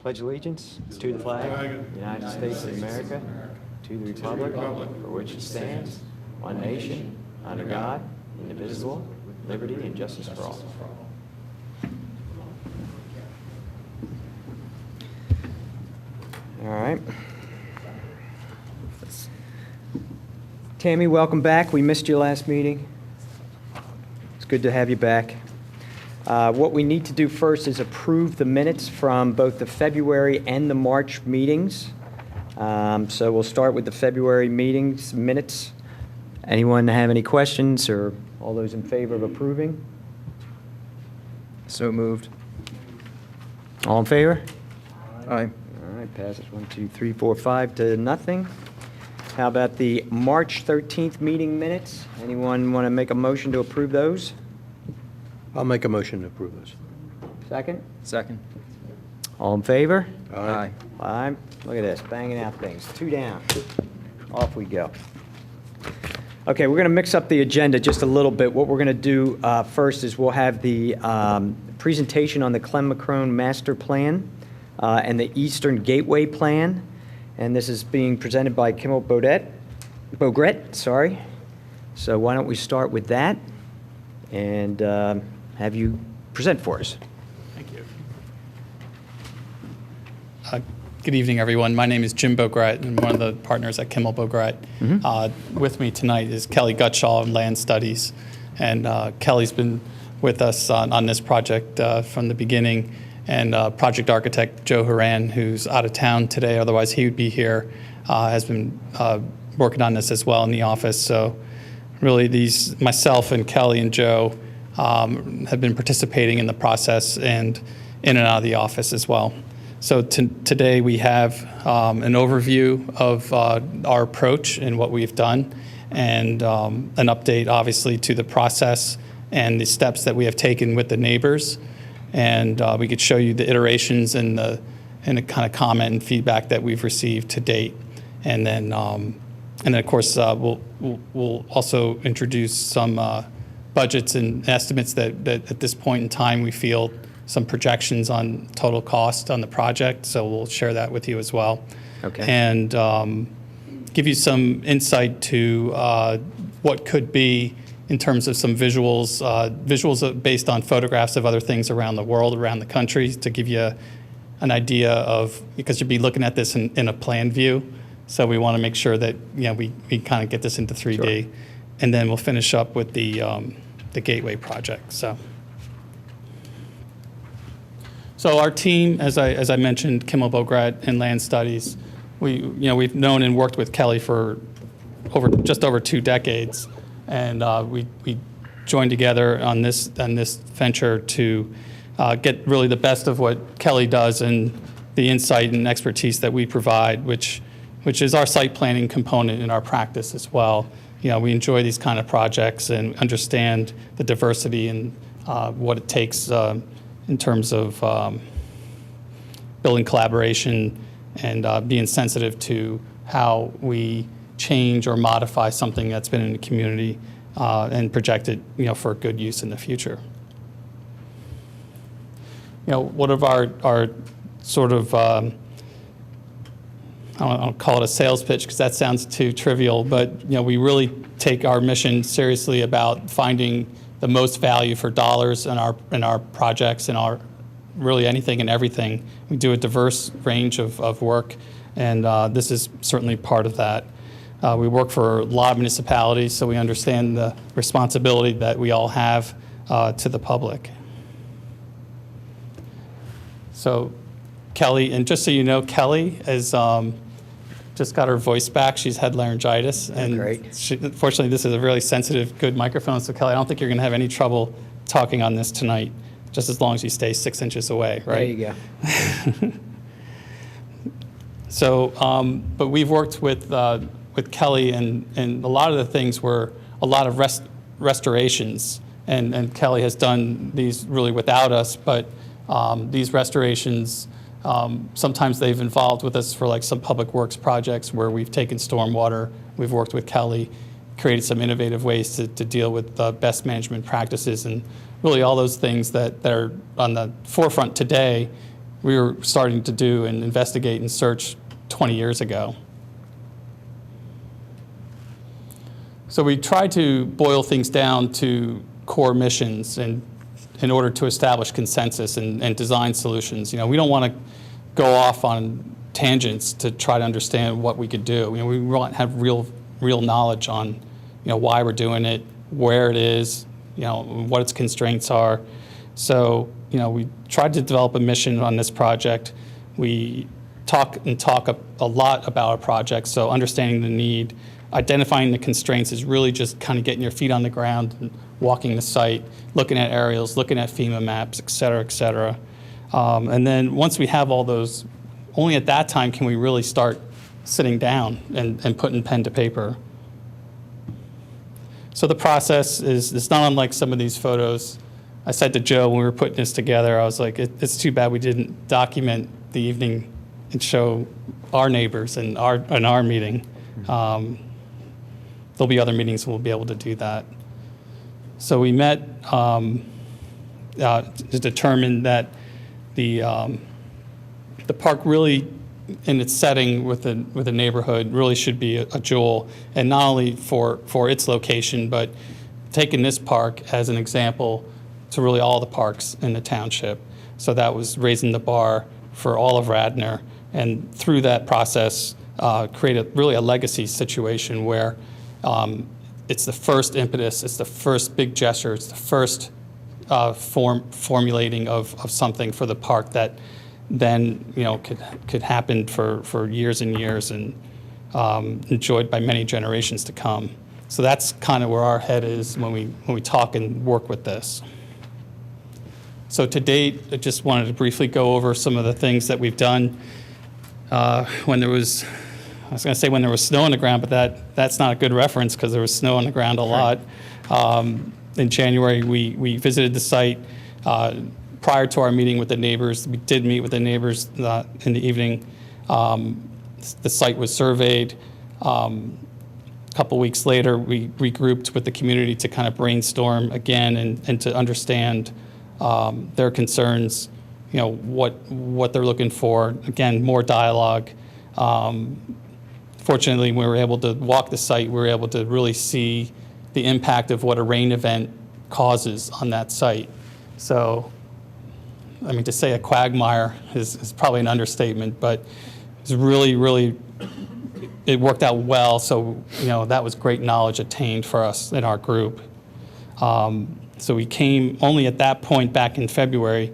Pledge allegiance to the flag of the United States of America, to the republic for which it stands, one nation, under God, indivisible, with liberty and justice for all. All right. Tammy, welcome back. We missed your last meeting. It's good to have you back. What we need to do first is approve the minutes from both the February and the March meetings. So we'll start with the February meetings minutes. Anyone have any questions, or all those in favor of approving? So moved. All in favor? Aye. All right, passes 1, 2, 3, 4, 5 to nothing. How about the March 13th meeting minutes? Anyone want to make a motion to approve those? I'll make a motion to approve those. Second? Second. All in favor? Aye. Aye. Look at this, banging out things. 2 down. Off we go. Okay, we're going to mix up the agenda just a little bit. What we're going to do first is we'll have the presentation on the Clem-McCrone Master Plan and the Eastern Gateway Plan. And this is being presented by Kimmel Bogret, sorry. So why don't we start with that and have you present for us. Thank you. Good evening, everyone. My name is Jim Bogret, and I'm one of the partners at Kimmel Bogret. With me tonight is Kelly Gutschall in Land Studies. And Kelly's been with us on this project from the beginning. And project architect Joe Horan, who's out of town today, otherwise he would be here, has been working on this as well in the office. So really myself and Kelly and Joe have been participating in the process and in and out of the office as well. So today we have an overview of our approach and what we've done, and an update obviously to the process and the steps that we have taken with the neighbors. And we could show you the iterations and the kind of comment and feedback that we've received to date. And then of course, we'll also introduce some budgets and estimates that at this point in time we feel some projections on total cost on the project. So we'll share that with you as well. Okay. And give you some insight to what could be in terms of some visuals based on photographs of other things around the world, around the country, to give you an idea of, because you'll be looking at this in a plan view. So we want to make sure that we kind of get this into 3D. Sure. And then we'll finish up with the Gateway project. So our team, as I mentioned, Kimmel Bogret in Land Studies, we've known and worked with Kelly for just over 2 decades. And we joined together on this venture to get really the best of what Kelly does and the insight and expertise that we provide, which is our site planning component in our practice as well. We enjoy these kind of projects and understand the diversity and what it takes in terms of building collaboration and being sensitive to how we change or modify something that's been in the community and project it, for good use in the future. One of our sort of, I don't call it a sales pitch because that sounds too trivial, but we really take our mission seriously about finding the most value for dollars in our projects and our really anything and everything. We do a diverse range of work, and this is certainly part of that. We work for a lot of municipalities, so we understand the responsibility that we all have to the public. So Kelly, and just so you know, Kelly is just got her voice back. She's had laryngitis. And great. Fortunately, this is a really sensitive, good microphone. So Kelly, I don't think you're going to have any trouble talking on this tonight, just as long as you stay 6 inches away, right? There you go. So, but we've worked with Kelly, and a lot of the things were a lot of restorations, and Kelly has done these really without us, but these restorations, sometimes they've involved with us for like some public works projects where we've taken stormwater, we've worked with Kelly, created some innovative ways to deal with best management practices, and really all those things that are on the forefront today we were starting to do and investigate and search 20 years ago. So we tried to boil things down to core missions and in order to establish consensus and design solutions. You know, we don't want to go off on tangents to try to understand what we could do. You know, we want to have real knowledge on, you know, why we're doing it, where it is, you know, what its constraints are. So, you know, we tried to develop a mission on this project. We talk a lot about our project, so understanding the need, identifying the constraints is really just kind of getting your feet on the ground and walking the site, looking at aerials, looking at FEMA maps, et cetera, et cetera. And then once we have all those, only at that time can we really start sitting down and putting pen to paper. So the process is not unlike some of these photos. I said to Joe when we were putting this together, I was like, it's too bad we didn't document the evening and show our neighbors and our meeting. There'll be other meetings we'll be able to do that. So we met to determine that the park really, in its setting with the neighborhood, really should be a jewel, and not only for its location, but taking this park as an example to really all the parks in the township. So that was raising the bar for all of Radnor, and through that process, create really a legacy situation where it's the first impetus, it's the first big gesture, it's the first formulating of something for the park that then, you know, could happen for years and years and enjoyed by many generations to come. So that's kind of where our head is when we talk and work with this. So to date, I just wanted to briefly go over some of the things that we've done. When there was snow on the ground, but that's not a good reference because there was snow on the ground a lot. In January, we visited the site. Prior to our meeting with the neighbors, we did meet with the neighbors in the evening. The site was surveyed. A couple weeks later, we regrouped with the community to kind of brainstorm again and to understand their concerns, you know, what they're looking for. Again, more dialogue. Fortunately, we were able to walk the site. We were able to really see the impact of what a rain event causes on that site. So, I mean, to say a quagmire is probably an understatement, but it's really, it worked out well. So, you know, that was great knowledge attained for us in our group. So we came only at that point back in February.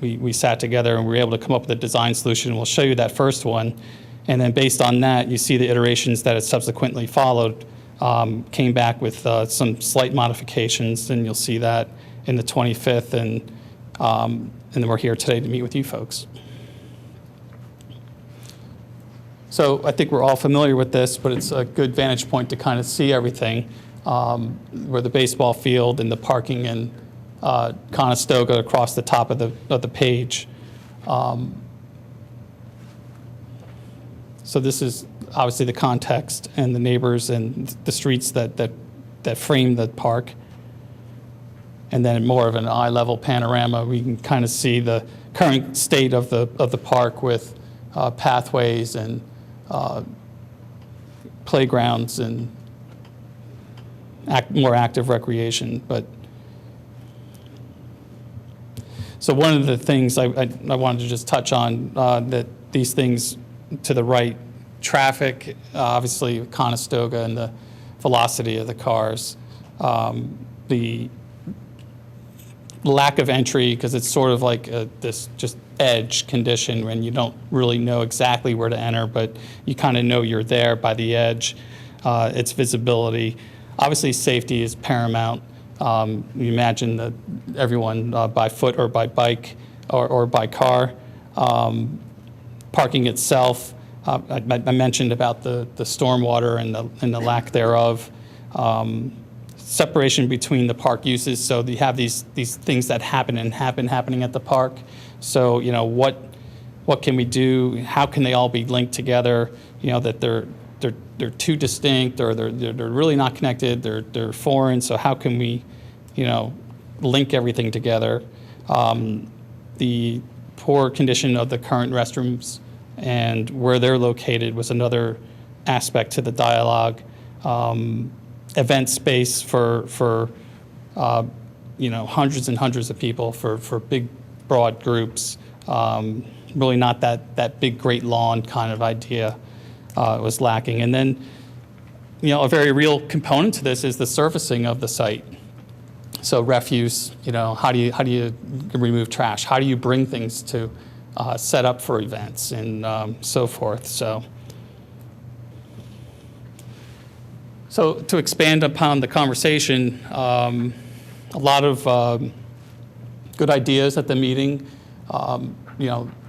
We sat together and we were able to come up with a design solution. We'll show you that first one. And then based on that, you see the iterations that it subsequently followed came back with some slight modifications, and you'll see that in the 25th. And then we're here today to meet with you folks. So I think we're all familiar with this, but it's a good vantage point to kind of see everything, where the baseball field and the parking and Conestoga across the top of the page. So this is obviously the context and the neighbors and the streets that frame the park. And then more of an eye-level panorama, we can kind of see the current state of the park with pathways and playgrounds and more active recreation. But so one of the things I wanted to just touch on, that these things to the right, traffic, obviously Conestoga and the velocity of the cars, the lack of entry, because it's sort of like this just edge condition when you don't really know exactly where to enter, but you kind of know you're there by the edge. It's visibility. Obviously, safety is paramount. You imagine that everyone by foot or by bike or by car. Parking itself, I mentioned about the stormwater and the lack thereof. Separation between the park uses, so you have these things that happening at the park. So, you know, what can we do? How can they all be linked together? You know, that they're too distinct, or they're really not connected. They're foreign. So how can we, you know, link everything together? The poor condition of the current restrooms and where they're located was another aspect to the dialogue. Event space for hundreds and hundreds of people for big, broad groups. Really not that big, great lawn kind of idea was lacking. And then, a very real component to this is the surfacing of the site. So refuse, how do you remove trash? How do you bring things to set up for events and so forth? So to expand upon the conversation, a lot of good ideas at the meeting.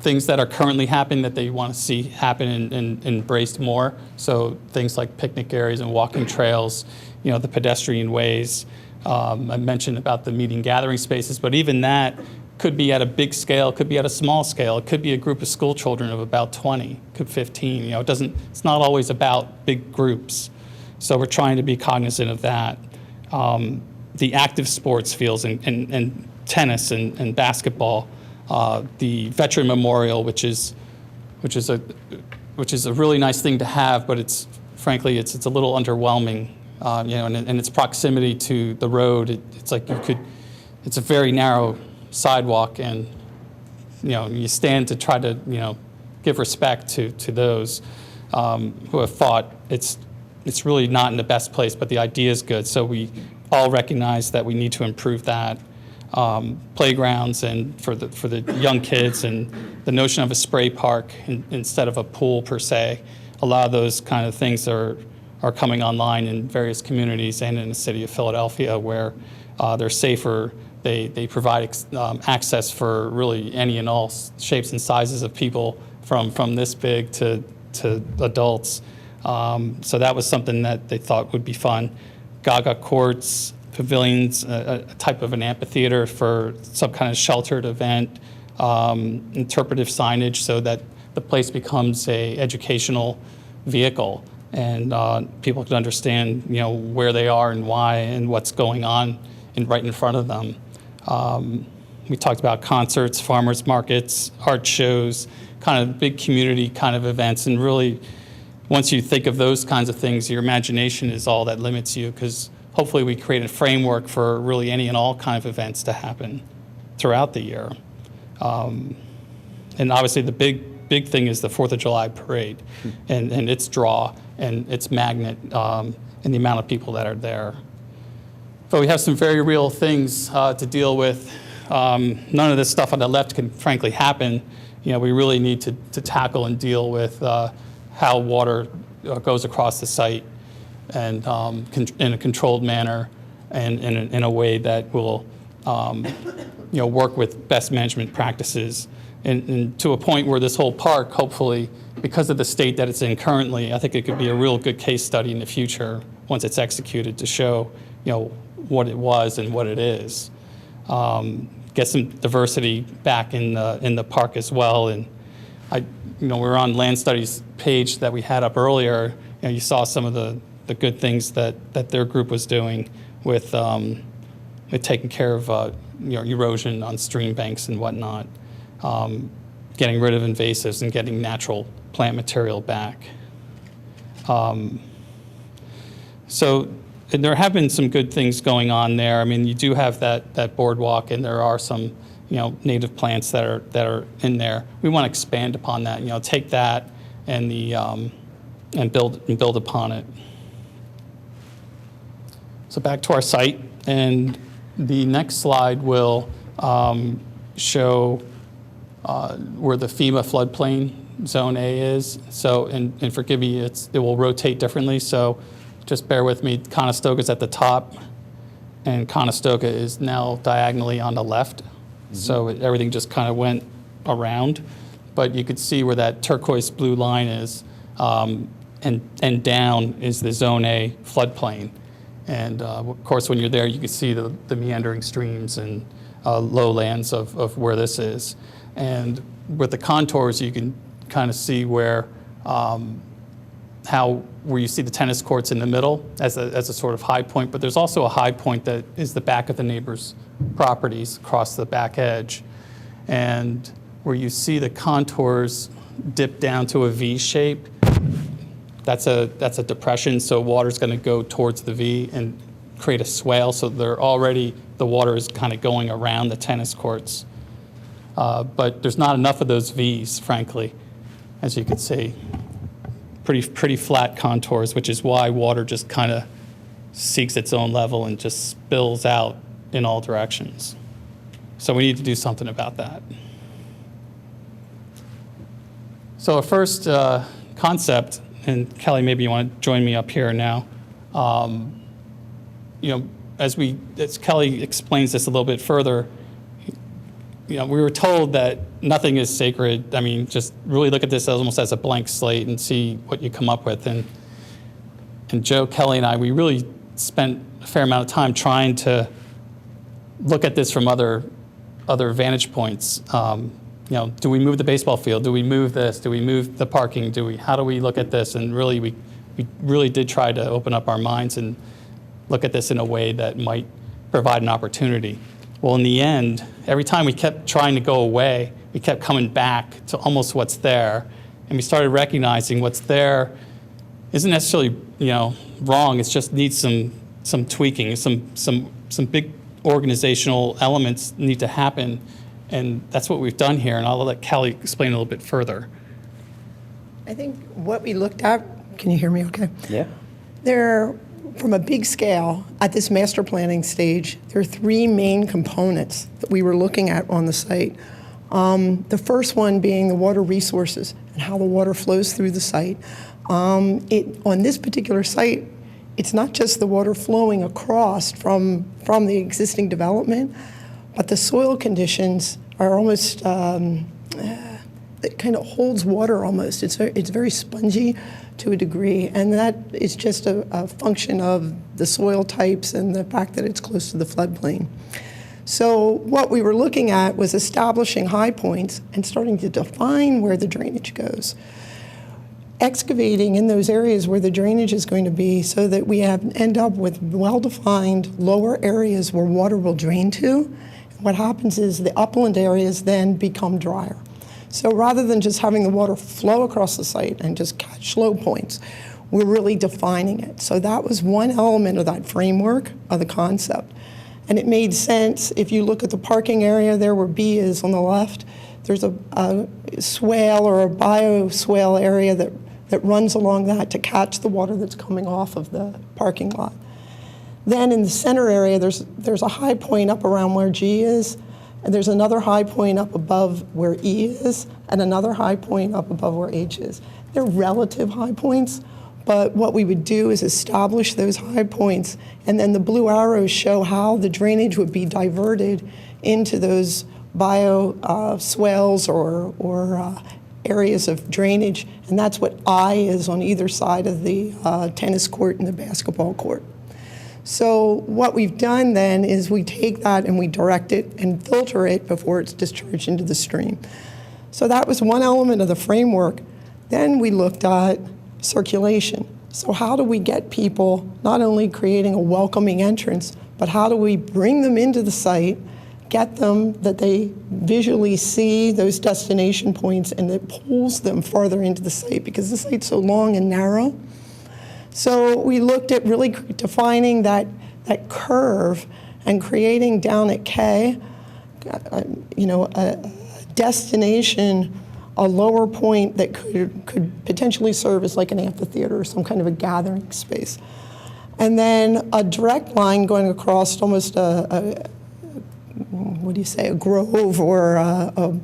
Things that are currently happening that they want to see happen and embraced more. So things like picnic areas and walking trails, the pedestrian ways. I mentioned about the meeting gathering spaces, but even that could be at a big scale, could be at a small scale. It could be a group of school children of about 20, could 15. It's not always about big groups. So we're trying to be cognizant of that. The active sports fields and tennis and basketball. The Veteran Memorial, which is a really nice thing to have, but it's a little underwhelming, and its proximity to the road. It's a very narrow sidewalk, and you stand to try to give respect to those who have fought. It's really not in the best place, but the idea is good. So we all recognize that we need to improve that. Playgrounds and for the young kids, and the notion of a spray park instead of a pool per se. A lot of those kind of things are coming online in various communities and in the city of Philadelphia where they're safer. They provide access for really any and all shapes and sizes of people from this big to adults. So that was something that they thought would be fun. Gaga courts, pavilions, a type of an amphitheater for some kind of sheltered event, interpretive signage so that the place becomes a educational vehicle and people can understand where they are and why and what's going on right in front of them. We talked about concerts, farmers markets, art shows, kind of big community kind of events, and really once you think of those kinds of things, your imagination is all that limits you, because hopefully we create a framework for really any and all kind of events to happen throughout the year. And obviously the big thing is the 4th of July parade and its draw and its magnet and the amount of people that are there. But we have some very real things to deal with. None of this stuff on the left can frankly happen. We really need to tackle and deal with how water goes across the site and in a controlled manner and in a way that will work with best management practices and to a point where this whole park, hopefully, because of the state that it's in currently, I think it could be a real good case study in the future once it's executed to show what it was and what it is. Get some diversity back in the park as well. And we were on land studies page that we had up earlier. You saw some of the good things that their group was doing with taking care of erosion on stream banks and whatnot, getting rid of invasives and getting natural plant material back. So and there have been some good things going on there. I mean, you do have that boardwalk, and there are some native plants that are in there. We want to expand upon that. Take that and and build upon it. So back to our site, and the next slide will show where the FEMA floodplain zone A is. So, and forgive me, it will rotate differently. So just bear with me. Conestoga's at the top, and Conestoga is now diagonally on the left. Mm-hmm. So everything just kind of went around. But you could see where that turquoise blue line is, and down is the Zone A floodplain. And of course, when you're there, you can see the meandering streams and lowlands of where this is. And with the contours, you can kind of see where you see the tennis courts in the middle as a sort of high point, but there's also a high point that is the back of the neighbor's properties across the back edge. And where you see the contours dip down to a V shape, that's a depression, so water's going to go towards the V and create a swale, so the water is kind of going around the tennis courts. But there's not enough of those V's, frankly, as you can see. Pretty flat contours, which is why water just kind of seeks its own level and just spills out in all directions. So we need to do something about that. So our first concept, and Kelly, maybe you want to join me up here now. As Kelly explains this a little bit further, we were told that nothing is sacred. I mean, just really look at this almost as a blank slate and see what you come up with. And Joe, Kelly, and I, we really spent a fair amount of time trying to look at this from other vantage points. Do we move the baseball field? Do we move this? Do we move the parking? How do we look at this? And really, we really did try to open up our minds and look at this in a way that might provide an opportunity. Well, in the end, every time we kept trying to go away, we kept coming back to almost what's there, and we started recognizing what's there isn't necessarily wrong. It just needs some tweaking. Some big organizational elements need to happen, and that's what we've done here. And I'll let Kelly explain a little bit further. I think what we looked at, can you hear me okay? Yeah. From a big scale, at this master planning stage, there are three main components that we were looking at on the site. The first one being the water resources and how the water flows through the site. On this particular site, it's not just the water flowing across from the existing development, but the soil conditions are almost, it kind of holds water almost. It's very spongy to a degree, and that is just a function of the soil types and the fact that it's close to the floodplain. So what we were looking at was establishing high points and starting to define where the drainage goes. Excavating in those areas where the drainage is going to be so that we end up with well-defined lower areas where water will drain to. What happens is the upland areas then become drier. So rather than just having the water flow across the site and just catch low points, we're really defining it. So that was one element of that framework of the concept. And it made sense if you look at the parking area there where B is on the left, there's a swale or a bioswale area that runs along that to catch the water that's coming off of the parking lot. Then in the center area, there's a high point up around where G is, and there's another high point up above where E is, and another high point up above where H is. They're relative high points, but what we would do is establish those high points, and then the blue arrows show how the drainage would be diverted into those swales or areas of drainage, and that's what I is on either side of the tennis court and the basketball court. So what we've done then is we take that and we direct it and filter it before it's discharged into the stream. So that was one element of the framework. Then we looked at circulation. So how do we get people not only creating a welcoming entrance, but how do we bring them into the site, get them that they visually see those destination points, and it pulls them farther into the site because the site's so long and narrow. So we looked at really defining that curve and creating down at K, a destination, a lower point that could potentially serve as like an amphitheater or some kind of a gathering space. And then a direct line going across almost a grove or a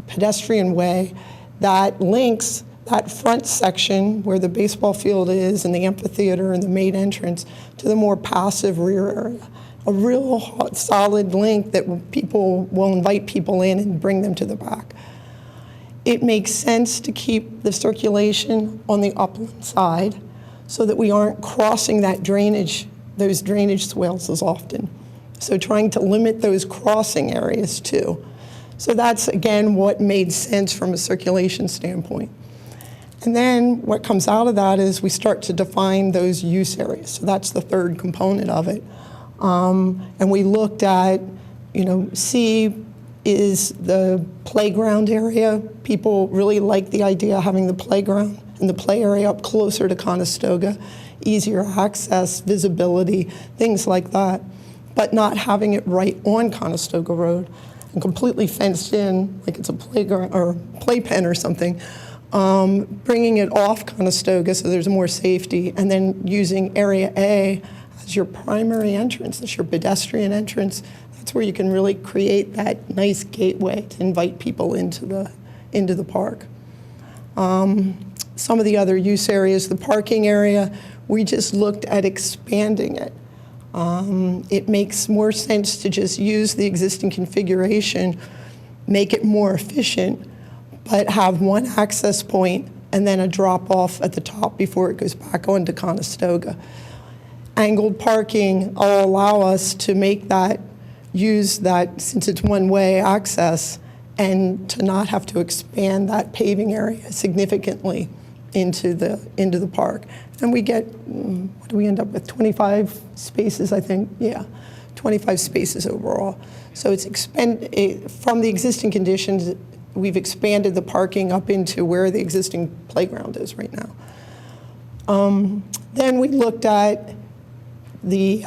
pedestrian way that links that front section where the baseball field is and the amphitheater and the main entrance to the more passive rear area. A real solid link that people will invite people in and bring them to the back. It makes sense to keep the circulation on the upland side so that we aren't crossing that drainage, those drainage swales as often. So trying to limit those crossing areas too. So that's, again, what made sense from a circulation standpoint. And then what comes out of that is we start to define those use areas. So that's the third component of it. And we looked at, C is the playground area. People really like the idea of having the playground and the play area up closer to Conestoga, easier access, visibility, things like that, but not having it right on Conestoga Road and completely fenced in, like it's a playground or playpen or something, bringing it off Conestoga so there's more safety, and then using Area A as your primary entrance, as your pedestrian entrance. That's where you can really create that nice gateway to invite people into the park. Some of the other use areas, the parking area, we just looked at expanding it. It makes more sense to just use the existing configuration, make it more efficient, but have one access point and then a drop off at the top before it goes back onto Conestoga. Angled parking will allow us to make that, use that, since it's one-way access, and to not have to expand that paving area significantly into the park. And we get, what do we end up with, 25 spaces, I think? Yeah, 25 spaces overall. So it's from the existing conditions, we've expanded the parking up into where the existing playground is right now. Then we looked at the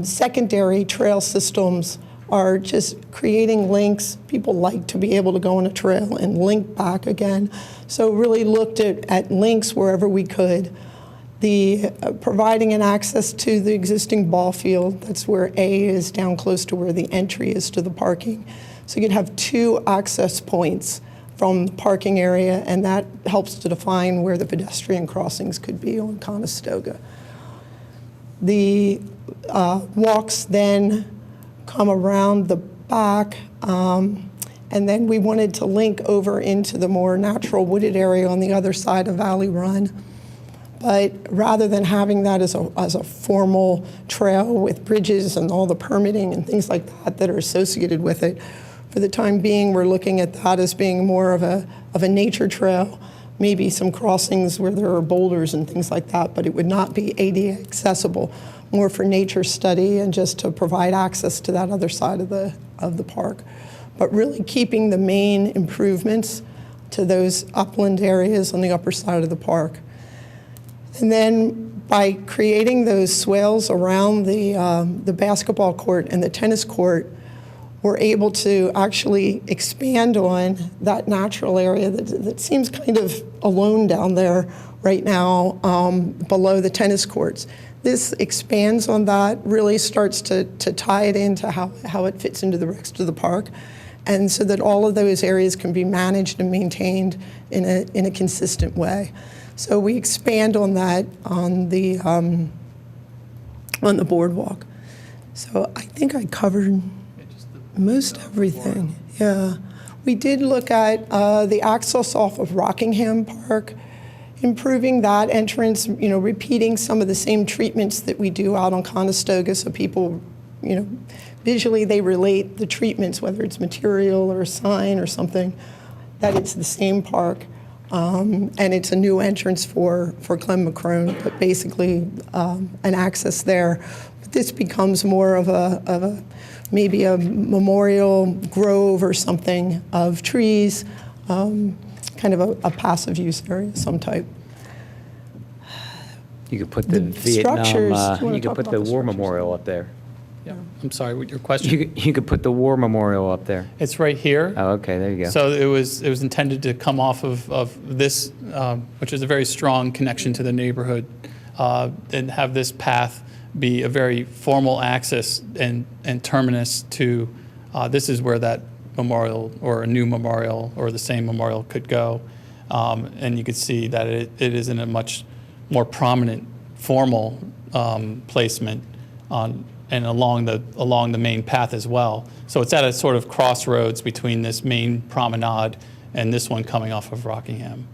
secondary trail systems are just creating links. People like to be able to go on a trail and link back again. So really looked at links wherever we could. The providing an access to the existing ball field, that's where A is, down close to where the entry is to the parking. So you could have two access points from the parking area, and that helps to define where the pedestrian crossings could be on Conestoga. The walks then come around the back, and then we wanted to link over into the more natural wooded area on the other side of Valley Run. But rather than having that as a formal trail with bridges and all the permitting and things like that are associated with it, for the time being, we're looking at that as being more of a nature trail, maybe some crossings where there are boulders and things like that, but it would not be ADA accessible, more for nature study and just to provide access to that other side of the park. But really keeping the main improvements to those upland areas on the upper side of the park. And then by creating those swales around the basketball court and the tennis court, we're able to actually expand on that natural area that seems kind of alone down there right now below the tennis courts. This expands on that, really starts to tie it into how it fits into the rest of the park, and so that all of those areas can be managed and maintained in a consistent way. So we expand on that on the boardwalk. So I think I covered most everything. Yeah, we did look at the access off of Rockingham Park, improving that entrance. Repeating some of the same treatments that we do out on Conestoga, so people, visually they relate the treatments, whether it's material or a sign or something, that it's the same park. And it's a new entrance for Clem McCrone, but basically an access there. But this becomes more of maybe a memorial grove or something of trees, kind of a passive use area of some type. You could put the structures. Vietnam, you could put the war memorial up there. Yeah. I'm sorry, what your question? You could put the war memorial up there. It's right here. Oh, okay, there you go. So it was intended to come off of this, which is a very strong connection to the neighborhood, and have this path be a very formal access and terminus to, this is where that memorial or a new memorial or the same memorial could go. And you could see that it is in a much more prominent formal placement and along the main path as well. So it's at a sort of crossroads between this main promenade and this one coming off of Rockingham.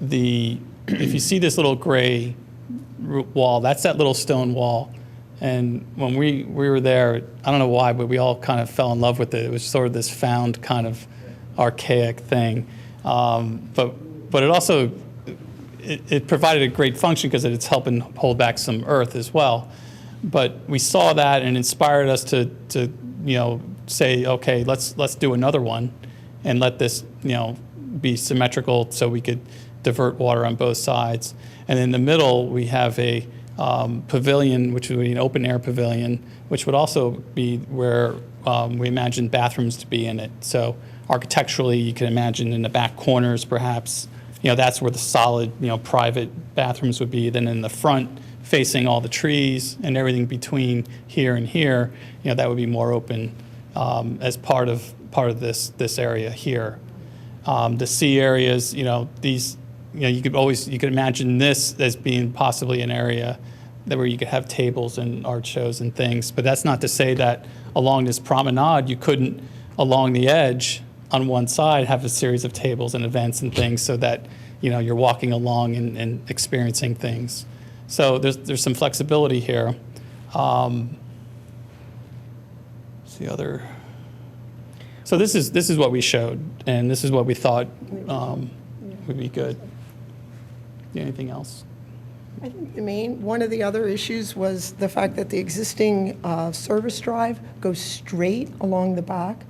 If you see this little gray wall, that's that little stone wall. And when we were there, I don't know why, but we all kind of fell in love with it. It was sort of this found kind of archaic thing. But it also, it provided a great function because it's helping hold back some earth as well. But we saw that and inspired us to say, okay, let's do another one and let this, be symmetrical so we could divert water on both sides. And in the middle, we have a pavilion, which would be an open air pavilion, which would also be where we imagine bathrooms to be in it. So architecturally, you can imagine in the back corners, perhaps, that's where the solid, private bathrooms would be. Then in the front, facing all the trees and everything between here and here, that would be more open as part of this area here. The C areas, these, you could imagine this as being possibly an area where you could have tables and art shows and things. But that's not to say that along this promenade, you couldn't, along the edge on one side, have a series of tables and events and things so that, you're walking along and experiencing things. So there's some flexibility here. What's the other? So this is what we showed, and this is what we thought would be good. Anything else? I think one of the other issues was the fact that the existing service drive goes straight along the back.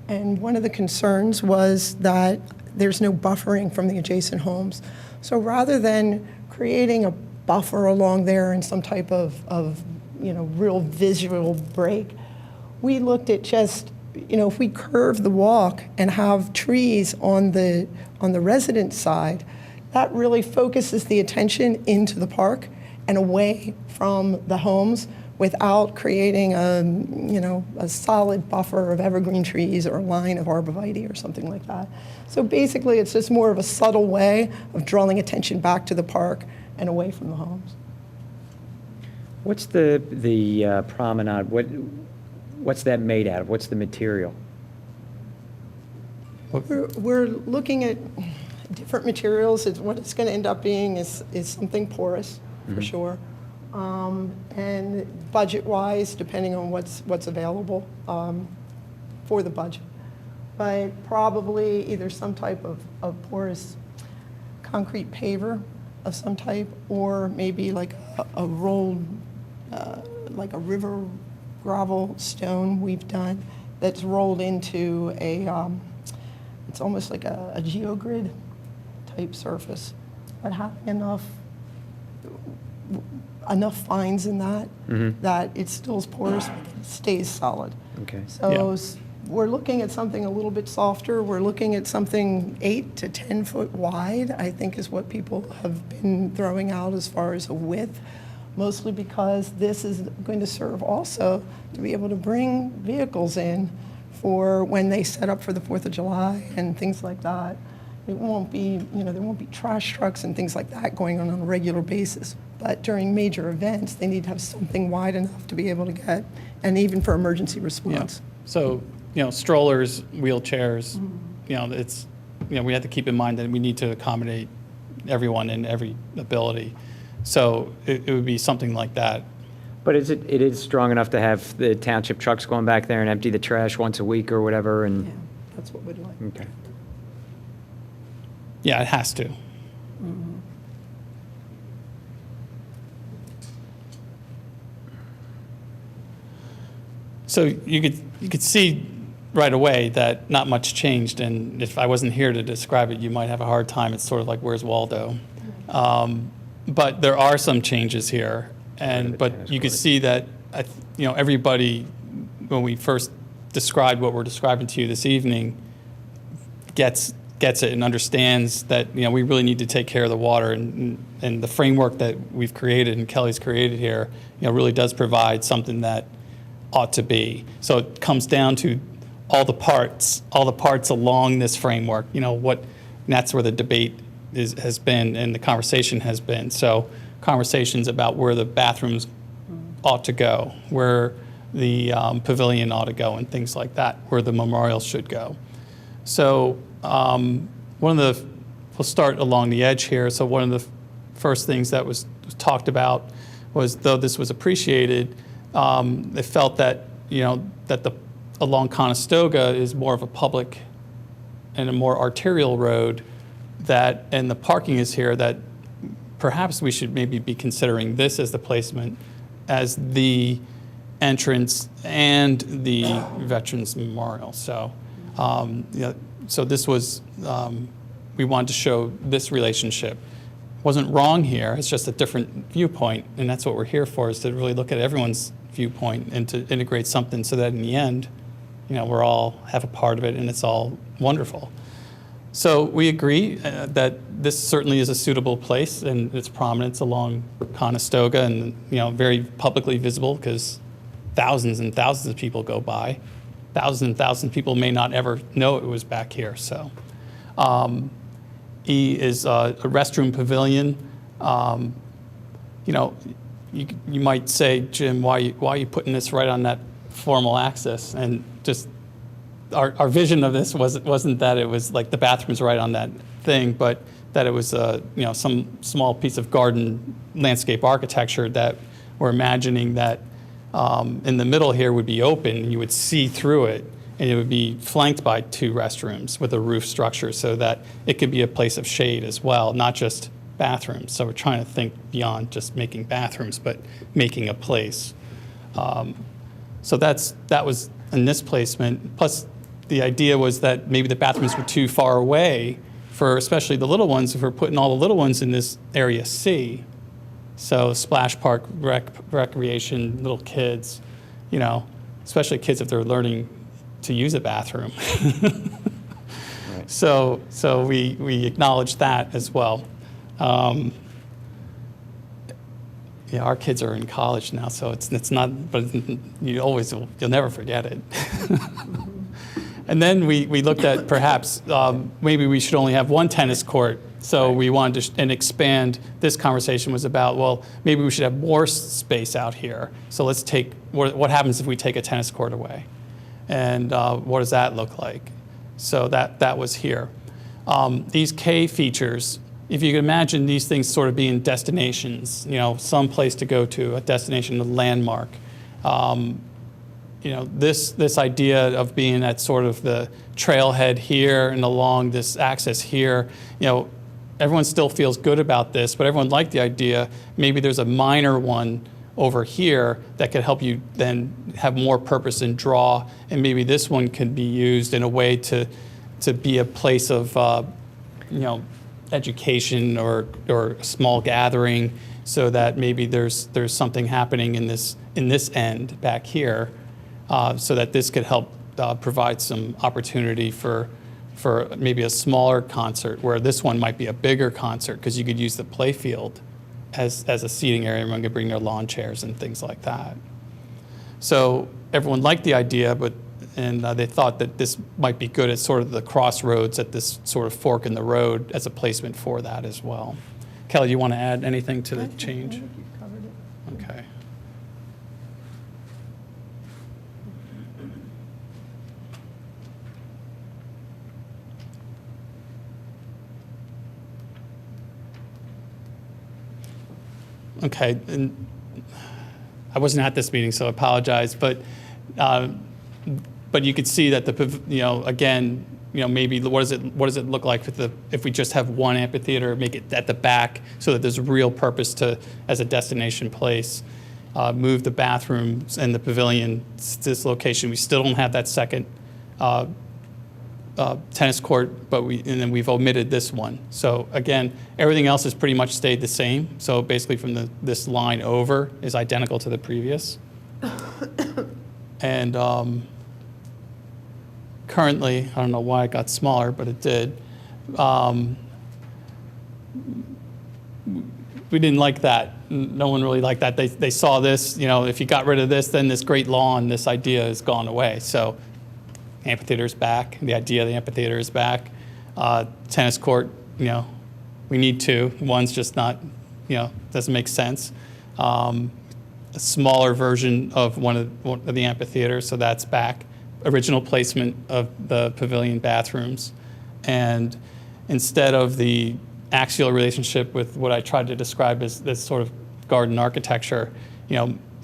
And one of the concerns was that there's no buffering from the adjacent homes. So rather than creating a buffer along there and some type of real visual break, we looked at just, if we curve the walk and have trees on the resident side, that really focuses the attention into the park and away from the homes without creating a solid buffer of evergreen trees or a line of arborvitae or something like that. So basically, it's just more of a subtle way of drawing attention back to the park and away from the homes. What's the promenade? What's that made out of? What's the material? We're looking at different materials. What it's going to end up being is something porous, for sure. And budget-wise, depending on what's available for the budget. But probably either some type of porous concrete paver of some type, or maybe like a rolled, like a river gravel stone we've done that's rolled into it's almost like a geogrid type surface, but having enough fines in that that it still is porous, but it stays solid. Okay. So we're looking at something a little bit softer. We're looking at something 8 to 10 foot wide, I think is what people have been throwing out as far as a width, mostly because this is going to serve also to be able to bring vehicles in for when they set up for the 4th of July and things like that. It won't be, there won't be trash trucks and things like that going on a regular basis. But during major events, they need to have something wide enough to be able to get, and even for emergency response. So, strollers, wheelchairs, it's, we have to keep in mind that we need to accommodate everyone in every ability. So it would be something like that. But it is strong enough to have the township trucks going back there and empty the trash once a week or whatever? And Yeah, that's what we'd like. Okay. Yeah, it has to. So you could see right away that not much changed, and if I wasn't here to describe it, you might have a hard time. It's sort of like, where's Waldo? But there are some changes here, but you could see that everybody, when we first described what we're describing to you this evening, gets it and understands that we really need to take care of the water, and the framework that we've created and Kelly's created here really does provide something that ought to be. So it comes down to all the parts along this framework. And that's where the debate has been and the conversation has been. So conversations about where the bathrooms ought to go, where the pavilion ought to go, and things like that, where the memorial should go. So we'll start along the edge here. So one of the first things that was talked about was, though this was appreciated, they felt that along Conestoga is more of a public and a more arterial road, and the parking is here, that perhaps we should maybe be considering this as the placement, as the entrance and the Veterans Memorial. So, so this was, we wanted to show this relationship. Wasn't wrong here, it's just a different viewpoint, and that's what we're here for, is to really look at everyone's viewpoint and to integrate something so that in the end, we're all have a part of it and it's all wonderful. So we agree that this certainly is a suitable place, and its prominence along Conestoga, and very publicly visible because thousands and thousands of people go by. Thousands and thousands of people may not ever know it was back here. So, E is a restroom pavilion. You might say, Jim, why are you putting this right on that formal access? And just our vision of this wasn't that it was like the bathroom's right on that thing, but that it was some small piece of garden landscape architecture that we're imagining that in the middle here would be open, and you would see through it, and it would be flanked by 2 restrooms with a roof structure so that it could be a place of shade as well, not just bathrooms. So we're trying to think beyond just making bathrooms, but making a place. So that was in this placement. Plus, the idea was that maybe the bathrooms were too far away for especially the little ones, if we're putting all the little ones in this area C. So splash park, recreation, little kids, especially kids if they're learning to use a bathroom. Right. So we acknowledge that as well. Our kids are in college now, so it's not, but you'll never forget it. And then we looked at perhaps maybe we should only have 1 tennis court. So we wanted to and expand. This conversation was about, well, maybe we should have more space out here. So let's take, what happens if we take a tennis court away? And what does that look like? So that was here. These K features, if you can imagine these things sort of being destinations, some place to go to, a destination, a landmark. This idea of being at sort of the trailhead here and along this axis here, everyone still feels good about this, but everyone liked the idea. Maybe there's a minor one over here that could help you then have more purpose and draw, and maybe this one could be used in a way to be a place of education or a small gathering, so that maybe there's something happening in this end back here, so that this could help provide some opportunity for maybe a smaller concert, where this one might be a bigger concert because you could use the play field as a seating area. Everyone could bring their lawn chairs and things like that. So everyone liked the idea, and they thought that this might be good at sort of the crossroads at this sort of fork in the road as a placement for that as well. Kelly, you want to add anything to the change? I think you've covered it. Okay. Okay, and I wasn't at this meeting, so I apologize, but you could see that again, maybe what does it look like if we just have one amphitheater, make it at the back so that there's a real purpose as a destination place. Move the bathrooms and the pavilion to this location. We still don't have that second tennis court, but then we've omitted this one. So again, everything else has pretty much stayed the same. So basically from this line over is identical to the previous. And currently, I don't know why it got smaller, but it did. We didn't like that. No one really liked that. They saw this, if you got rid of this, then this great lawn, this idea has gone away. So amphitheater's back. The idea of the amphitheater is back. Tennis court, we need 2. One's just not, doesn't make sense. A smaller version of one of the amphitheaters, so that's back. Original placement of the pavilion bathrooms. And instead of the axial relationship with what I tried to describe as this sort of garden architecture,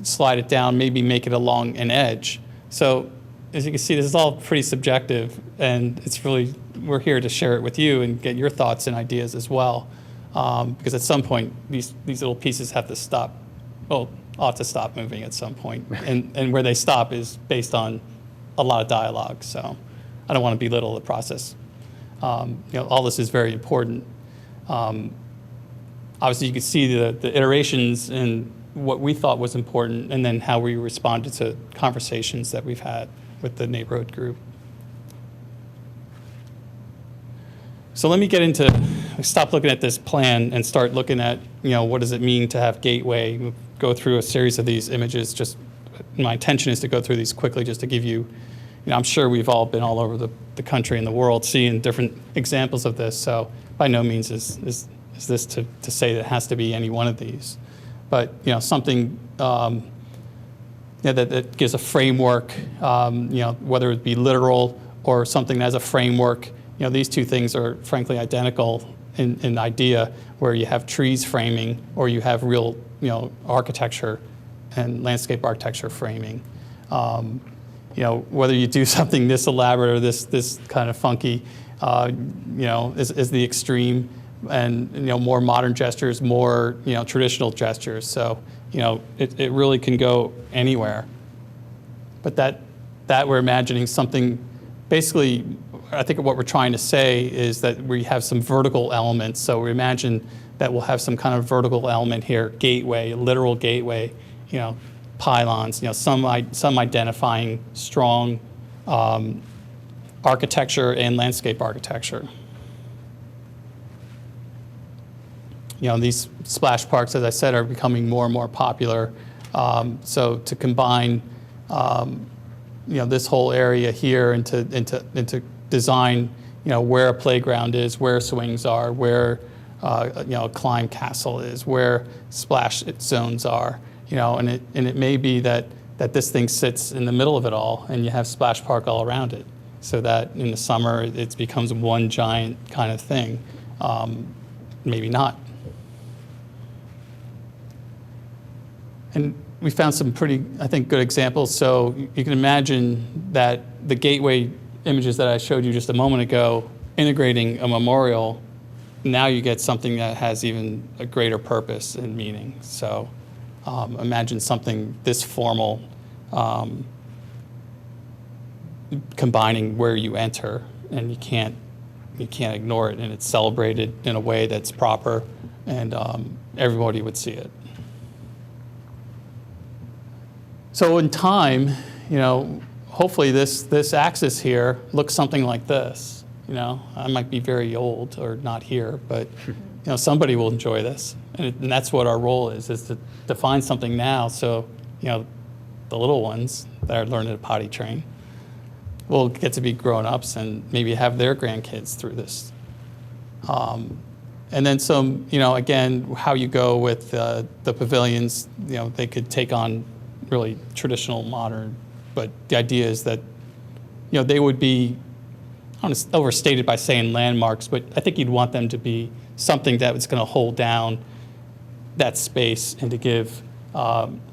slide it down, maybe make it along an edge. So as you can see, this is all pretty subjective, and we're here to share it with you and get your thoughts and ideas as well. Because at some point, these little pieces have to stop. Well, ought to stop moving at some point. And where they stop is based on a lot of dialogue. So I don't want to belittle the process. All this is very important. Obviously, you can see the iterations and what we thought was important, and then how we responded to conversations that we've had with the neighborhood group. So let me get into, stop looking at this plan and start looking at, what does it mean to have gateway? We'll go through a series of these images. Just my intention is to go through these quickly just to give you, I'm sure we've all been all over the country and the world seeing different examples of this. So by no means is this to say that it has to be any one of these. But, something that gives a framework, whether it be literal or something as a framework. These two things are frankly identical in idea, where you have trees framing or you have real, architecture and landscape architecture framing. Whether you do something this elaborate or this kind of funky, is the extreme, and more modern gestures, more traditional gestures. So it really can go anywhere. But that we're imagining something, basically, I think what we're trying to say is that we have some vertical elements. So we imagine that we'll have some kind of vertical element here, gateway, literal gateway, pylons, some identifying strong architecture and landscape architecture. These splash parks, as I said, are becoming more and more popular. So to combine, this whole area here into design, where a playground is, where swings are, where a climb castle is, where splash zones are, and it may be that this thing sits in the middle of it all, and you have splash park all around it, so that in the summer it becomes one giant kind of thing. Maybe not. And we found some pretty, I think, good examples. So you can imagine that the gateway images that I showed you just a moment ago, integrating a memorial, now you get something that has even a greater purpose and meaning. So imagine something this formal, combining where you enter, and you can't ignore it, and it's celebrated in a way that's proper, and everybody would see it. So in time, hopefully this axis here looks something like this. I might be very old or not here, but somebody will enjoy this, and that's what our role is to define something now. So the little ones that are learning to potty train will get to be grown-ups and maybe have their grandkids through this. And then some, again, how you go with the pavilions. They could take on really traditional, modern, but the idea is that, they would be, I don't want to overstate it by saying landmarks, but I think you'd want them to be something that was going to hold down that space and to give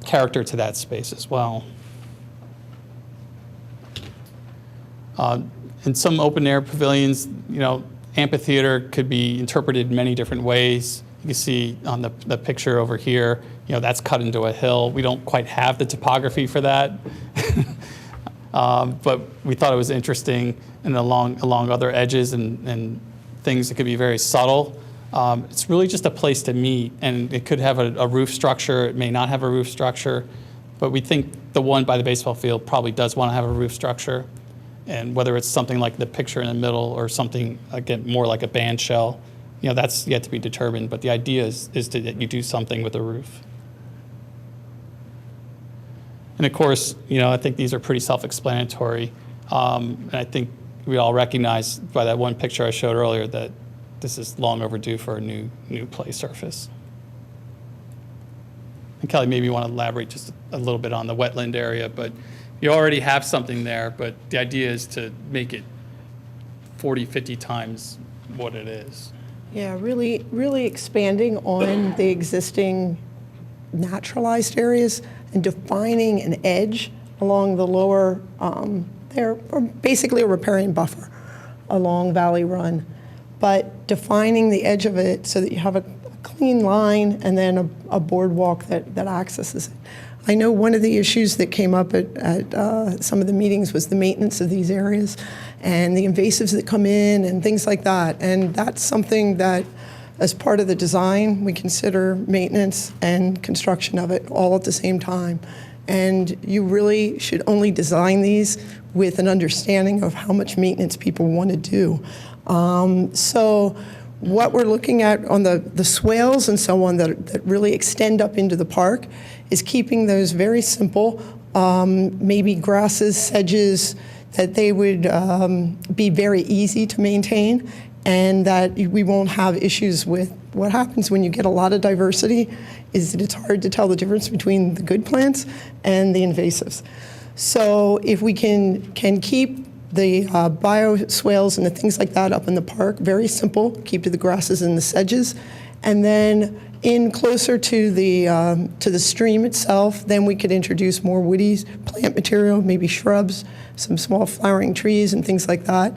character to that space as well. In some open air pavilions, amphitheater could be interpreted in many different ways. You can see on the picture over here, that's cut into a hill. We don't quite have the topography for that, but we thought it was interesting, and along other edges and things that could be very subtle. It's really just a place to meet, and it could have a roof structure. It may not have a roof structure, but we think the one by the baseball field probably does want to have a roof structure. And whether it's something like the picture in the middle or something, again, more like a band shell, that's yet to be determined. But the idea is that you do something with a roof. And of course, I think these are pretty self-explanatory. And I think we all recognize by that one picture I showed earlier that this is long overdue for a new play surface. And Kelly, maybe you want to elaborate just a little bit on the wetland area, but you already have something there, but the idea is to make it 40, 50 times what it is. Yeah, really expanding on the existing naturalized areas and defining an edge along the lower, they're basically a riparian buffer along Valley Run, but defining the edge of it so that you have a clean line and then a boardwalk that accesses it. I know one of the issues that came up at some of the meetings was the maintenance of these areas and the invasives that come in and things like that. And that's something that, as part of the design, we consider maintenance and construction of it all at the same time. And you really should only design these with an understanding of how much maintenance people want to do. So what we're looking at on the swales and so on that really extend up into the park is keeping those very simple, maybe grasses, sedges, that they would be very easy to maintain, and that we won't have issues with. What happens when you get a lot of diversity is that it's hard to tell the difference between the good plants and the invasives. So if we can keep the bioswales and the things like that up in the park very simple, keep to the grasses and the sedges, and then in closer to the stream itself, then we could introduce more woody plant material, maybe shrubs, some small flowering trees and things like that.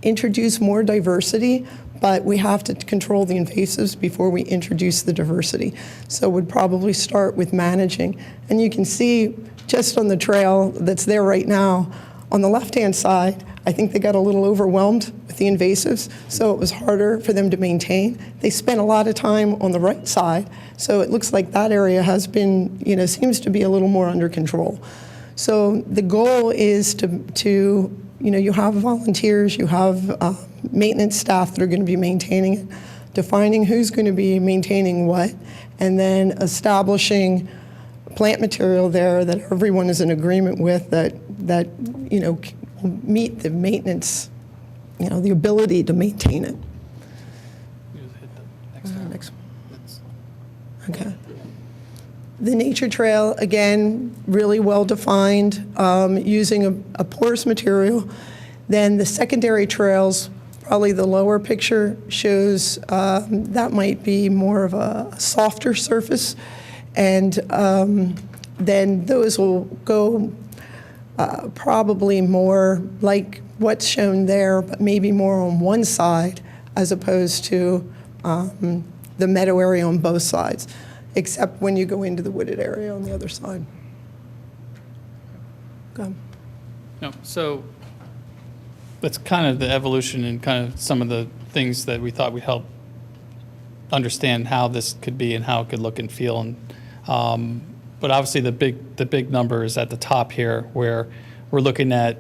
Introduce more diversity, but we have to control the invasives before we introduce the diversity. So we'd probably start with managing. And you can see just on the trail that's there right now, on the left-hand side, I think they got a little overwhelmed with the invasives, so it was harder for them to maintain. They spent a lot of time on the right side, so it looks like that area has been, seems to be a little more under control. So the goal is to you have volunteers, you have maintenance staff that are going to be maintaining it, defining who's going to be maintaining what, and then establishing plant material there that everyone is in agreement with that will meet the maintenance, the ability to maintain it. Next one. Okay. The nature trail, again, really well defined, using a porous material. Then the secondary trails, probably the lower picture shows that might be more of a softer surface. And then those will go probably more like what's shown there, but maybe more on one side as opposed to the meadow area on both sides, except when you go into the wooded area on the other side. Go ahead. No, so that's kind of the evolution and kind of some of the things that we thought would help understand how this could be and how it could look and feel. And but obviously the big number is at the top here, where we're looking at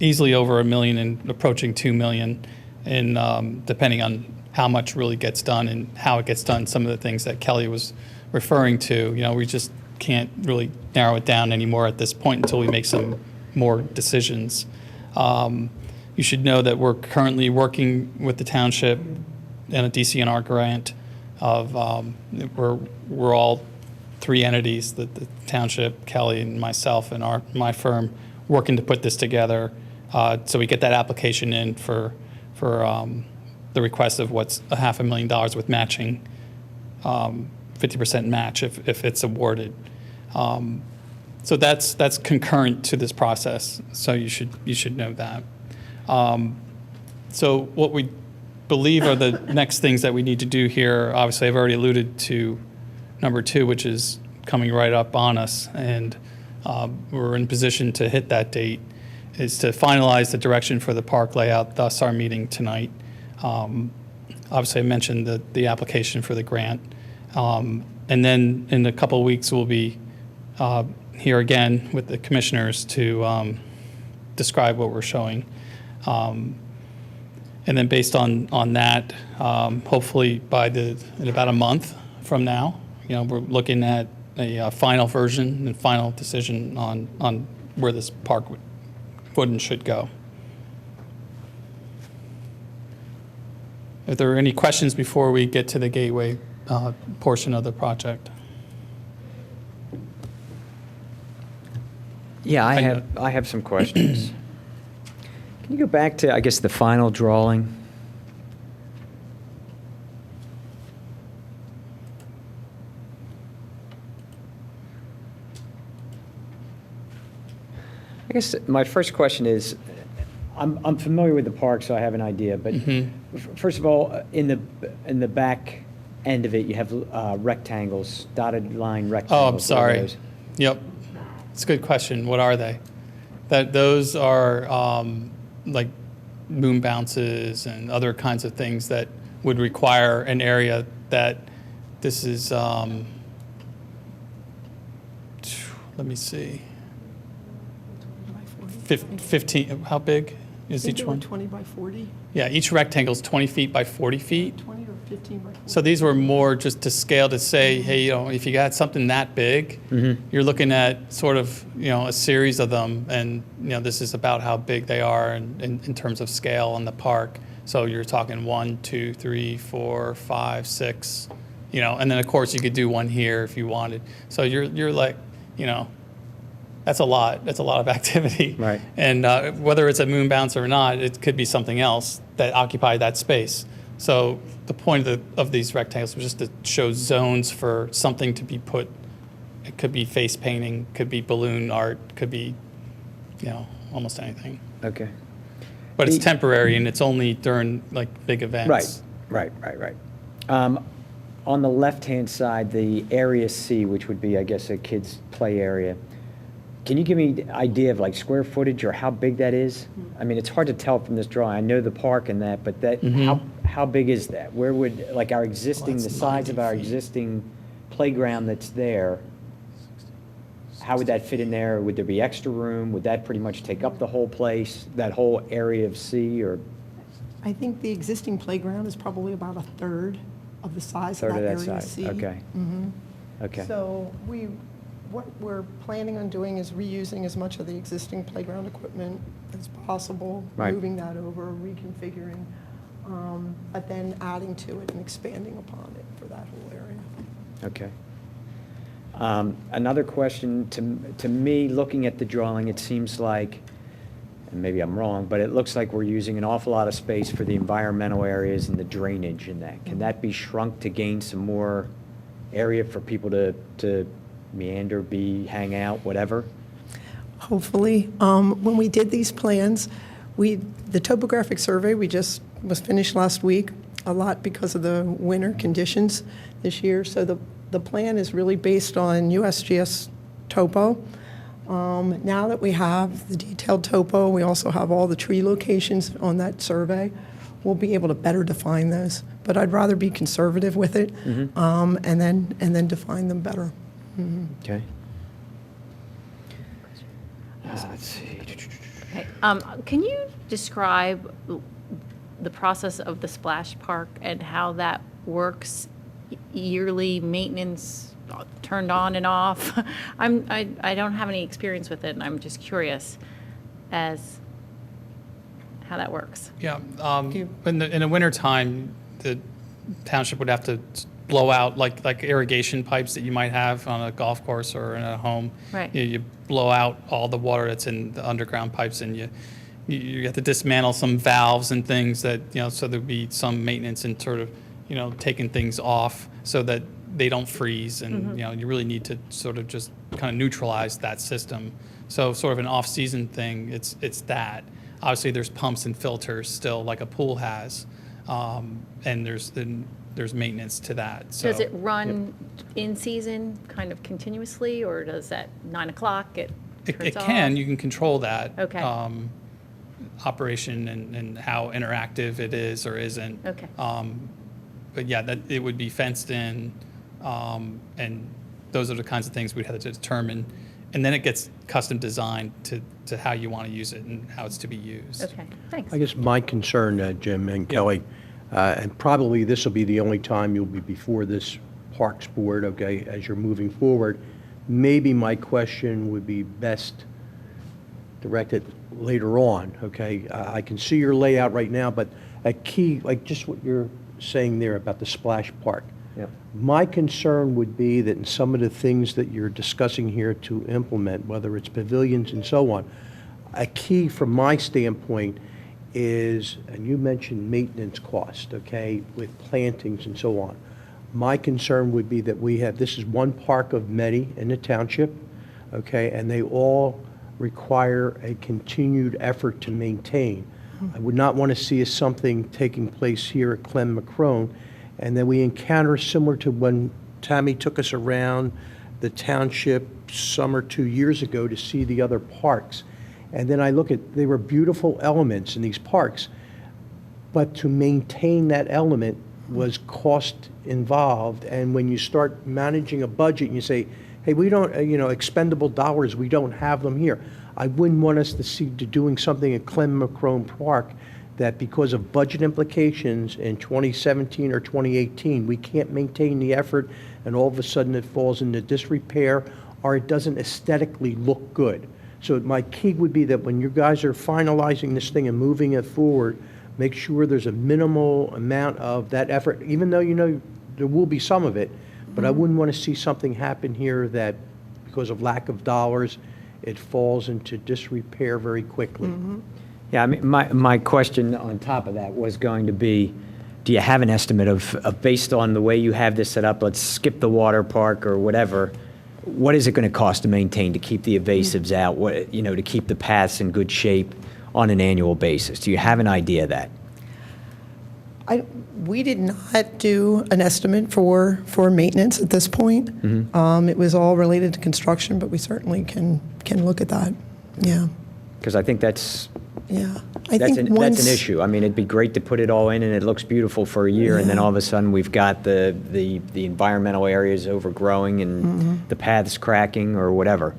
easily over $1 million and approaching $2 million, and depending on how much really gets done and how it gets done. Some of the things that Kelly was referring to, we just can't really narrow it down anymore at this point until we make some more decisions. You should know that we're currently working with the township and a DCNR grant of we're all three entities, the township, Kelly, and myself, and my firm, working to put this together. So we get that application in for the request of what's $500,000 with matching, 50% match if it's awarded. So that's concurrent to this process. So you should know that. So what we believe are the next things that we need to do here. Obviously, I've already alluded to number 2, which is coming right up on us, and we're in position to hit that date, is to finalize the direction for the park layout, thus our meeting tonight. Obviously, I mentioned the application for the grant. And then in a couple of weeks, we'll be here again with the commissioners to describe what we're showing. And then based on that, hopefully in about a month from now, we're looking at a final version and final decision on where this park would and should go. If there are any questions before we get to the gateway portion of the project. Yeah, I have some questions. Can you go back to, I guess, the final drawing? I guess my first question is, I'm familiar with the park, so I have an idea. But first of all, in the back end of it, you have rectangles, dotted line Oh, rectangles. I'm What are sorry. those? Yep. It's a good question. What are they? Those are like moon bounces and other kinds of things that would require an area that this is, let me see, 15, how big is each one? 20 by 40, Yeah, each rectangle is 20 feet by 40 feet. 20 or 15 by 40. So these were more just to scale to say, hey, if you got something that big, you're looking at sort of, a series of them, and, this is about how big they are in terms of scale in the park. So you're talking 1, 2, 3, 4, 5, 6, and then of course you could do one here if you wanted. So you're like, that's a lot. That's a lot of activity. Right. And whether it's a moon bounce or not, it could be something else that occupy that space. So the point of these rectangles was just to show zones for something to be put. It could be face painting, could be balloon art, could be, almost anything. Okay. But it's The- temporary, and it's only during like big events. Right. On the left-hand side, the area C, which would be, I guess, a kid's play area, can you give me the idea of like square footage or how big that is? I mean, it's hard to tell from this drawing. I know the park and that, but that, how big is that? Where would, like our existing, the that's size of 90 our feet. existing playground that's there, how would that fit in there? Would there be extra room? Would that pretty much take up the whole place, that whole area of C, or I think the existing playground is probably about a third of the size third of of that that area size? C. Okay. Okay. So what we're planning on doing is reusing as much of the existing playground equipment as possible, Right. moving that over, reconfiguring, but then adding to it and expanding upon it for that whole area. Okay. Another question, to me, looking at the drawing, it seems like, and maybe I'm wrong, but it looks like we're using an awful lot of space for the environmental areas and the drainage in that. Can that be shrunk to gain some more area for people to meander, hang out, whatever? Hopefully. When we did these plans, the topographic survey was finished last week, a lot because of the winter conditions this year. So the plan is really based on USGS topo. Now that we have the detailed topo, we also have all the tree locations on that survey, we'll be able to better define those. But I'd rather be conservative with it, and then define them better. Okay. Let's see. Okay. Can you describe the process of the splash park and how that works? Yearly maintenance, turned on and off? I don't have any experience with it, and I'm just curious as how that works. Yeah. In the wintertime, the township would have to blow out like irrigation pipes that you might have on a golf course or in a home. Right. You blow out all the water that's in the underground pipes, and you have to dismantle some valves and things that, so there'd be some maintenance and sort of, taking things off so that they don't freeze. And, you really need to sort of just kind of neutralize that system. So sort of an off-season thing, it's that. Obviously, there's pumps and filters still, like a pool has, and there's maintenance to that. So Does it run in season kind of continuously, or does at 9 o'clock it It turns off? can. You can control that. Okay. Operation and how interactive it is or isn't. Okay. But yeah, that it would be fenced in, and those are the kinds of things we'd have to determine. And then it gets custom designed to how you want to use it and how it's to be used. Okay, thanks. I guess my concern, Jim and Kelly, and probably this will be the only time you'll be before this Parks Board, okay, as you're moving forward, maybe my question would be best directed later on, okay? I can see your layout right now, but a key, like just what you're saying there about the splash park. Yep. My concern would be that in some of the things that you're discussing here to implement, whether it's pavilions and so on, a key from my standpoint is, and you mentioned maintenance cost, okay, with plantings and so on. My concern would be that this is one park of many in the township, okay, and they all require a continued effort to maintain. I would not want to see something taking place here at Clem McCrone And then we encounter similar to when Tammy took us around the township some or 2 years ago to see the other parks. And then I look at, they were beautiful elements in these parks, but to maintain that element was cost involved. And when you start managing a budget and you say, hey, we don't, expendable dollars, we don't have them here. I wouldn't want us to see to doing something at Clem McCrone Park that because of budget implications in 2017 or 2018, we can't maintain the effort and all of a sudden it falls into disrepair or it doesn't aesthetically look good. So my key would be that when you guys are finalizing this thing and moving it forward, make sure there's a minimal amount of that effort, even though there will be some of it, but I wouldn't want to see something happen here that because of lack of dollars, it falls into disrepair very quickly. Yeah, I mean, my question on top of that was going to be, do you have an estimate of based on the way you have this set up, let's skip the water park or whatever, what is it going to cost to maintain, to keep the evasives out, to keep the paths in good shape on an annual basis? Do you have an idea of that? We did not do an estimate for maintenance at this point. It was all related to construction, but we certainly can look at that. Yeah. Because I think that's that's an issue. I mean, it'd be great to put it all in and it looks beautiful for a year, and then all of a sudden we've got the environmental areas overgrowing and the paths cracking or whatever.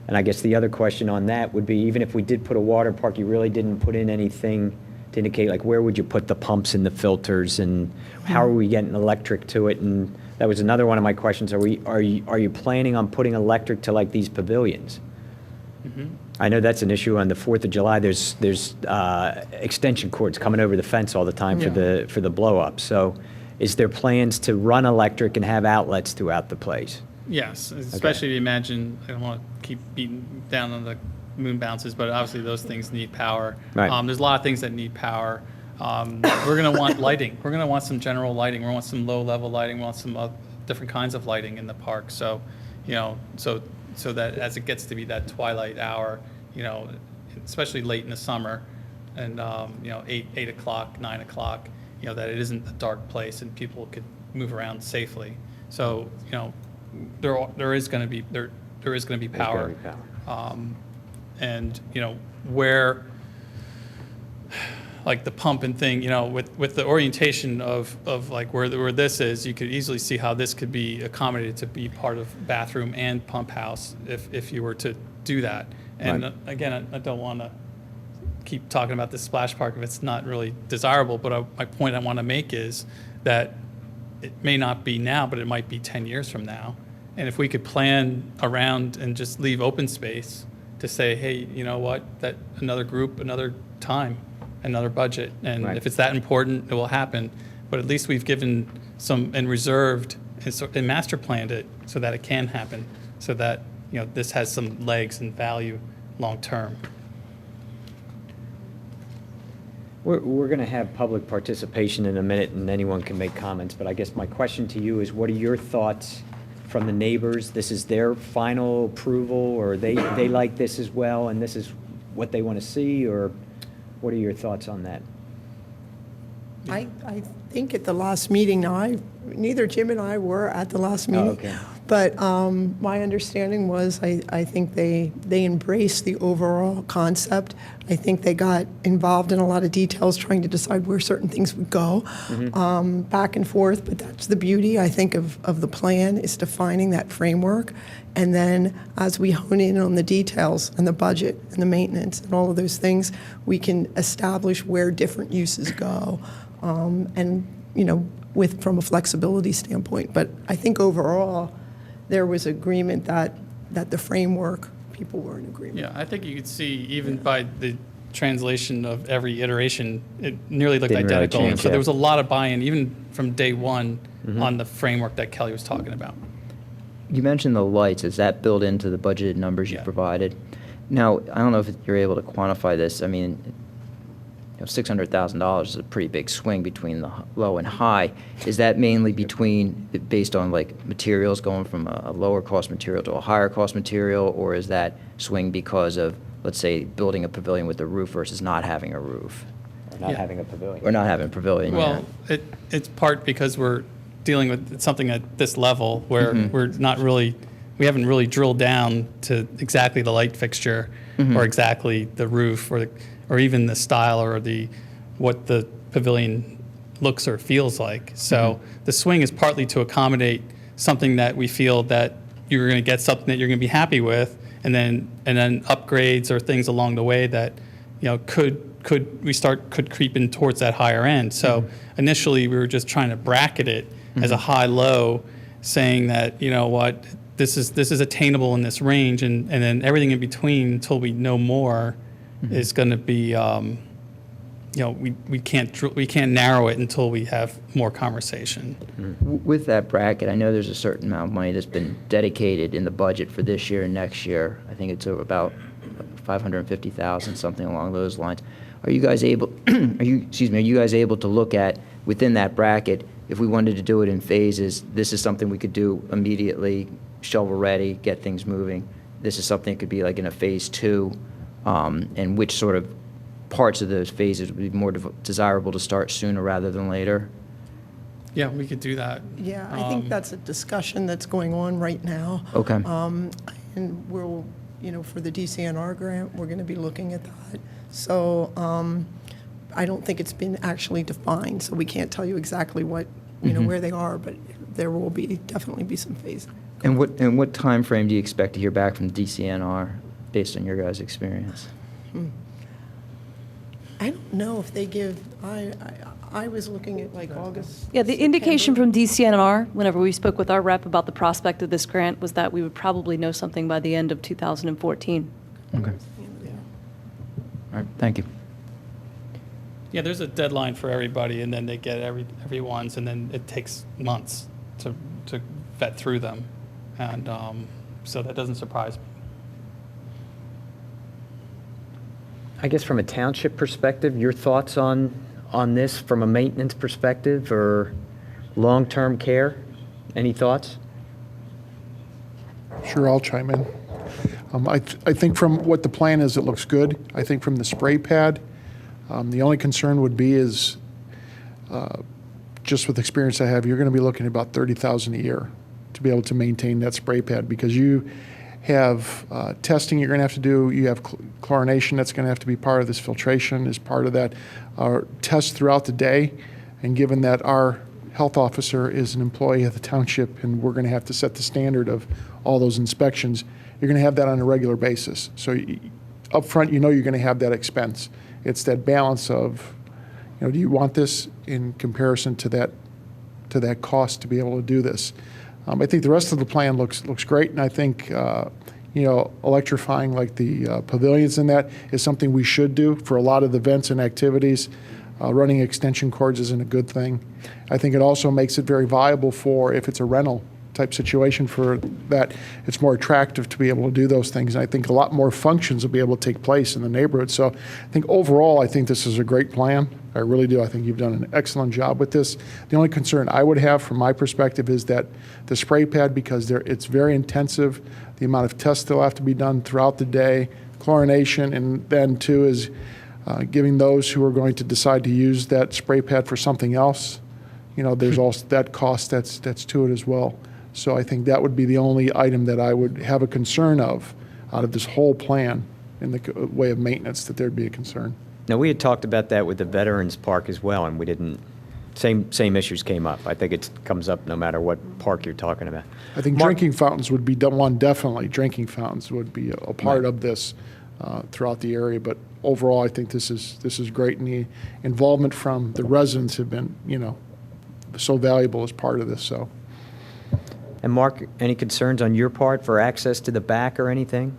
And I guess the other question on that would be, even if we did put a water park, you really didn't put in anything to indicate, like, where would you put the pumps and the filters, and how are we getting electric to it? And that was another one of my questions. Are you planning on putting electric to, like, these pavilions? I know that's an issue on the 4th of July. There's extension cords coming over the fence all the time for the blow up. So is there plans to run electric and have outlets throughout the place? Yes, especially if you imagine, I don't want to keep beating down on the moon bounces, but obviously those things need power. Right. There's a lot of things that need power. We're going to want lighting. We're going to want some general lighting. We're going to want some low-level lighting. We want some different kinds of lighting in the park. So, so that as it gets to be that twilight hour, especially late in the summer, and 8 o'clock, 9 o'clock, that it isn't a dark place and people could move around safely. So, there is going to be power. There's gotta be power. And where, like the pump and thing, with the orientation of like where this is, you could easily see how this could be accommodated to be part of bathroom and pump house if you were to do that. And Right. Again, I don't want to keep talking about this splash park if it's not really desirable, but my point I want to make is that it may not be now, but it might be 10 years from now. And if we could plan around and just leave open space to say, hey, you know what, that another group, another time, another budget, and Right. if it's that important, it will happen. But at least we've given some and reserved and master planned it so that it can happen, so that this has some legs and value long term. We're going to have public participation in a minute, and anyone can make comments, but I guess my question to you is, what are your thoughts from the neighbors? This is their final approval, or they like this as well, and this is what they want to see, or what are your thoughts on that? I think at the last meeting, neither Jim and I were at the last meeting. okay. But my understanding was, I think they embraced the overall concept. I think they got involved in a lot of details trying to decide where certain things would go, back and forth. But that's the beauty, I think, of the plan, is defining that framework. And then as we hone in on the details and the budget and the maintenance and all of those things, we can establish where different uses go. And, from a flexibility standpoint. But I think overall, there was agreement that the framework, people were in agreement. Yeah, I think you could see even by the translation of every iteration, it nearly looked Didn't really identical. change, So yeah. there was a lot of buy-in, even from day one, on the framework that Kelly was talking about. You mentioned the lights. Is that built into the budgeted numbers you Yeah. provided? Now, I don't know if you're able to quantify this. I mean, $600,000 is a pretty big swing between the low and high. Is that mainly based on like materials going from a lower cost material to a higher cost material, or is that swing because of, let's say, building a pavilion with a roof versus not having a roof? not Yeah. having a pavilion. Or not having a pavilion, yeah. Well, it's part because we're dealing with something at this level where we haven't really drilled down to exactly the light fixture or exactly the roof or even the style or what the pavilion looks or feels like. So the swing is partly to accommodate something that we feel that you're going to get something that you're going to be happy with, and then upgrades or things along the way that could creep in towards that higher end. So initially we were just trying to bracket it as a high-low, saying that what this is attainable in this range, and then everything in between until we know more is going to be we can't narrow it until we have more conversation. With that bracket, I know there's a certain amount of money that's been dedicated in the budget for this year and next year. I think it's about $550,000, something along those lines. Are you guys able? Are you guys able to look at within that bracket, if we wanted to do it in phases? This is something we could do immediately, shovel ready, get things moving. This is something that could be like in a phase 2, and which sort of parts of those phases would be more desirable to start sooner rather than later? Yeah, we could do that. Yeah, I think that's a discussion that's going on right now. Okay. And we'll, for the DCNR grant, we're going to be looking at that. So I don't think it's been actually defined, so we can't tell you exactly what, where they are, but there will definitely be some phasing. And what time frame do you expect to hear back from DCNR based on your guys' experience? I don't know if they give, I was looking at like August. Yeah, the indication September. from DCNR, whenever we spoke with our rep about the prospect of this grant, was that we would probably know something by the end of 2014. Okay. All right, thank you. Yeah, there's a deadline for everybody, and then they get everyone's, and then it takes months to vet through them, and so that doesn't surprise me. I guess from a township perspective, your thoughts on this from a maintenance perspective or long-term care? Any thoughts? Sure, I'll chime in. I think from what the plan is, it looks good. I think from the spray pad, the only concern would be is, just with experience I have, you're going to be looking at about $30,000 a year to be able to maintain that spray pad, because you have testing you're going to have to do. You have chlorination that's going to have to be part of this. Filtration is part of that. Tests throughout the day, and given that our health officer is an employee of the township and we're going to have to set the standard of all those inspections, you're going to have that on a regular basis. So up front, you're going to have that expense. It's that balance of, do you want this in comparison to that cost to be able to do this? I think the rest of the plan looks great, and I think electrifying like the pavilions and that is something we should do for a lot of the events and activities. Running extension cords isn't a good thing. I think it also makes it very viable for if it's a rental type situation for that. It's more attractive to be able to do those things. And I think a lot more functions will be able to take place in the neighborhood. So I think overall, I think this is a great plan. I really do. I think you've done an excellent job with this. The only concern I would have from my perspective is that the spray pad, because it's very intensive, the amount of tests that will have to be done throughout the day, chlorination, and then too is giving those who are going to decide to use that spray pad for something else, there's also that cost that's to it as well. So I think that would be the only item that I would have a concern of out of this whole plan in the way of maintenance, that there'd be a concern. Now, we had talked about that with the Veterans Park as well, and we didn't, same issues came up. I think it comes up no matter what park you're talking about. I think drinking fountains would be one, definitely. Drinking fountains would be a part of this throughout the area. But overall, I think this is great, and the involvement from the residents have been, so valuable as part of this. So. And Mark, any concerns on your part for access to the back or anything?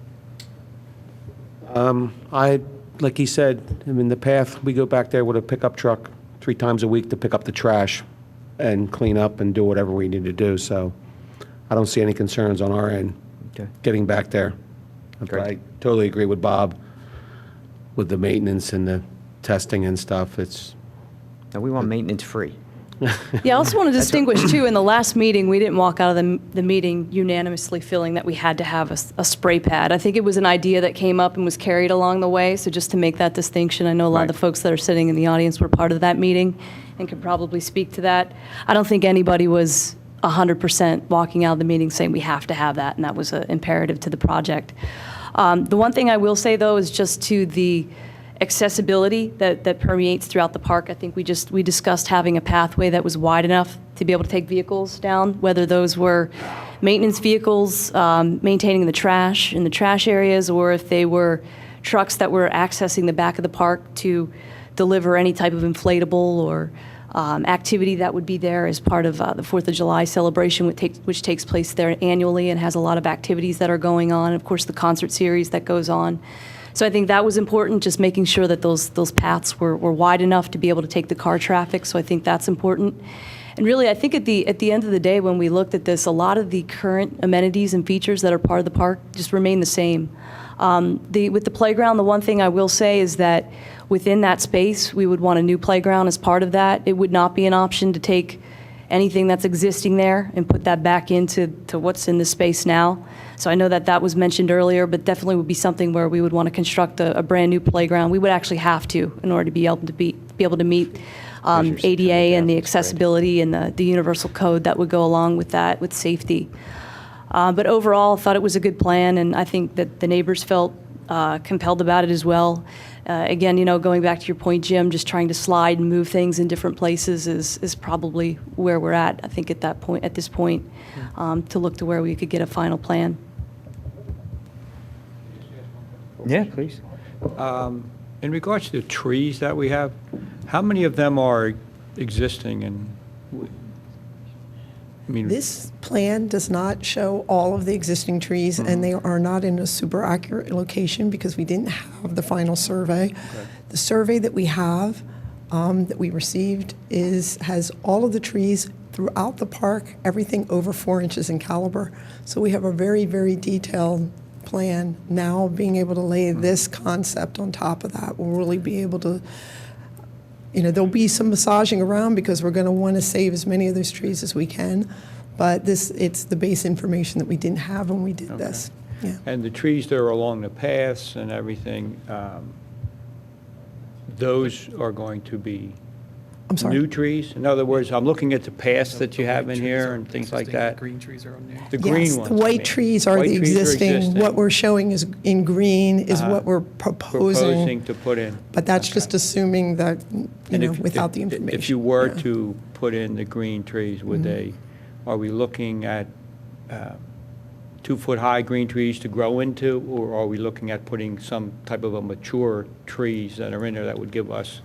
Like he said, the path, we go back there with a pickup truck 3 times a week to pick up the trash and clean up and do whatever we need to do. So I don't see any concerns on our end getting back there. But I totally agree with Bob with the maintenance and the testing and stuff. Now, we want maintenance free. Yeah, I also want to distinguish, too, in the last meeting, we didn't walk out of the meeting unanimously feeling that we had to have a spray pad. I think it was an idea that came up and was carried along the way, so just to make that distinction, I know a lot of the folks that are sitting in the audience were part of that meeting and could probably speak to that. I don't think anybody was 100% walking out of the meeting saying we have to have that, and that was an imperative to the project. The one thing I will say, though, is just to the accessibility that permeates throughout the park. I think we discussed having a pathway that was wide enough to be able to take vehicles down, whether those were maintenance vehicles maintaining the trash in the trash areas, or if they were trucks that were accessing the back of the park to deliver any type of inflatable or activity that would be there as part of the 4th of July celebration, which takes place there annually and has a lot of activities that are going on. Of course, the concert series that goes on. So I think that was important, just making sure that those paths were wide enough to be able to take the car traffic. So I think that's important. And really, I think at the end of the day, when we looked at this, a lot of the current amenities and features that are part of the park just remain the same. With the playground, the one thing I will say is that within that space, we would want a new playground as part of that. It would not be an option to take anything that's existing there and put that back into what's in the space now. So I know that was mentioned earlier, but definitely would be something where we would want to construct a brand new playground. We would actually have to in order to be able to meet ADA and the accessibility and the universal code that would go along with that, with safety. But overall, I thought it was a good plan, and I think that the neighbors felt compelled about it as well. Again, going back to your point, Jim, just trying to slide and move things in different places is probably where we're at, I think, at this point, to look to where we could get a final plan. Yeah, please. In regards to the trees that we have, how many of them are existing? And I mean, This plan does not show all of the existing trees, and they are not in a super accurate location because we didn't have the final survey. The survey that we have, that we received, has all of the trees throughout the park, everything over 4 inches in caliber. So we have a very, very detailed plan. Now being able to lay this concept on top of that will really be able to, there'll be some massaging around because we're going to want to save as many of those trees as we can. But it's the base information that we didn't have when we did this. Yeah. and the trees that are along the paths and everything, those are going to be I'm sorry. new trees? In other words, I'm looking at the paths that you have in here and things like that. Green trees are on there. The green Yes, ones. the I white mean. trees are White the trees are existing. What we're showing is in green is what we're proposing. Proposing to put in. But that's just assuming that, And if- without the if- information. If you were Yeah. to put in the green trees, would they, are we looking at 2-foot-high green trees to grow into, or are we looking at putting some type of a mature trees that are in there that would give us,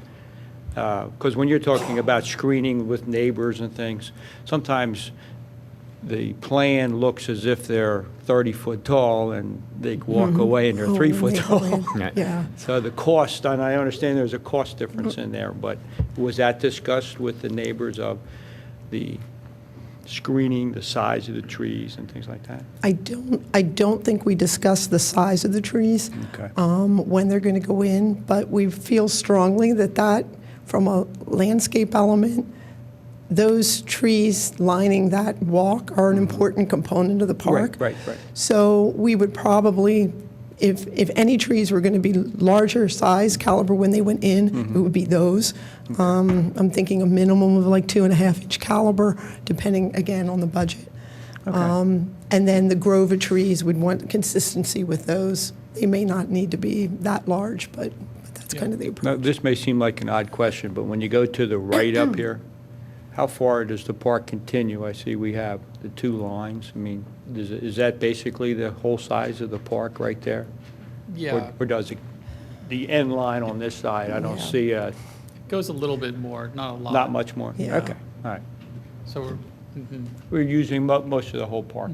because when you're talking about screening with neighbors and things, sometimes the plan looks as if they're 30-foot tall and they walk away and they're Oh, 3-foot they go tall. in. Yeah. So the cost, and I understand there's a cost difference in there, but was that discussed with the neighbors of the screening, the size of the trees and things like that? I don't think we discussed the size of the trees Okay. when they're going to go in, but we feel strongly that from a landscape element, those trees lining that walk are an important component of the park. Right. So we would probably, if any trees were going to be larger size caliber when they went in, it would be those. I'm thinking a minimum of like 2.5-inch caliber, depending, again, on the budget. And then the Grover trees would want consistency with those. They may not need to be that large, but that's kind of the approach. Now, this may seem like an odd question, but when you go to the right up here, how far does the park continue? I see we have the 2 lines. I mean, is that basically the whole size of the park right there? Yeah, Or does it, the end line on this side, I don't Yeah. see, it goes a little bit more, not a lot. not much more? Yeah. Okay, all right. So We're using most of the whole park.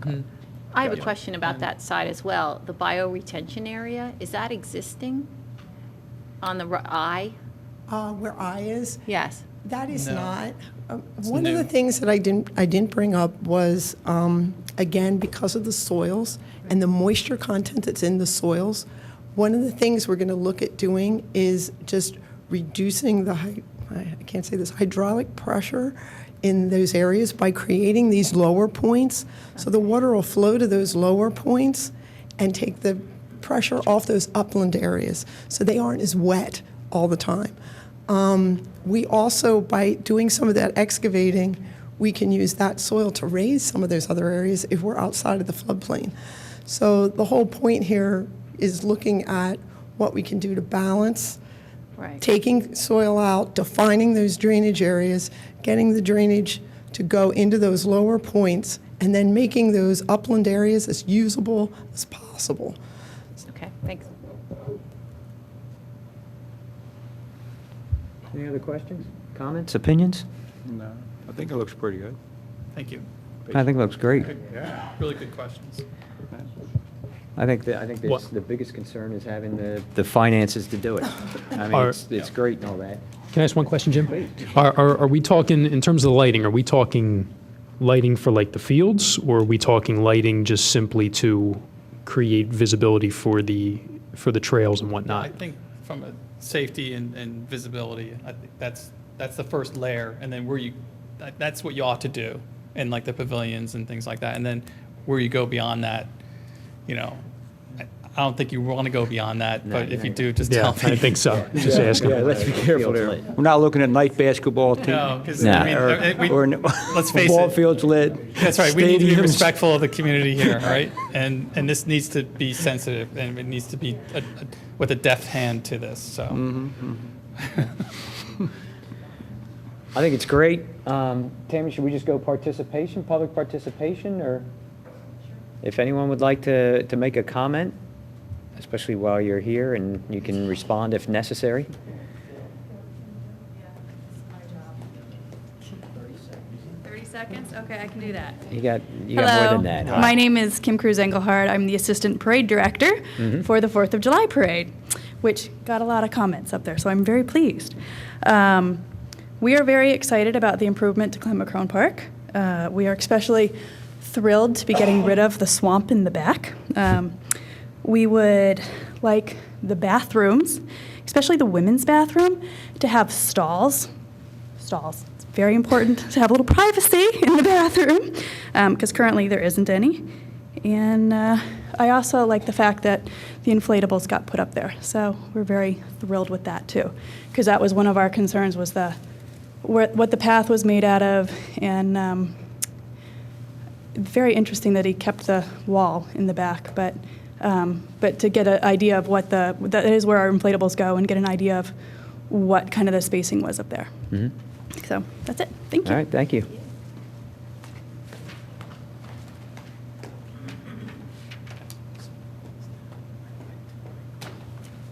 I have a Gotcha. question about that side as well. The bioretention area, is that existing on the eye? Where I is, Yes. that is No. not. One of new. the things that I didn't bring up was, again, because of the soils and the moisture content that's in the soils, one of the things we're going to look at doing is just reducing I can't say this, hydraulic pressure in those areas by creating these lower points. So the water will flow to those lower points and take the pressure off those upland areas so they aren't as wet all the time. We also, by doing some of that excavating, we can use that soil to raise some of those other areas if we're outside of the floodplain. So the whole point here is looking at what we can do to balance, Right. taking soil out, defining those drainage areas, getting the drainage to go into those lower points, and then making those upland areas as usable as possible. Okay, thanks. Any other questions, comments, opinions? No, I think it looks pretty good. Thank you. I think it looks great. Really good questions. I think What- the biggest concern is having the finances to do it. I mean, Are- it's great and all that. Can I ask one question, Jim? Are we talking, in terms of the lighting, are we talking lighting for like the fields, or are we talking lighting just simply to create visibility for the trails and I whatnot? think from a safety and visibility, I think that's the first layer, and then that's what you ought to do in like the pavilions and things like that. And then where you go beyond that, I don't think you want to go beyond that, but if you do, just Yeah, tell me. I think so. Just asking. Yeah, let's be careful there. We're not looking at night basketball team. No, because Nah. let's face Ball it. fields lit. That's right. We need to be stadiums. respectful of the community here, right? And this needs to be sensitive, and it needs to be with a deft hand to this. So, I think it's great. Tammy, should we just go participation, public participation, or if anyone would like to make a comment, especially while you're here, and you can respond if necessary? 30 seconds? Okay, I can do that. You got more than that. huh? My name is Kim Cruz Engelhard. I'm the Assistant Parade Director for the 4th of July Parade, which got a lot of comments up there, so I'm very pleased. We are very excited about the improvement to Clem-McCrone Park. We are especially thrilled to be getting rid of the swamp in the back. We would like the bathrooms, especially the women's bathroom, to have stalls. Stalls. It's very important to have a little privacy in the bathroom, because currently there isn't any. And I also like the fact that the inflatables got put up there. So we're very thrilled with that too, because that was one of our concerns, was what the path was made out of. And very interesting that he kept the wall in the back, but to get an idea of what that is where our inflatables go, and get an idea of what kind of the spacing was up there. So that's it. Thank you. All right, thank you.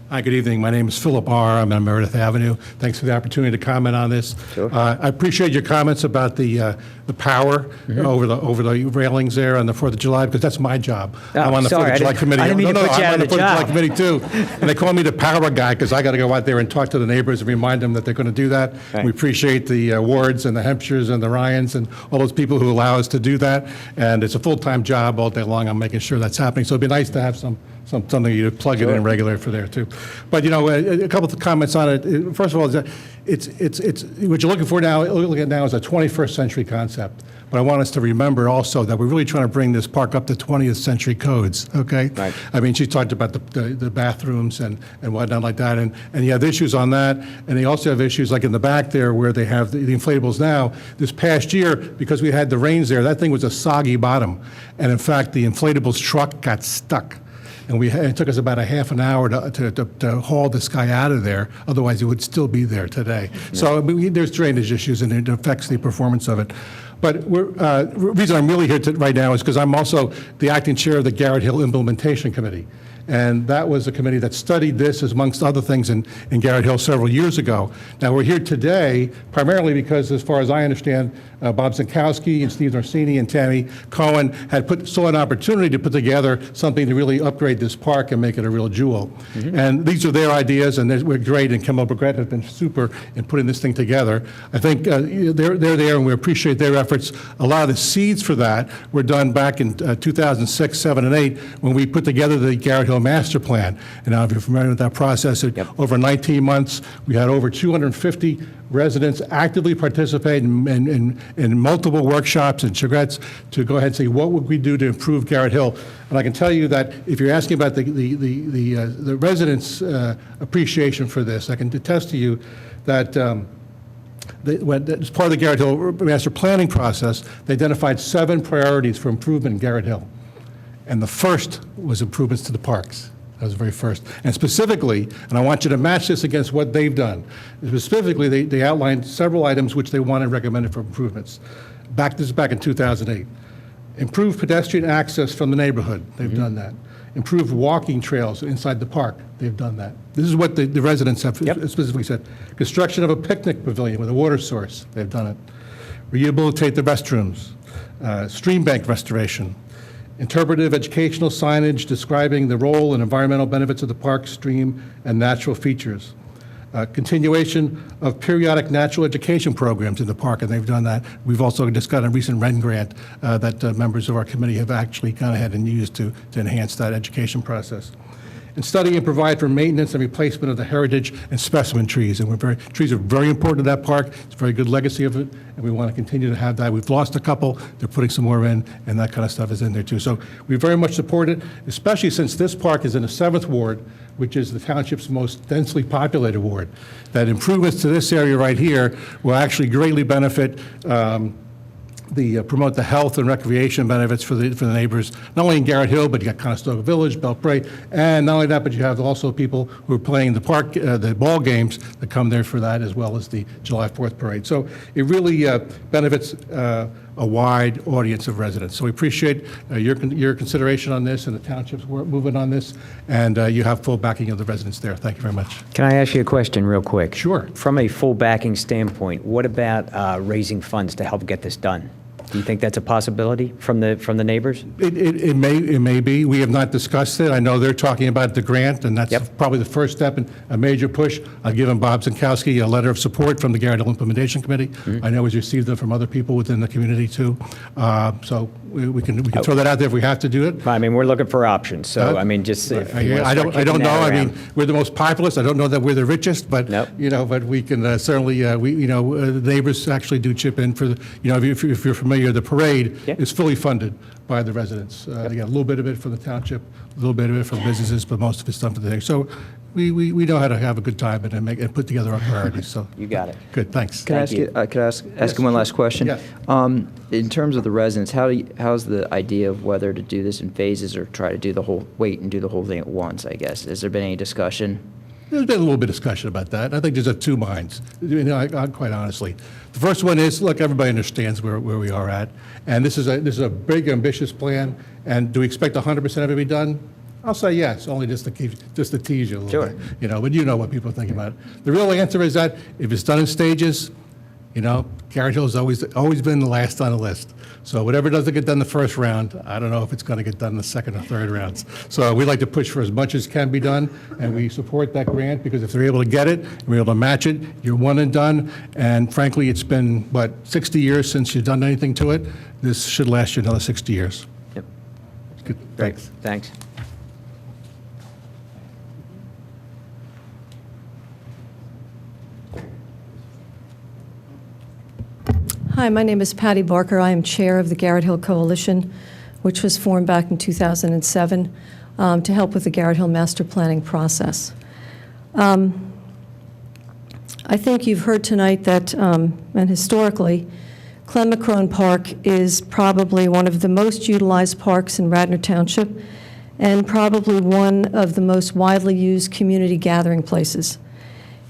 Hi, good evening. My name is Philip R. I'm on Meredith Avenue. Thanks for the opportunity to comment on this. Sure. I appreciate your comments about the power over the railings there on the 4th of July, because that's my job. Oh, I'm on the sorry, 4th of July I didn't- committee. I didn't mean to put you out I'm on of the the 4th of July job. committee too. And they call me the power guy because I got to go out there and talk to the neighbors and remind them that they're going to do that. Right. We appreciate the Wards and the Hampshires and the Ryans and all those people who allow us to do that. And it's a full-time job all day long. I'm making sure that's happening. So it'd be nice to have something you plug it in regular for there too. But a couple of comments on it. First of all, is that it's what you're looking for now. Looking at now is a 21st century concept. But I want us to remember also that we're really trying to bring this park up to 20th century codes. Okay. Right. I mean, she talked about the bathrooms and whatnot like that, and you have issues on that, and they also have issues like in the back there where they have the inflatables now. This past year, because we had the rains there, that thing was a soggy bottom, and in fact, the inflatables truck got stuck. And it took us about a half an hour to haul this guy out of there. Otherwise, he would still be there today. So there's drainage issues, and it affects the performance of it. But the reason I'm really here right now is because I'm also the acting chair of the Garrett Hill Implementation Committee. And that was a committee that studied this, amongst other things, in Garrett Hill several years ago. Now, we're here today primarily because, as far as I understand, Bob Zinkowski and Steve Norsini and Tammy Cohen saw an opportunity to put together something to really upgrade this park and make it a real jewel. And these are their ideas, and we're great, and Kimball Begret has been super in putting this thing together. I think they're there, and we appreciate their efforts. A lot of the seeds for that were done back in 2006, 7, and 8, when we put together the Garrett Hill Master Plan. And now, if you're familiar with that process, over 19 months, we had over 250 residents actively participate in multiple workshops and charrettes to go ahead and say, what would we do to improve Garrett Hill? And I can tell you that if you're asking about the residents' appreciation for this, I can attest to you that as part of the Garrett Hill Master Planning process, they identified 7 priorities for improvement in Garrett Hill. And the first was improvements to the parks. That was the very first. And specifically, and I want you to match this against what they've done, specifically they outlined several items which they wanted recommended for improvements. This is back in 2008. Improve pedestrian access from the neighborhood. They've done that. Improve walking trails inside the park. They've done that. This is what the residents have specifically said. Construction of a picnic pavilion with a water source. They've done it. Rehabilitate the restrooms. Stream bank restoration. Interpretive educational signage describing the role and environmental benefits of the park, stream, and natural features. Continuation of periodic natural education programs in the park, and they've done that. We've also just got a recent Wren grant that members of our committee have actually gone ahead and used to enhance that education process. And study and provide for maintenance and replacement of the heritage and specimen trees. And trees are very important to that park. It's a very good legacy of it, and we want to continue to have that. We've lost a couple. They're putting some more in, and that kind of stuff is in there too. So we very much support it, especially since this park is in the 7th Ward, which is the township's most densely populated ward. That improvements to this area right here will actually greatly benefit promote the health and recreation benefits for the neighbors, not only in Garrett Hill, but you got Conestoga Village, Belpre, and not only that, but you have also people who are playing the park, the ball games that come there for that, as well as the July 4th parade. So it really benefits a wide audience of residents. So we appreciate your consideration on this and the township's movement on this, and you have full backing of the residents there. Thank you very much. Can I ask you a question real quick? Sure. From a full backing standpoint, what about raising funds to help get this done? Do you think that's a possibility from the neighbors? It may be. We have not discussed it. I know they're talking about the grant, and that's probably the first step in a major push. I've given Bob Zinkowski a letter of support from the Garrett Hill Implementation Committee. I know he's received them from other people within the community too. So we can throw that out there if we have to do it. I mean, we're looking for options. So I mean, just if I don't know. I mean, we're the most populous. I don't know that we're the richest, but but we can certainly the neighbors actually do chip in for the, if you're familiar. The parade is fully funded by the residents. They get a little bit of it from the township, a little bit of it from businesses, but most of it's done for the day. So we know how to have a good time and put together our priorities. So you got it. Good, thanks. Can I ask you one last question? Yes. In terms of the residents, how's the idea of whether to do this in phases or try to do wait and do the whole thing at once, I guess? Has there been any discussion? There's been a little bit of discussion about that. I think there's two minds, quite honestly. The first one is, look, everybody understands where we are at, and this is a big, ambitious plan, and do we expect 100% of it to be done? I'll say yes, only just to tease you a little bit. But you know what people think about it. The real answer is that if it's done in stages, Garrett Hill has always been the last on the list. So whatever doesn't get done the first round, I don't know if it's going to get done in the second or third rounds. So we like to push for as much as can be done, and we support that grant because if they're able to get it, and we're able to match it, you're one and done. And frankly, it's been, 60 years since you've done anything to it. This should last you another 60 years. Yep. Good. Great. Thanks. Thanks. Hi, my name is Patty Barker. I am chair of the Garrett Hill Coalition, which was formed back in 2007 to help with the Garrett Hill master planning process. I think you've heard tonight that, and historically, Clem McCrone Park is probably one of the most utilized parks in Radnor Township and probably one of the most widely used community gathering places.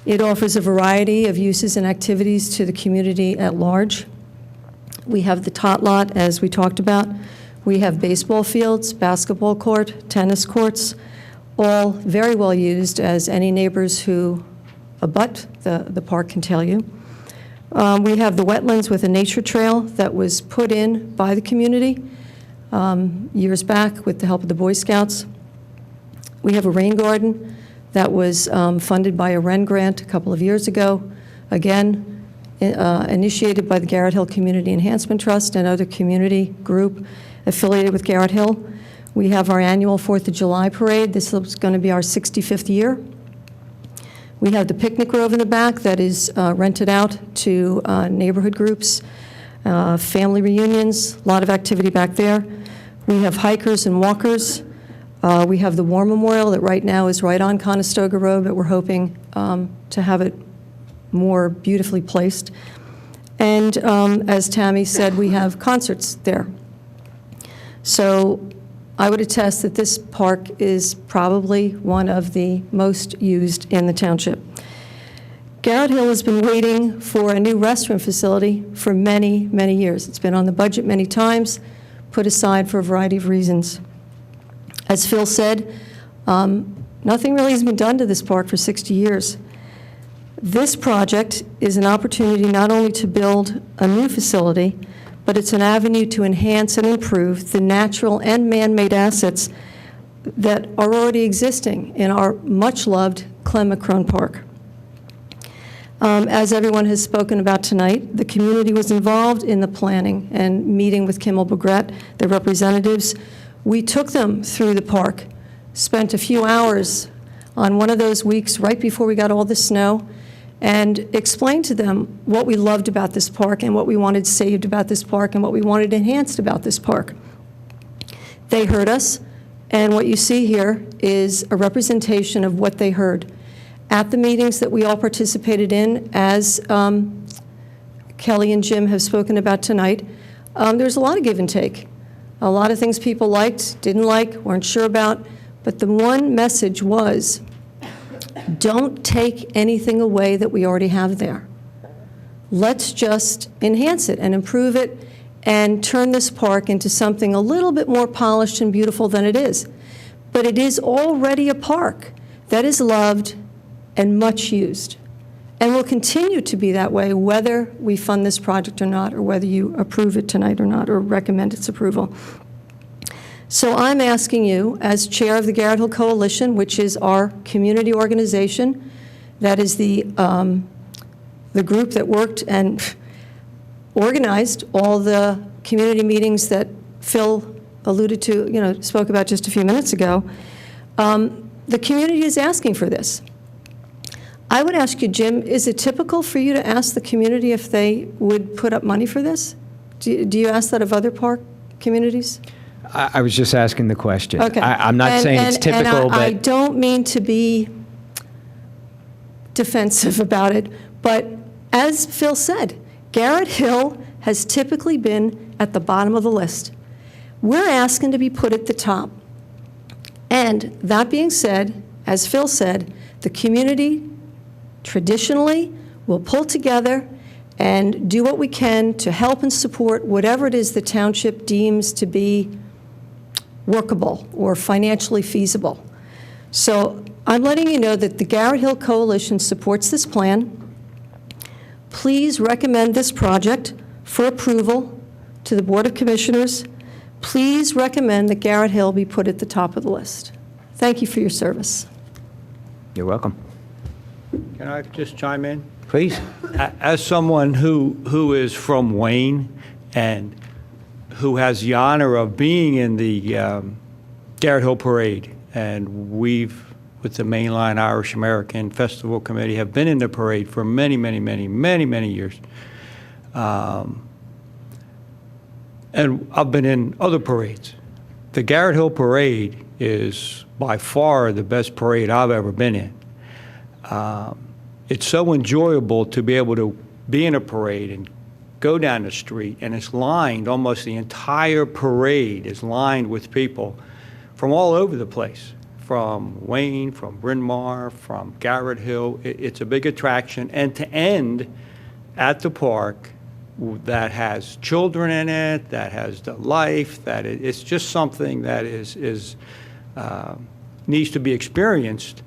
It offers a variety of uses and activities to the community at large. We have the tot lot, as we talked about. We have baseball fields, basketball court, tennis courts, all very well used, as any neighbors who abut the park can tell you. We have the wetlands with a nature trail that was put in by the community years back with the help of the Boy Scouts. We have a rain garden that was funded by a Wren grant a couple of years ago, again, initiated by the Garrett Hill Community Enhancement Trust and other community group affiliated with Garrett Hill. We have our annual 4th of July parade. This is going to be our 65th year. We have the picnic grove in the back that is rented out to neighborhood groups, family reunions, a lot of activity back there. We have hikers and walkers. We have the War Memorial that right now is right on Conestoga Road, but we're hoping to have it more beautifully placed. And as Tammy said, we have concerts there. So I would attest that this park is probably one of the most used in the township. Garrett Hill has been waiting for a new restroom facility for many, many years. It's been on the budget many times, put aside for a variety of reasons. As Phil said, nothing really has been done to this park for 60 years. This project is an opportunity not only to build a new facility, but it's an avenue to enhance and improve the natural and man-made assets that are already existing in our much-loved Clem McCrone Park. As everyone has spoken about tonight, the community was involved in the planning and meeting with Kimmel Begret, their representatives. We took them through the park, spent a few hours on one of those weeks right before we got all the snow, and explained to them what we loved about this park and what we wanted saved about this park and what we wanted enhanced about this park. They heard us, and what you see here is a representation of what they heard. At the meetings that we all participated in, as Kelly and Jim have spoken about tonight, there's a lot of give and take. A lot of things people liked, didn't like, weren't sure about, but the one message was, don't take anything away that we already have there. Let's just enhance it and improve it and turn this park into something a little bit more polished and beautiful than it is. But it is already a park that is loved and much used, and will continue to be that way whether we fund this project or not, or whether you approve it tonight or not, or recommend its approval. So I'm asking you, as chair of the Garrett Hill Coalition, which is our community organization, that is the group that worked and organized all the community meetings that Phil alluded to, spoke about just a few minutes ago, the community is asking for this. I would ask you, Jim, is it typical for you to ask the community if they would put up money for this? Do you ask that of other park communities? I was just asking the question. Okay. I'm not saying it's typical, but... I don't mean to be defensive about it, but as Phil said, Garrett Hill has typically been at the bottom of the list. We're asking to be put at the top. And that being said, as Phil said, the community traditionally will pull together and do what we can to help and support whatever it is the township deems to be workable or financially feasible. So I'm letting you know that the Garrett Hill Coalition supports this plan. Please recommend this project for approval to the Board of Commissioners. Please recommend that Garrett Hill be put at the top of the list. Thank you for your service. You're welcome. Can I just chime in? Please. As someone who is from Wayne and who has the honor of being in the Garrett Hill Parade, and we've, with the Mainline Irish American Festival Committee, have been in the parade for many, many, many, many, many years. And I've been in other parades. The Garrett Hill Parade is by far the best parade I've ever been in. It's so enjoyable to be able to be in a parade and go down the street, and it's lined, almost the entire parade is lined with people from all over the place, from Wayne, from Bryn Mawr, from Garrett Hill. It's a big attraction, and to end at the park that has children in it, that has the life, that it's just something that needs to be experienced.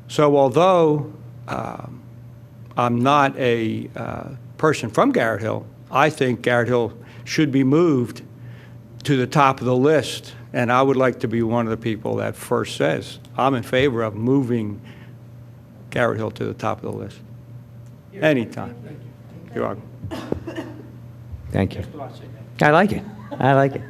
So although I'm not a person from Garrett Hill, I think Garrett Hill should be moved to the top of the list, and I would like to be one of the people that first says, I'm in favor of moving Garrett Hill to the top of the list. Anytime. You're welcome. Thank you. I like it. I like it.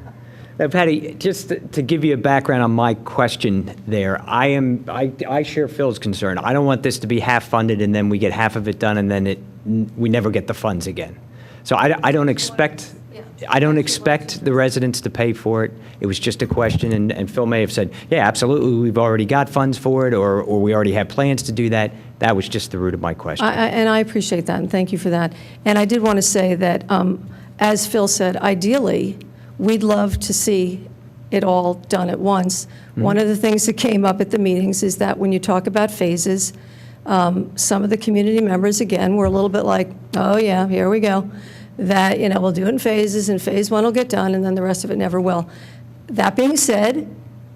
Patty, just to give you a background on my question there, I share Phil's concern. I don't want this to be half-funded and then we get half of it done and then we never get the funds again. So I don't expect the residents to pay for it. It was just a question, and Phil may have said, yeah, absolutely, we've already got funds for it, or we already have plans to do that. That was just the root of my question. And I appreciate that, and thank you for that. And I did want to say that, as Phil said, ideally, we'd love to see it all done at once. One of the things that came up at the meetings is that when you talk about phases, some of the community members, again, were a little bit like, oh, yeah, here we go. That, we'll do it in phases, and phase one will get done, and then the rest of it never will. That being said,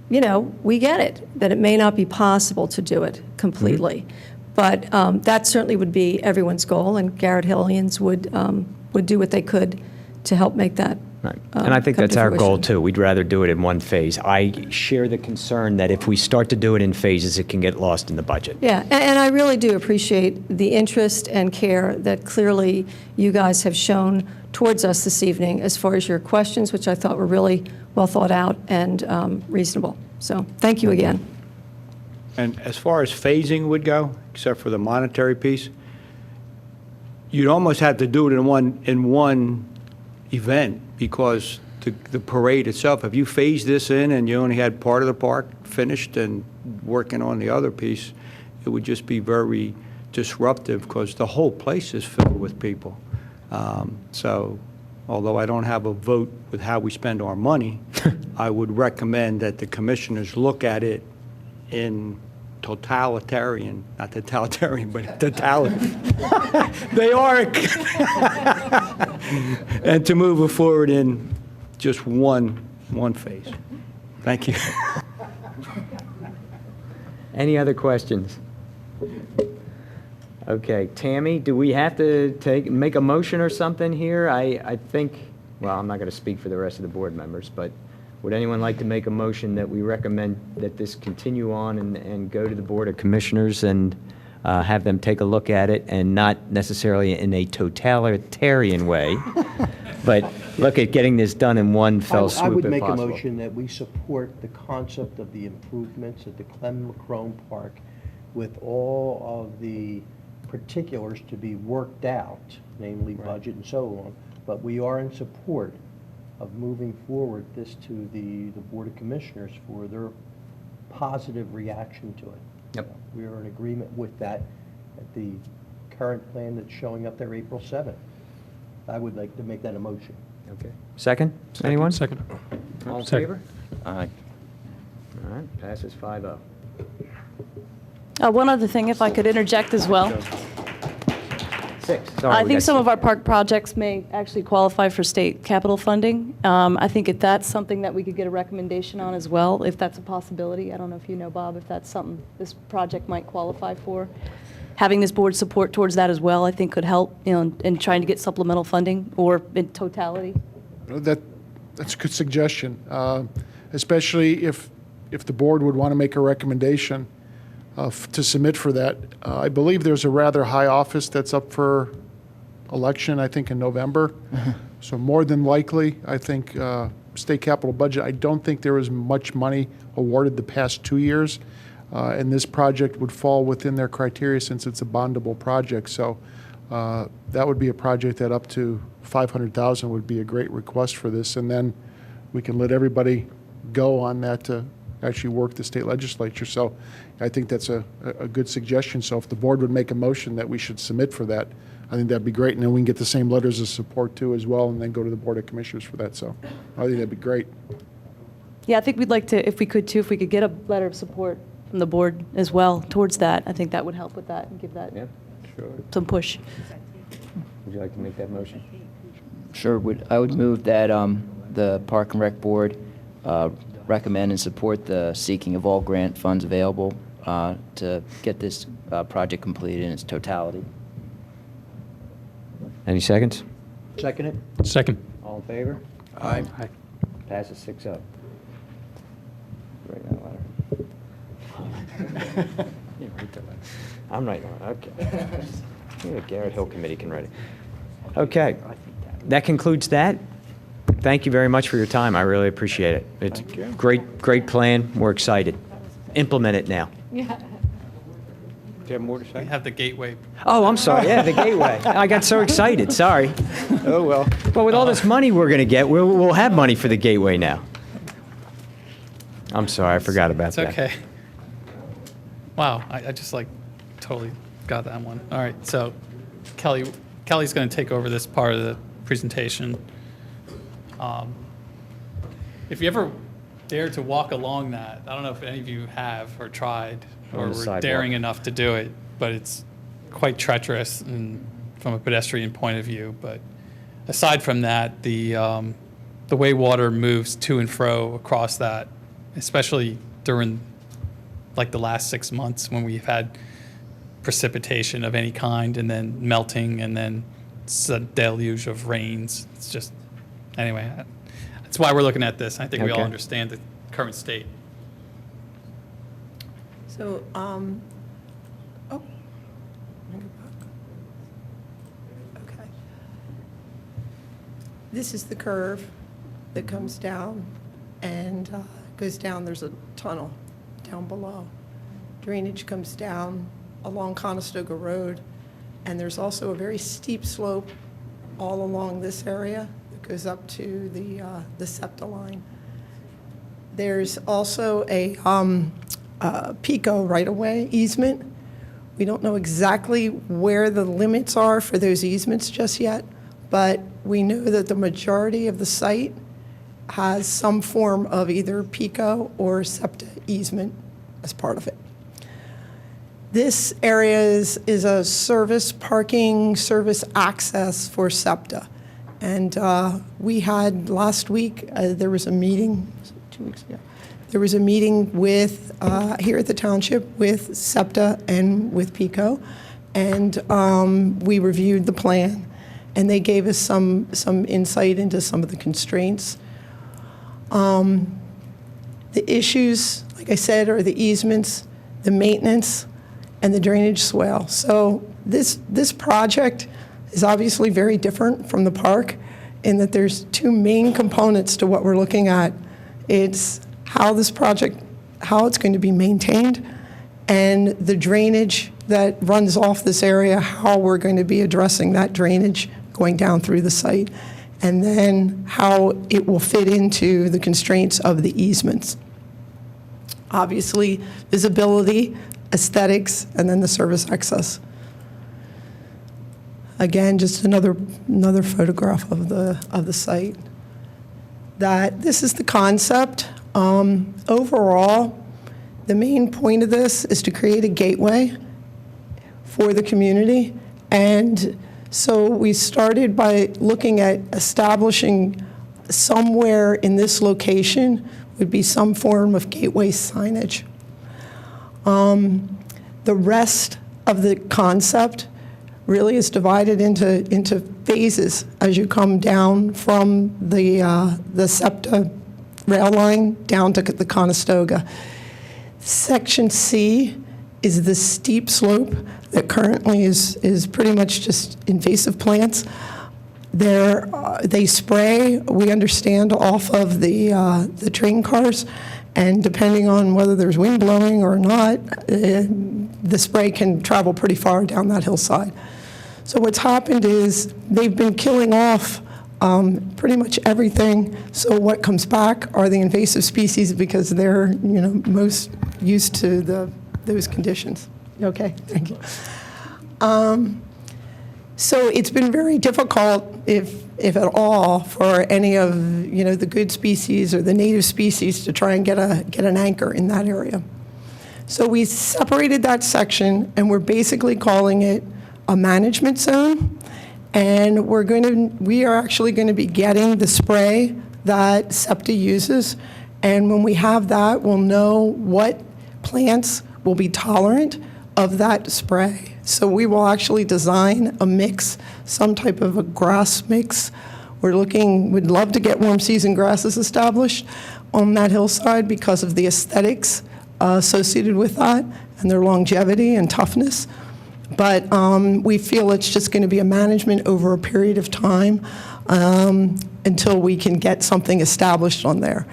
we get it, that it may not be possible to do it completely. But that certainly would be everyone's goal, and Garrett Hillians would do what they could to help make that Right. And I think come that's to our goal, fruition. too. We'd rather do it in one phase. I share the concern that if we start to do it in phases, it can get lost in the budget. Yeah, and I really do appreciate the interest and care that clearly you guys have shown towards us this evening as far as your questions, which I thought were really well thought out and reasonable. So thank you again. And as far as phasing would go, except for the monetary piece, you'd almost have to do it in one event, because the parade itself, if you phase this in and you only had part of the park finished and working on the other piece, it would just be very disruptive, because the whole place is filled with people. So although I don't have a vote with how we spend our money, I would recommend that the commissioners look at it in totalitarian, not totalitarian, but totality. They are, and to move it forward in just one phase. Thank you. Any other questions? Okay, Tammy, do we have to make a motion or something here? I think, well, I'm not going to speak for the rest of the board members, but would anyone like to make a motion that we recommend that this continue on and go to the Board of Commissioners and have them take a look at it, and not necessarily in a totalitarian way, but look at getting this done in one fell swoop I would if make a possible? motion that we support the concept of the improvements at the Clem McCrone Park with all of the particulars to be worked out, namely budget and so on, but we are in support of moving forward this to the Board of Commissioners for their positive reaction to it. Yep. We are in agreement with that at the current plan that's showing up there April 7th. I would like to make that a motion. Okay. Second? Anyone? Second. All in Second. favor? Aye. All right, passes 5-0. One other thing, if I could interject as well. 6. Sorry, I we think got some of 6. our park projects may actually qualify for state capital funding. I think if that's something that we could get a recommendation on as well, if that's a possibility. I don't know if you know, Bob, if that's something this project might qualify for. Having this board support towards that as well, I think could help, in trying to get supplemental funding or in totality. That's a good suggestion, especially if the board would want to make a recommendation to submit for that. I believe there's a rather high office that's up for election, I think, in November. So more than likely, I think, state capital budget, I don't think there was much money awarded the past 2 years. And this project would fall within their criteria since it's a bondable project. So that would be a project that up to $500,000 would be a great request for this. And then we can let everybody go on that to actually work the state legislature. So I think that's a good suggestion. So if the board would make a motion that we should submit for that, I think that'd be great. And then we can get the same letters of support too as well, and then go to the Board of Commissioners for that. So I think that'd be great. Yeah, I think we'd like to, if we could too, if we could get a letter of support from the board as well towards that, I think that would help with that and give that Yeah, sure. some push. Would you like to make that motion? Sure, I would move that the Park and Rec Board recommend and support the seeking of all grant funds available to get this project completed in its totality. Any seconds? Second it? Second. All in favor? Aye. Passes 6-0. Write that letter. You write that letter. I'm writing on it, okay. Maybe the Garrett Hill Committee can write it. Okay, that concludes that. thank you very much for your time. I really appreciate it. It's Thank you. great plan. We're excited. Implement it now. Do you have more to We say? have the gateway. Oh, I'm sorry. Yeah, the gateway. I got so excited. Sorry. Oh, well. But with all this money we're going to get, we'll have money for the gateway now. I'm sorry. I forgot about It's that. okay. Wow, I just like totally got that one. All right, so Kelly's going to take over this part of the presentation. If you ever dare to walk along that, I don't know if any of you have or tried On or the were sidewalk. daring enough to do it, but it's quite treacherous and from a pedestrian point of view. But aside from that, the way water moves to and fro across that, especially during like the last 6 months when we've had precipitation of any kind and then melting and then a deluge of rains. It's just, anyway, that's why we're looking at this. I think we all Okay. understand the current state. So, oh. Okay. This is the curve that comes down and goes down. There's a tunnel down below. Drainage comes down along Conestoga Road, and there's also a very steep slope all along this area that goes up to the SEPTA line. There's also a PICO right-of-way easement. We don't know exactly where the limits are for those easements just yet, but we know that the majority of the site has some form of either PICO or SEPTA easement as part of it. This area is a service parking, service access for SEPTA. And we had last week, there was a meeting, was it 2 weeks ago? There was a meeting with, here at the Township with SEPTA and with PICO. And we reviewed the plan. And they gave us some insight into some of the constraints. The issues, like I said, are the easements, the maintenance, and the drainage swale. So this project is obviously very different from the park in that there's two main components to what we're looking at. It's how this project, how it's going to be maintained, and the drainage that runs off this area, how we're going to be addressing that drainage going down through the site, and then how it will fit into the constraints of the easements. Obviously, visibility, aesthetics, and then the service access. Again, just another photograph of the site. That this is the concept. Overall, the main point of this is to create a gateway for the community. And so we started by looking at establishing somewhere in this location would be some form of gateway signage. The rest of the concept really is divided into phases as you come down from the SEPTA rail line down to the Conestoga. Section C is the steep slope that currently is pretty much just invasive plants. They spray, we understand, off of the train cars, and depending on whether there's wind blowing or not, the spray can travel pretty far down that hillside. So what's happened is they've been killing off pretty much everything. So what comes back are the invasive species because they're most used to those conditions. Okay, thank you. So it's been very difficult, if at all, for any of the good species or the native species to try and get an anchor in that area. So we separated that section, and we're basically calling it a management zone. And we are actually going to be getting the spray that SEPTA uses. And when we have that, we'll know what plants will be tolerant of that spray. So we will actually design a mix, some type of a grass mix. We'd love to get warm season grasses established on that hillside because of the aesthetics associated with that and their longevity and toughness. But we feel it's just going to be a management over a period of time until we can get something established on there.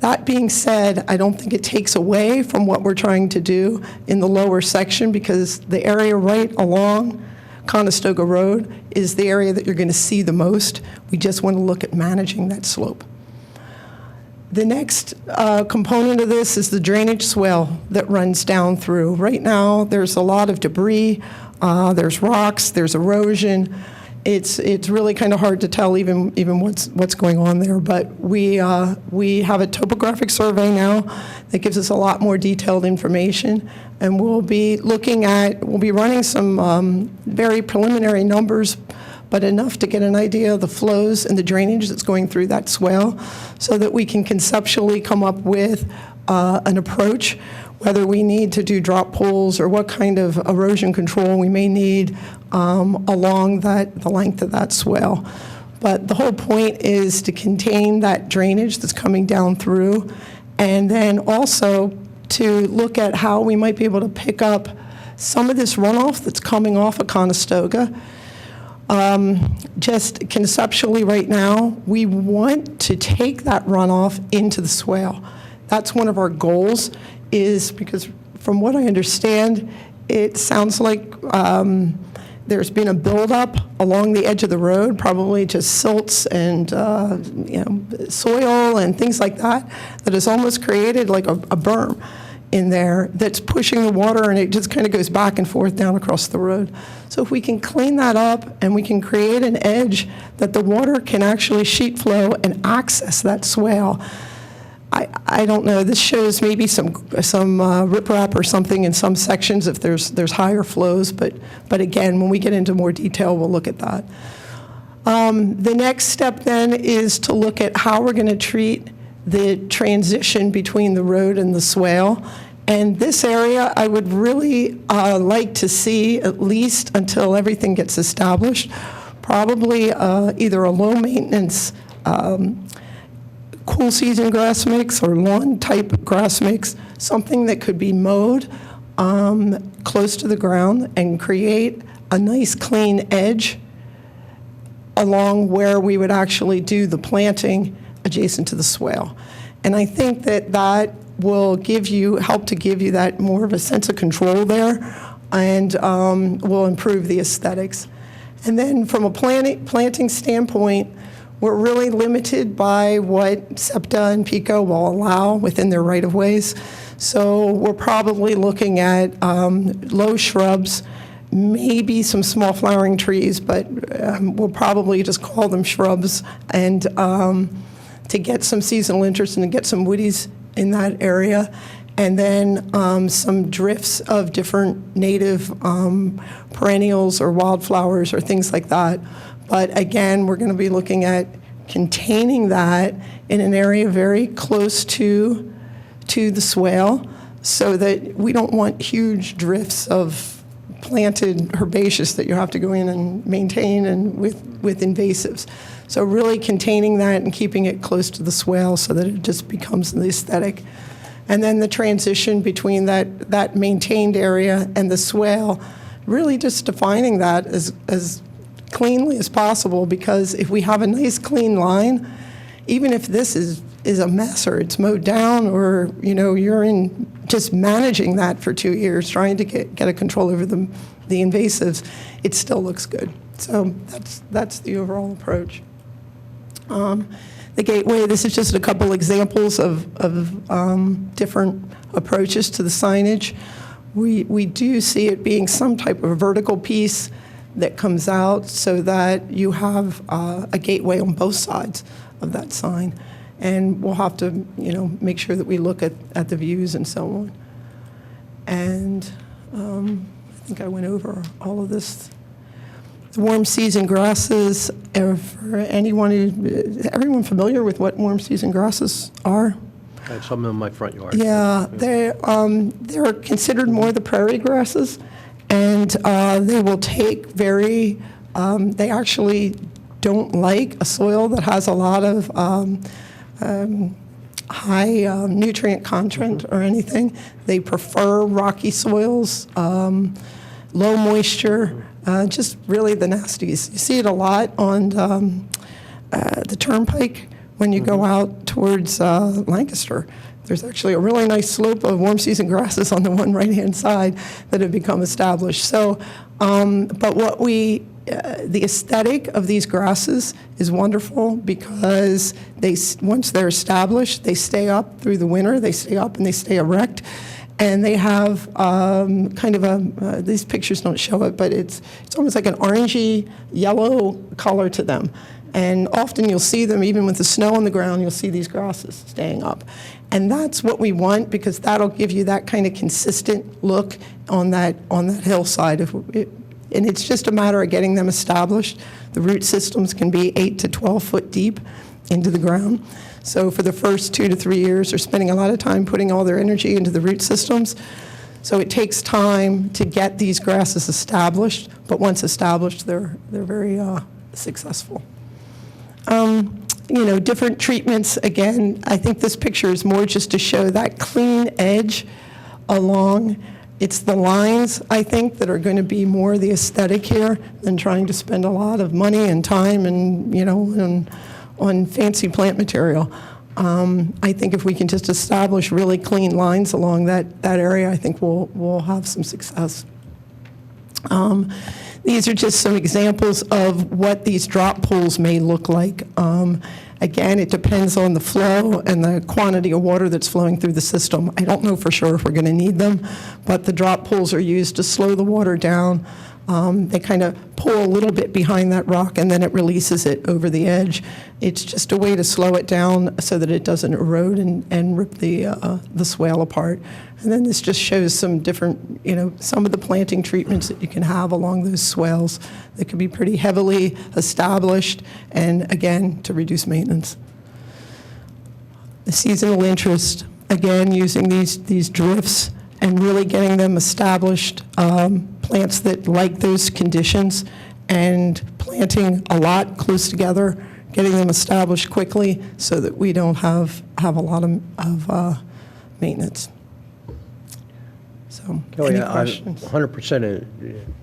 That being said, I don't think it takes away from what we're trying to do in the lower section, because the area right along Conestoga Road is the area that you're going to see the most. We just want to look at managing that slope. The next component of this is the drainage swale that runs down through. Right now, there's a lot of debris, there's rocks, there's erosion. It's really kind of hard to tell even what's going on there. But we have a topographic survey now that gives us a lot more detailed information, and we'll be running some very preliminary numbers, but enough to get an idea of the flows and the drainage that's going through that swale, so that we can conceptually come up with an approach, whether we need to do drop pools or what kind of erosion control we may need along the length of that swale. But the whole point is to contain that drainage that's coming down through, and then also to look at how we might be able to pick up some of this runoff that's coming off of Conestoga. Just conceptually right now, we want to take that runoff into the swale. That's one of our goals, is because from what I understand, it sounds like there's been a buildup along the edge of the road, probably just silts and soil and things like that, that has almost created like a berm in there that's pushing the water, and it just kind of goes back and forth down across the road. So if we can clean that up and we can create an edge that the water can actually sheet flow and access that swale, I don't know, this shows maybe some riprap or something in some sections if there's higher flows, but again, when we get into more detail, we'll look at that. The next step then is to look at how we're going to treat the transition between the road and the swale. And this area, I would really like to see, at least until everything gets established, probably either a low-maintenance cool season grass mix or lawn type grass mix, something that could be mowed close to the ground and create a nice clean edge along where we would actually do the planting adjacent to the swale. And I think that will help to give you that more of a sense of control there, and will improve the aesthetics. And then from a planting standpoint, we're really limited by what SEPTA and PICO will allow within their right-of-ways. So we're probably looking at low shrubs, maybe some small flowering trees, but we'll probably just call them shrubs, and to get some seasonal interest and to get some woodies in that area. And then some drifts of different native perennials or wildflowers or things like that. But again, we're going to be looking at containing that in an area very close to the swale, so that we don't want huge drifts of planted herbaceous that you have to go in and maintain, and with invasives. So really containing that and keeping it close to the swale so that it just becomes the aesthetic. And then the transition between that maintained area and the swale, really just defining that as cleanly as possible, because if we have a nice clean line, even if this is a mess or it's mowed down, or you're in just managing that for 2 years trying to get a control over the invasives, it still looks good. So that's the overall approach. The gateway, this is just a couple examples of different approaches to the signage. We do see it being some type of vertical piece that comes out so that you have a gateway on both sides of that sign. And we'll have to, make sure that we look at the views and so on. And I think I went over all of this. The warm season grasses, for everyone familiar with what warm season grasses are? I have some in my front yard. Yeah, they're considered more the prairie grasses, and they will take they actually don't like a soil that has a lot of high nutrient content or anything. They prefer rocky soils, low moisture, just really the nasties. You see it a lot on the turnpike when you go out towards Lancaster. There's actually a really nice slope of warm season grasses on the one right-hand side that have become established. So, but what the aesthetic of these grasses is wonderful because once they're established, they stay up through the winter, they stay up and they stay erect. And they have kind of these pictures don't show it, but it's almost like an orangey yellow color to them. And often you'll see them, even with the snow on the ground, you'll see these grasses staying up. And that's what we want, because that'll give you that kind of consistent look on that hillside. And it's just a matter of getting them established. The root systems can be 8 to 12 foot deep into the ground. So for the first 2 to 3 years, they're spending a lot of time putting all their energy into the root systems. So it takes time to get these grasses established, but once established, they're very successful. Different treatments, again, I think this picture is more just to show that clean edge along. It's the lines, I think, that are going to be more the aesthetic here than trying to spend a lot of money and time and, on fancy plant material. I think if we can just establish really clean lines along that area, I think we'll have some success. These are just some examples of what these drop pools may look like. Again, it depends on the flow and the quantity of water that's flowing through the system. I don't know for sure if we're going to need them, but the drop pools are used to slow the water down. They kind of pull a little bit behind that rock, and then it releases it over the edge. It's just a way to slow it down so that it doesn't erode and rip the swale apart. And then this just shows some different, some of the planting treatments that you can have along those swales that could be pretty heavily established, and again, to reduce maintenance. The seasonal interest, again, using these drifts and really getting them established, plants that like those conditions, and planting a lot close together, getting them established quickly so that we don't have a lot of maintenance. So, Kelly, any I'm questions? 100% in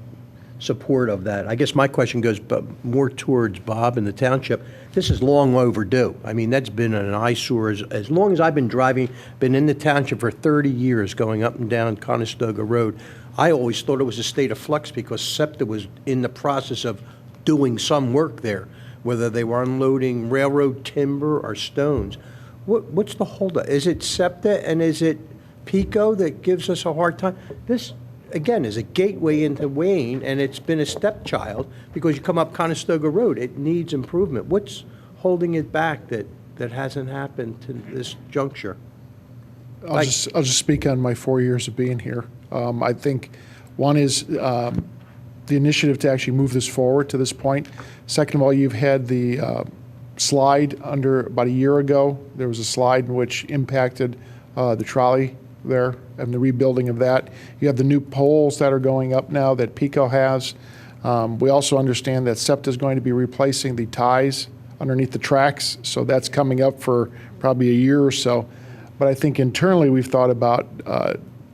support of that. I guess my question goes more towards Bob and the township. This is long overdue. I mean, that's been an eyesore as long as I've been driving, been in the township for 30 years, going up and down Conestoga Road. I always thought it was a state of flux because SEPTA was in the process of doing some work there, whether they were unloading railroad timber or stones. What's the holdup? Is it SEPTA and is it PICO that gives us a hard time? This, again, is a gateway into Wayne, and it's been a stepchild because you come up Conestoga Road. It needs improvement. What's holding it back that hasn't happened to this juncture? I'll just speak on my 4 years of being here. I think one is the initiative to actually move this forward to this point. Second of all, you've had the slide under about a year ago. There was a slide which impacted the trolley there and the rebuilding of that. You have the new poles that are going up now that PICO has. We also understand that SEPTA is going to be replacing the ties underneath the tracks, so that's coming up for probably a year or so. But I think internally we've thought about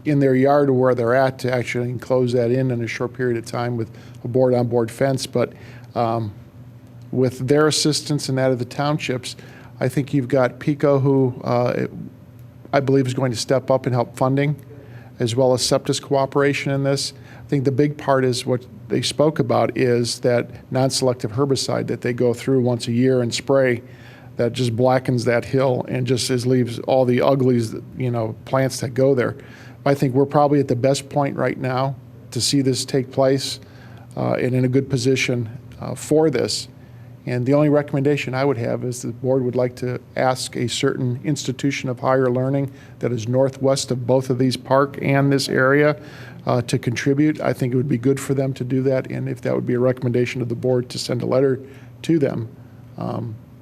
in their yard or where they're at to actually enclose that in a short period of time with a board-on-board fence. But with their assistance and that of the townships, I think you've got PICO who I believe is going to step up and help funding, as well as SEPTA's cooperation in this. I think the big part is what they spoke about is that non-selective herbicide that they go through once a year and spray that just blackens that hill and just leaves all the uglies, plants that go there. I think we're probably at the best point right now to see this take place and in a good position for this. And the only recommendation I would have is the board would like to ask a certain institution of higher learning that is northwest of both of these park and this area to contribute. I think it would be good for them to do that, and if that would be a recommendation of the board to send a letter to them,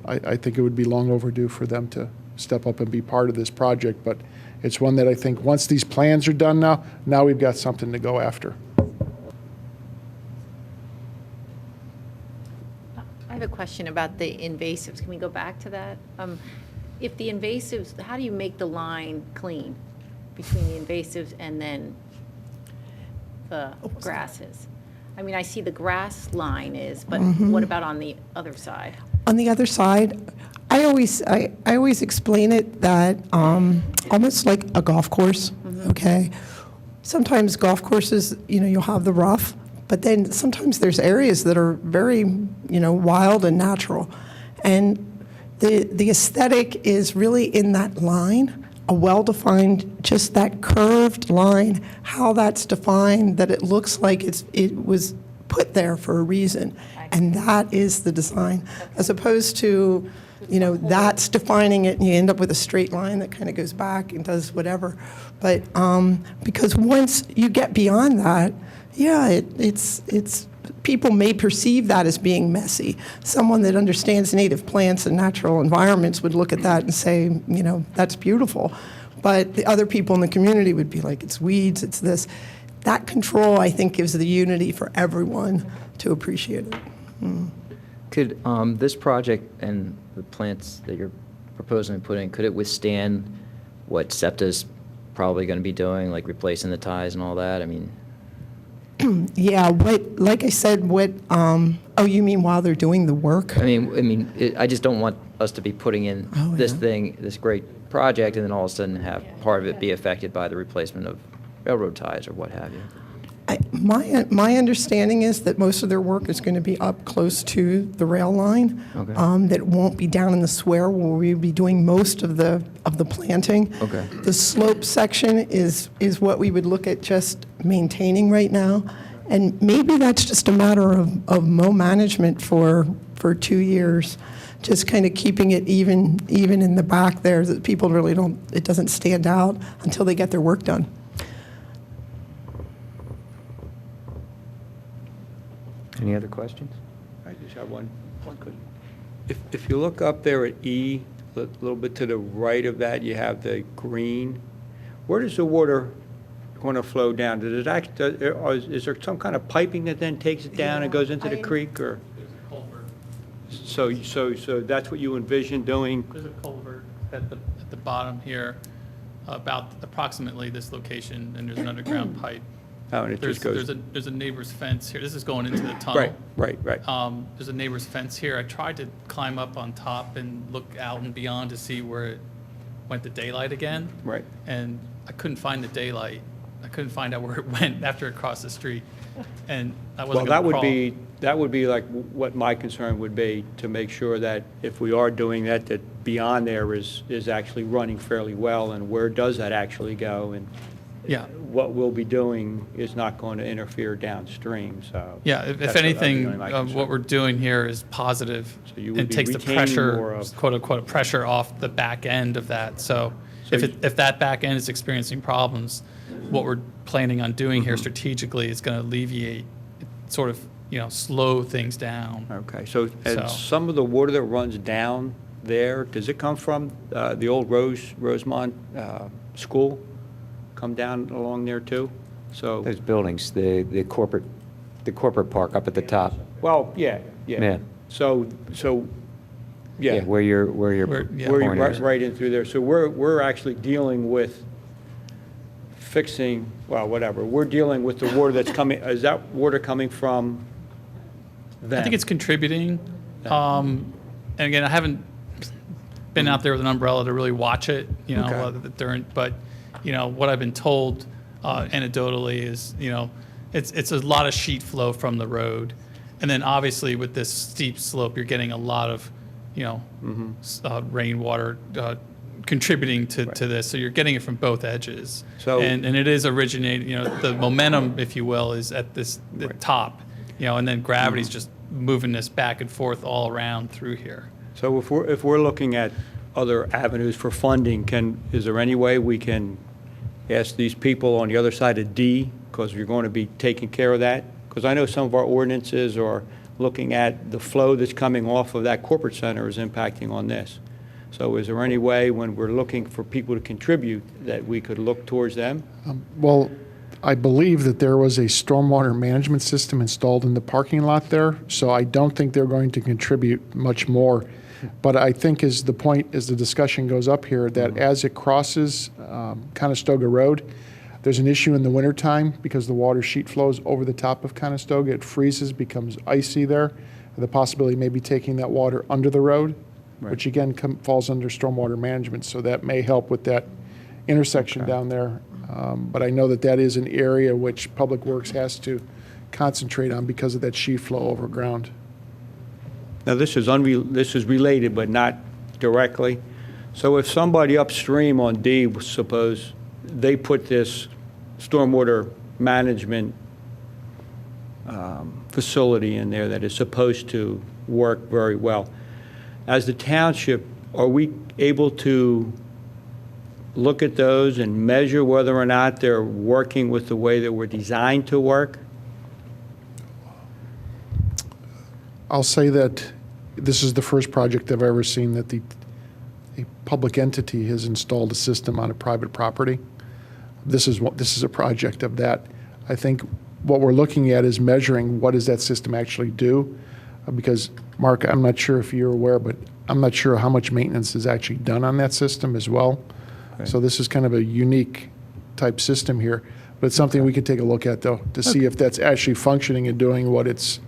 I think it would be long overdue for them to step up and be part of this project. But it's one that I think once these plans are done now we've got something to go after. I have a question about the invasives. Can we go back to that? If the invasives, how do you make the line clean between the invasives and then the grasses? I mean, I see the grass line is, but what about on the other side? On the other side, I always explain it that almost like a golf course, okay? Sometimes golf courses, you'll have the rough, but then sometimes there's areas that are very, wild and natural. And the aesthetic is really in that line, a well-defined, just that curved line, how that's defined, that it looks like it was put there for a reason. And that is the design, as opposed to, that's defining it and you end up with a straight line that kind of goes back and does whatever. But because once you get beyond that, yeah, it's people may perceive that as being messy. Someone that understands native plants and natural environments would look at that and say, that's beautiful. But the other people in the community would be like, it's weeds, it's this. That control, I think, gives the unity for everyone to appreciate it. Could this project and the plants that you're proposing to put in, could it withstand what SEPTA's probably going to be doing, like replacing the ties and all that? I mean, yeah. Like I said, oh, you mean while they're doing the work? I just don't want us to be putting in this great project, and then all of a sudden have part of it be affected by the replacement of railroad ties or what have you. My understanding is that most of their work is going to be up close to the rail line. Okay. That won't be down in the square where we'll be doing most of the planting. Okay. The slope section is what we would look at just maintaining right now, and maybe that's just a matter of mow management for 2 years, just kind of keeping it even in the back there, that people really it doesn't stand out until they get their work done. Any other questions? I just have one question. If you look up there at E, a little bit to the right of that, you have the green. Where does the water going to flow down? Does it is there some kind of piping that then takes it down and goes into the creek, or? There's a culvert. So that's what you envision doing? There's a culvert at the bottom here, about approximately this location, and there's an underground pipe. Oh, and it just goes. There's a neighbor's fence here. This is going into the tunnel. Right. There's a neighbor's fence here. I tried to climb up on top and look out and beyond to see where it went to daylight again. Right. And I couldn't find the daylight. I couldn't find out where it went after it crossed the street. And I wasn't Well, going to crawl. that would be like what my concern would be, to make sure that if we are doing that beyond there is actually running fairly well, and where does that actually go? And Yeah. what we'll be doing is not going to interfere downstream, so. Yeah, if anything, what we're doing here is positive So you would and be takes the retaining more pressure, of- quote unquote, pressure off the back end of that. So if that back end is experiencing problems, what we're planning on doing here strategically is going to alleviate, sort of, slow things down. Okay, so, and So- some of the water that runs down there, does it come from the old Rosemont school? Come down along there too? So, Those buildings, the corporate park up at the top. well, yeah. Yeah. So, yeah. Where your Where you're point is. right in through there. So we're actually dealing with fixing, well, whatever. We're dealing with the water that's coming, is that water coming from them? I think it's contributing. And again, I haven't been out there with an umbrella to really watch it, Okay. but what I've been told anecdotally is, it's a lot of sheet flow from the road. And then obviously with this steep slope, you're getting a lot of, rainwater contributing to this. So you're getting it from both edges. So- and it is originating, the momentum, if you will, is at the top, and then gravity's just moving this back and forth all around through here. So if we're looking at other avenues for funding, is there any way we can ask these people on the other side of D, because you're going to be taking care of that? Because I know some of our ordinances are looking at the flow that's coming off of that corporate center is impacting on this. So is there any way, when we're looking for people to contribute, that we could look towards them? Well, I believe that there was a stormwater management system installed in the parking lot there, so I don't think they're going to contribute much more. But I think as the discussion goes up here, that as it crosses Conestoga Road, there's an issue in the wintertime because the water sheet flows over the top of Conestoga. It freezes, becomes icy there. the possibility of maybe taking that water under the road, Right. which again falls under stormwater management, so that may help with that intersection down there. But I know that that is an area which Public Works has to concentrate on because of that sheet flow over ground. Now, this is related, but not directly. So if somebody upstream on D, suppose they put this stormwater management facility in there that is supposed to work very well, as the township, are we able to look at those and measure whether or not they're working with the way that were designed to work? I'll say that this is the first project I've ever seen that a public entity has installed a system on a private property. This is a project of that. I think what we're looking at is measuring what does that system actually do, because Mark, I'm not sure if you're aware, but I'm not sure how much maintenance is actually done on that system as well. Okay. So this is kind of a unique type system here, but it's something we could take a look at though to see if that's actually functioning and doing what it's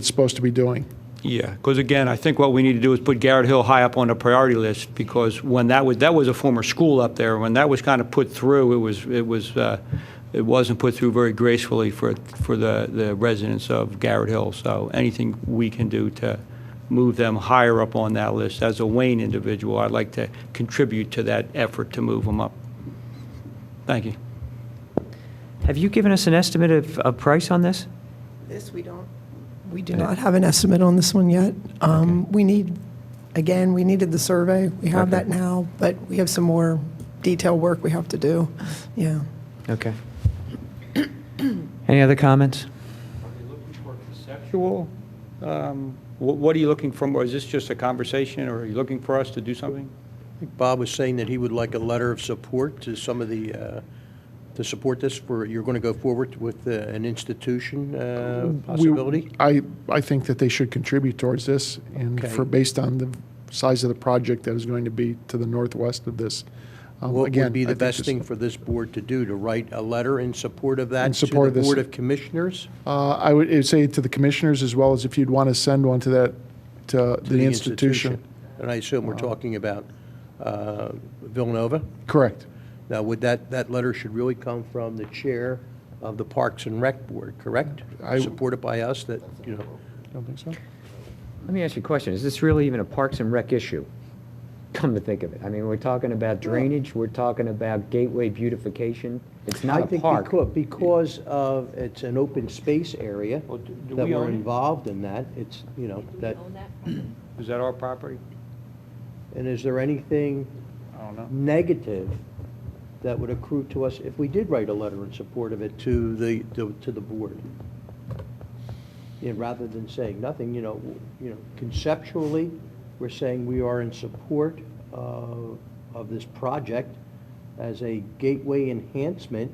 supposed to be doing. Yeah, because again, I think what we need to do is put Garrett Hill high up on the priority list, because when that was a former school up there. When that was kind of put through, it wasn't put through very gracefully for the residents of Garrett Hill. So anything we can do to move them higher up on that list. As a Wayne individual, I'd like to contribute to that effort to move them up. Thank you. Have you given us an estimate of price on this? This we don't. We do not have an estimate on this one yet. We needed the survey. We have that now, but we have some more detailed work we have to do. Yeah. Okay. Any other comments? Are you looking for conceptual? What are you looking for? Or is this just a conversation, or are you looking for us to do something? I think Bob was saying that he would like a letter of support to some of the, to support this for, you're going to go forward with an institution possibility? I think that they should contribute towards this, and Okay. based on the size of the project that is going to be to the northwest of this. What Again, would be I the think best this- thing for this board to do, to write a letter in support of that In support to of the this- Board of Commissioners? I would say to the commissioners, as well as if you'd want to send one to that, to the institution. And I assume we're talking about Villanova? Correct. Now, would that letter should really come from the chair of the Parks and Rec Board, correct? Supported by us, that, you know. Don't think so? Let me ask you a question. Is this really even a Parks and Rec issue? Come to think of it. I mean, we're talking about drainage, we're talking about gateway beautification. It's not I a think park. because of, it's an open space area Well, do that we we're own it? involved in that, it's, you know, that, Is that our property? and is there anything I don't know. negative that would accrue to us if we did write a letter in support of it to the board? You know, rather than saying nothing, you know, conceptually, we're saying we are in support of this project as a gateway enhancement,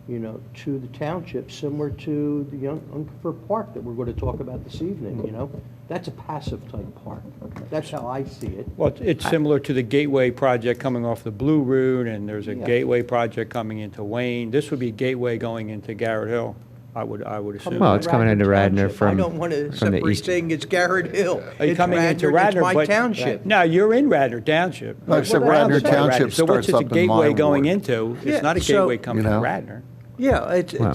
you know, to the township, similar to the Uncover Park that we're going to talk about this evening, you know? That's a passive type park. That's how I see it. Well, it's similar to the Gateway project coming off the Blue Route, and there's a Yeah. Gateway project coming into Wayne. This would be Gateway going into Garrett Hill, I would assume. Well, it's coming into Radnor Township. I from- don't want to from the separate east. saying it's Garrett Hill. Are you It's coming into Radnor, Radnor? it's my but- township. No, you're in Radnor Township. No, except Well, Radnor it's not Township So what's starts it a up in my Gateway going ward. into? Yeah, It's not a so- Gateway coming You to know. Radnor. Yeah, Wow.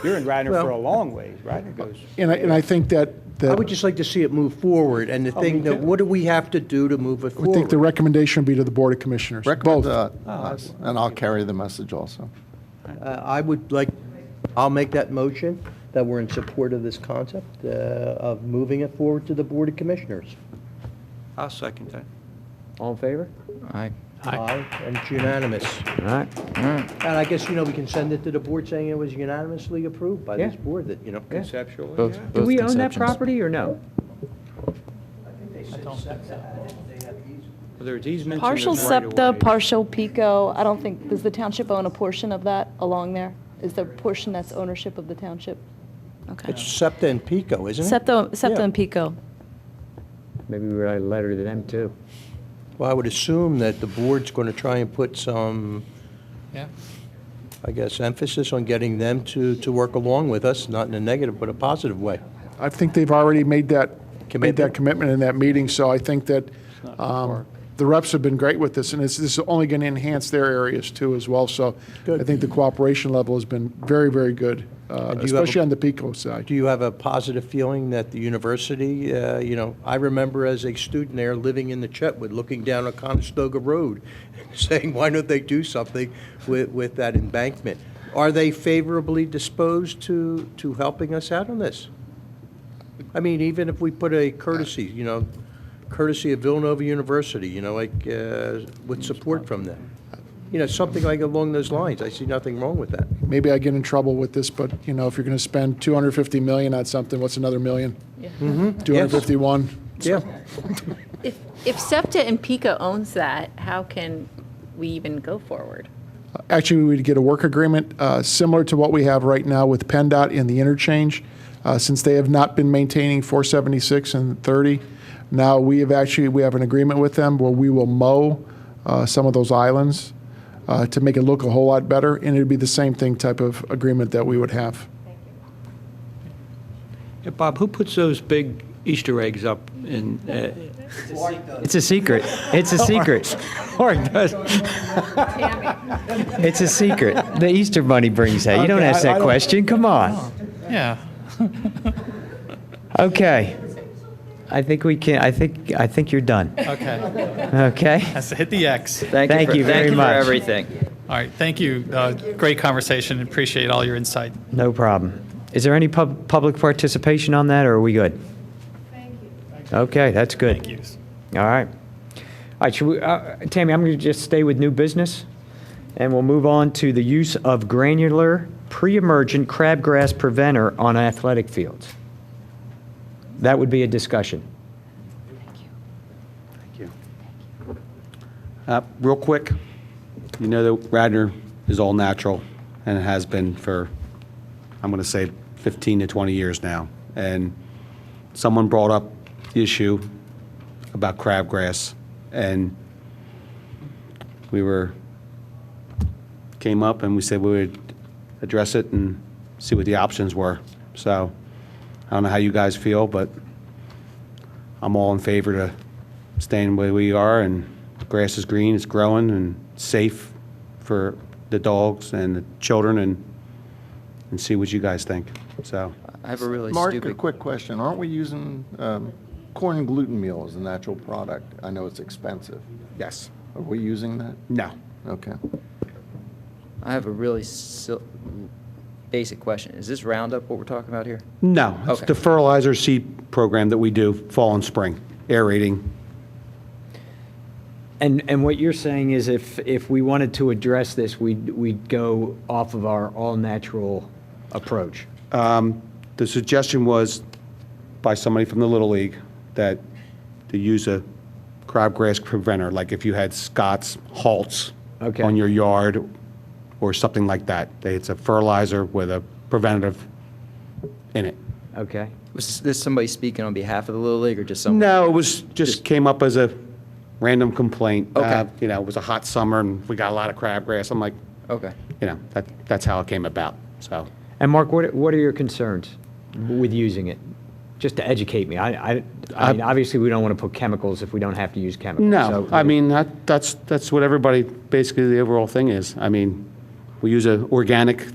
You're in Radnor Well- for a long ways. Radnor goes. And I think that, I would just like to see it move forward, and the thing me that, too. what do we have to do to move it I forward? think the recommendation would be to the Board of Commissioners, Recommend both. and I'll carry the message also. I would like, I'll make that motion, that we're in support of this concept, of moving it forward to the Board of Commissioners. I'll second that. All in favor? Aye. Aye, and it's unanimous. All right. And I guess, you know, we can send it to the board saying it was unanimously approved by this Yeah. board, that, you know. Conceptually, Both, yeah. Do both we own that conceptions. property or no? There's easements. and Partial there's right of SEPTA, ways. partial PICO. I don't think, does the township own a portion of that along there? Is there a portion that's ownership of the township? Okay. It's SEPTA and PICO, isn't it? SEPTA Yeah. and PICO. Maybe we write a letter to them too. Well, I would assume that the board's going to try and put some, Yeah. I guess, emphasis on getting them to work along with us, not in a negative, but a positive way. I think they've already made that made that commitment in that meeting. So I think that the reps have been great with this, and this is only going to enhance their areas too as well. So I think the cooperation level has been very, very good, especially on the PICO side. Do you have a positive feeling that the university, I remember as a student there living in the Chetwood, looking down on Conestoga Road, saying, why don't they do something with that embankment? Are they favorably disposed to helping us out on this? I mean, even if we put a courtesy, courtesy of Villanova University, with support from them. Something like along those lines. I see nothing wrong with that. Maybe I get in trouble with this, but if you're going to spend $250 million on something, what's another million? Yeah. 251. Yeah. If SEPTA and PICO owns that, how can we even go forward? Actually, we would get a work agreement similar to what we have right now with PennDOT in the interchange. Since they have not been maintaining 476 and 30, now we have an agreement with them where we will mow some of those islands to make it look a whole lot better, and it would be the same thing type of agreement that we would have. Yeah, Bob, who puts those big Easter eggs up in? It's a secret. It's a secret. Mark does. It's a secret. The Easter Bunny brings that. You don't ask that question. Come on. Yeah. Okay. I think we can. I think you're done. Okay. Okay. Has to hit the X. Thank you very much. for everything. All right. Thank you. Great conversation. Appreciate all your insight. No problem. Is there any public participation on that, or are we good? Thank you. Okay, that's good. Thank you. All right. All right, should we, Tammy, I'm going to just stay with new business, and we'll move on to the use of granular pre-emergent crabgrass preventer on athletic fields. That would be a discussion. Thank you. Real quick, you know that Radnor is all natural, and it has been for, I'm going to say, 15 to 20 years now. And someone brought up the issue about crabgrass, and came up and we said we would address it and see what the options were. So I don't know how you guys feel, but I'm all in favor to staying where we are, and the grass is green, it's growing, and safe for the dogs and the children, and see what you guys think. So I have a really Mark, stupid... a quick question. Aren't we using corn and gluten meal as a natural product? I know it's expensive. yes. Are we using that? No. Okay. I have a really basic question. Is this Roundup what we're talking about here? No. It's Okay. the fertilizer seed program that we do fall and spring, aerating. And what you're saying is if we wanted to address this, we'd go off of our all-natural approach. The suggestion was by somebody from the Little League that to use a crabgrass preventer, like if you had Scott's halts Okay. on your yard or something like that. It's a fertilizer with a preventative in it. Okay. Was this somebody speaking on behalf of the Little League or just someone? No, it was just came up as a random complaint. Okay. It was a hot summer and we got a lot of crabgrass. I'm like, Okay. that's how it came about. So And Mark, what are your concerns with using it? Just to educate me. I mean, obviously, we don't want to put chemicals if we don't have to use chemicals. no, So- I mean that's what everybody basically the overall thing is. I mean, we use an organic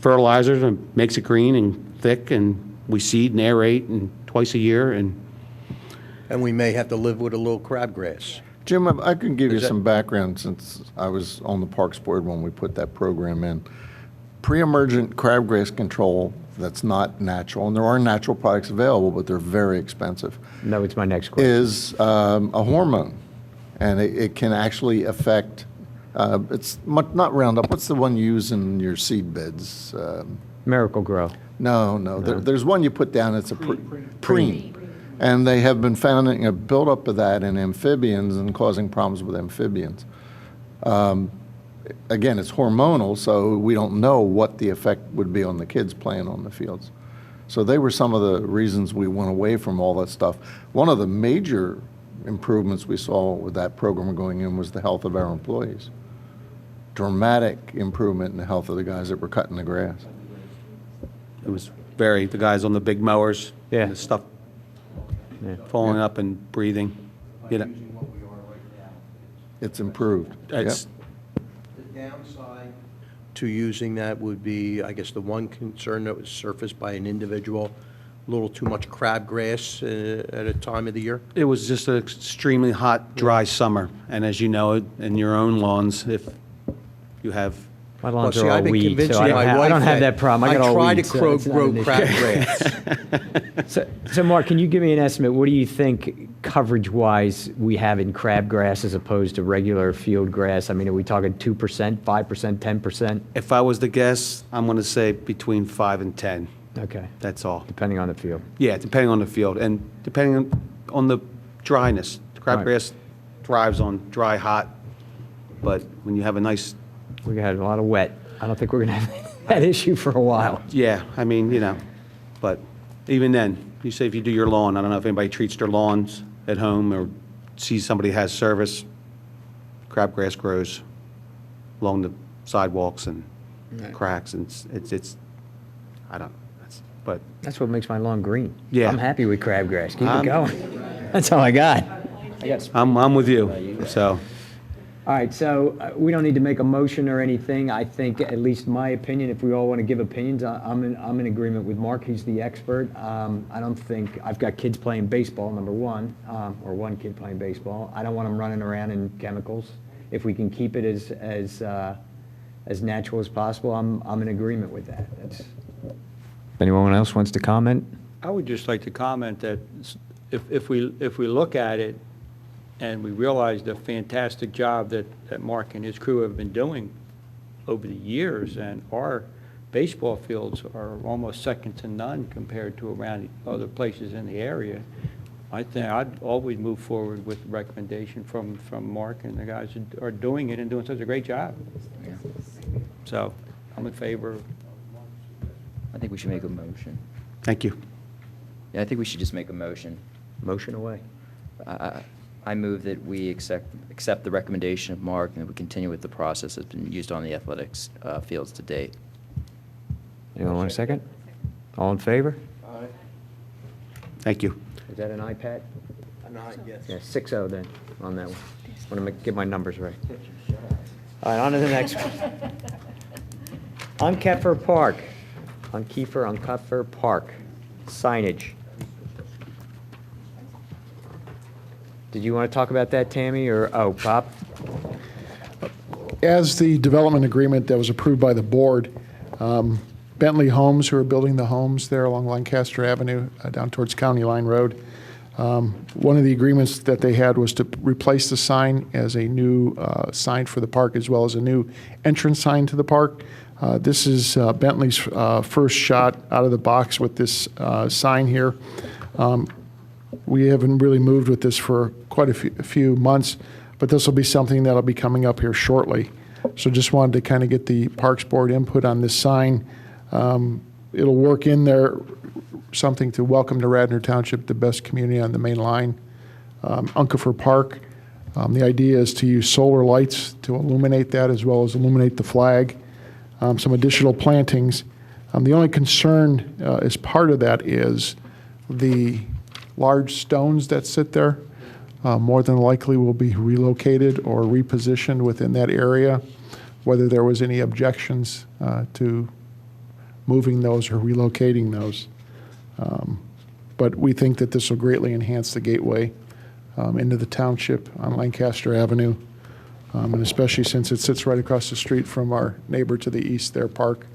fertilizer that makes it green and thick, and we seed and aerate and twice a year, and And we may have to live with a little crabgrass. Jim, I can give you some background since I was on the Parks Board when we put that program in. Pre-emergent crabgrass control that's not natural, and there are natural products available, but they're very expensive, No, it's my next question. is a hormone. And it can actually affect, it's not Roundup, what's the one you use in your seed beds? Miracle Grow. No. There's one you put down, it's a preen. And they have been finding a buildup of that in amphibians and causing problems with amphibians. Again, it's hormonal, so we don't know what the effect would be on the kids playing on the fields. So they were some of the reasons we went away from all that stuff. One of the major improvements we saw with that program going in was the health of our employees. Dramatic improvement in the health of the guys that were cutting the grass. it was the guys on the big mowers, Yeah. the stuff falling up and breathing, you know. It's improved. It's, The downside to using that would be, I guess, the one concern that was surfaced by an individual, a little too much crabgrass at a time of the year. It was just an extremely hot, dry summer, and as you know, in your own lawns, if you have, My Well, lawns see, are all I've been weeds, so convincing I don't my have, I wife don't have that problem. I got all try weeds, to so it's not grow an issue. crabgrass. So Mark, can you give me an estimate? What do you think coverage-wise we have in crabgrass as opposed to regular field grass? I mean, are we talking 2%, 5%, 10%? if I was to guess, I'm going to say between 5 and 10. Okay, That's all. depending on the field. Yeah, depending on the field and depending on the dryness. Crabgrass thrives on dry, hot, but when you have a nice, We had a lot of wet. I don't think we're going to have that issue for a while. yeah, I mean, you know, but even then, you say if you do your lawn, I don't know if anybody treats their lawns at home or sees somebody has service, crabgrass grows along the sidewalks and cracks, and it's, I don't, but That's what makes my lawn green. Yeah. I'm happy with crabgrass. Keep it going. That's all I got. I'm with you, so. All right, so we don't need to make a motion or anything. I think, at least my opinion, if we all want to give opinions, I'm in agreement with Mark. He's the expert. I don't think, I've got kids playing baseball, number one, or one kid playing baseball. I don't want them running around in chemicals. If we can keep it as natural as possible, I'm in agreement with that. If anyone else wants to comment? I would just like to comment that if we look at it and we realize the fantastic job that Mark and his crew have been doing over the years, and our baseball fields are almost second to none compared to around other places in the area, I think I'd always move forward with the recommendation from Mark and the guys who are doing it and doing such a great job. So I'm in favor. I think we should make a motion. Thank you. Yeah, I think we should just make a motion. Motion away. I move that we accept the recommendation of Mark and that we continue with the process that's been used on the athletics fields to date. Anyone want a second? All in favor? Thank you. Is that an iPad? Yes. Yeah, 6-0 then, on that one. Want to get my numbers right. All right, on to the next one. On Keffer Park. On Keffer Park. Signage. Did you want to talk about that, Tammy, or, oh, Bob? As the development agreement that was approved by the board, Bentley Homes, who are building the homes there along Lancaster Avenue down towards County Line Road, one of the agreements that they had was to replace the sign as a new sign for the park, as well as a new entrance sign to the park. This is Bentley's first shot out of the box with this sign here. We haven't really moved with this for quite a few months, but this will be something that'll be coming up here shortly. So just wanted to kind of get the Parks Board input on this sign. It'll work in there, something to welcome to Radnor Township, the best community on the main line. Unkefer Park, the idea is to use solar lights to illuminate that as well as illuminate the flag. Some additional plantings. The only concern as part of that is the large stones that sit there more than likely will be relocated or repositioned within that area, whether there was any objections to moving those or relocating those. But we think that this will greatly enhance the gateway into the township on Lancaster Avenue, and especially since it sits right across the street from our neighbor to the east, their park,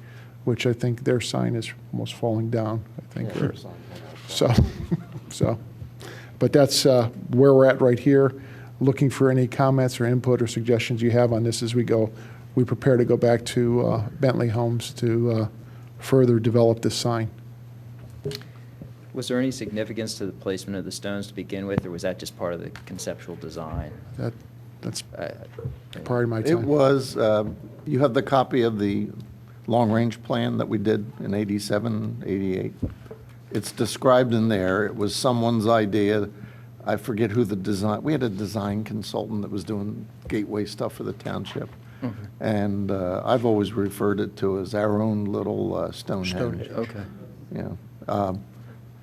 which I think their sign is almost falling down, I think. But that's where we're at right here. Looking for any comments or input or suggestions you have on this as we go. We prepare to go back to Bentley Homes to further develop this sign. Was there any significance to the placement of the stones to begin with, or was that just part of the conceptual design? That's part of my time. It was, you have the copy of the long-range plan that we did in 87, 88. It's described in there. It was someone's idea. I forget who the design, we had a design consultant that was doing gateway stuff for the township. And I've always referred it to as our own little Stonehenge. Okay. Yeah.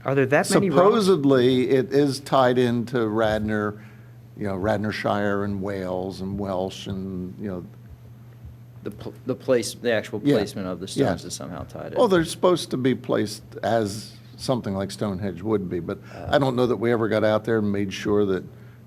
Are there that many rocks? Supposedly, it is tied into Radnor, Radnorshire and Wales and Welsh and, The actual Yeah. placement of the stones Yeah. is somehow tied in. well, they're supposed to be placed as something like Stonehenge would be, but I don't know that we ever got out there and made sure that,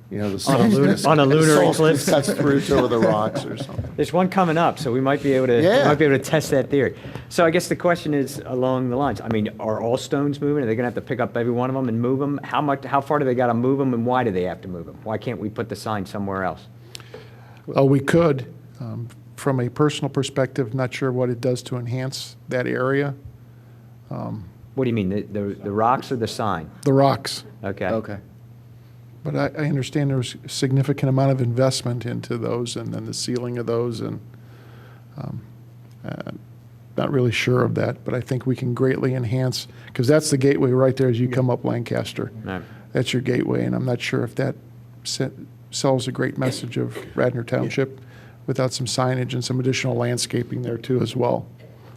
the solstice. on a lunar solstice eclipse. cuts through two of the rocks or something. There's one coming up, so we might be able to, test that theory. So I guess the question is along the lines, I mean, are all stones moving? Are they gonna have to pick up every one of them and move them? How far do they gotta move them, and why do they have to move them? Why can't we put the sign somewhere else? We could. From a personal perspective, not sure what it does to enhance that area. What do you mean, the rocks or the sign? The rocks. Okay. Okay. But I understand there's a significant amount of investment into those and then the sealing of those, and not really sure of that, but I think we can greatly enhance, because that's the gateway right there as you come up Lancaster. Right. That's your gateway, and I'm not sure if that sells a great message of Radnor Township without some signage and some additional landscaping there too as well.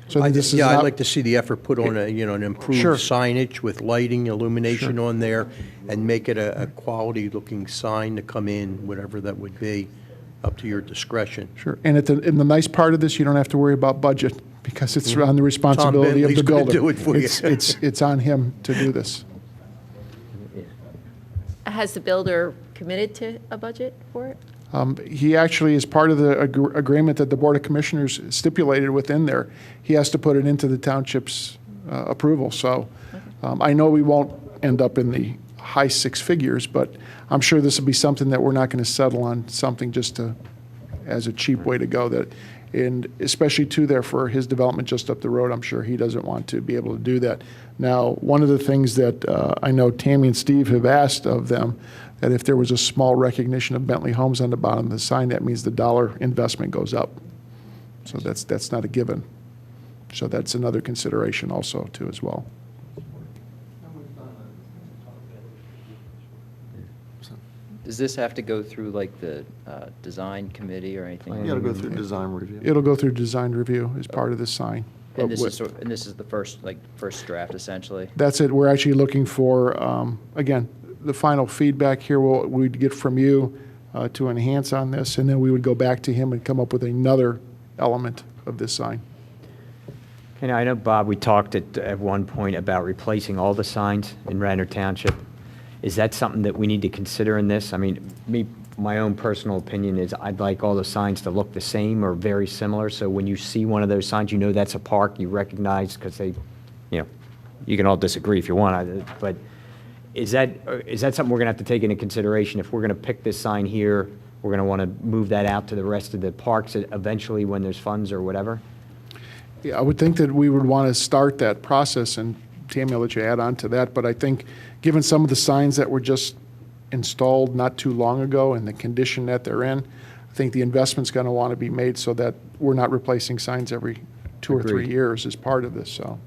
So I'd this is not- like to see the effort put on an improved Sure. signage with lighting, illumination on there, and make it a quality-looking sign to come in, whatever that would be, up to your discretion. Sure, and and the nice part of this, you don't have to worry about budget, because it's on the responsibility of the Bentley's gonna builder. do it for you. It's on him to do this. Has the builder committed to a budget for it? He actually is part of the agreement that the Board of Commissioners stipulated within there. He has to put it into the township's approval. So I know we won't end up in the high six figures, but I'm sure this will be something that we're not going to settle on something just as a cheap way to go. And especially too there for his development just up the road, I'm sure he doesn't want to be able to do that. Now, one of the things that I know Tammy and Steve have asked of them, that if there was a small recognition of Bentley Homes on the bottom of the sign, that means the dollar investment goes up. So that's not a given. So that's another consideration also too as well. Does this have to go through like the design committee or anything? You got to go through design review. It'll go through design review as part of the sign. And this But is, and this is the first draft essentially? That's it. We're actually looking for, again, the final feedback here we'd get from you to enhance on this, and then we would go back to him and come up with another element of this sign. And I know, Bob, we talked at one point about replacing all the signs in Radnor Township. Is that something that we need to consider in this? I mean, my own personal opinion is I'd like all the signs to look the same or very similar, so when you see one of those signs, you know that's a park, you recognize, because you can all disagree if you want, but is that something we're going to have to take into consideration? If we're going to pick this sign here, we're going to want to move that out to the rest of the parks eventually when there's funds or whatever? Yeah, I would think that we would want to start that process, and Tammy, I'll let you add on to that, but I think given some of the signs that were just installed not too long ago and the condition that they're in, I think the investment's going to want to be made so that we're not replacing signs every 2 or 3 Agreed. years as part of this, so.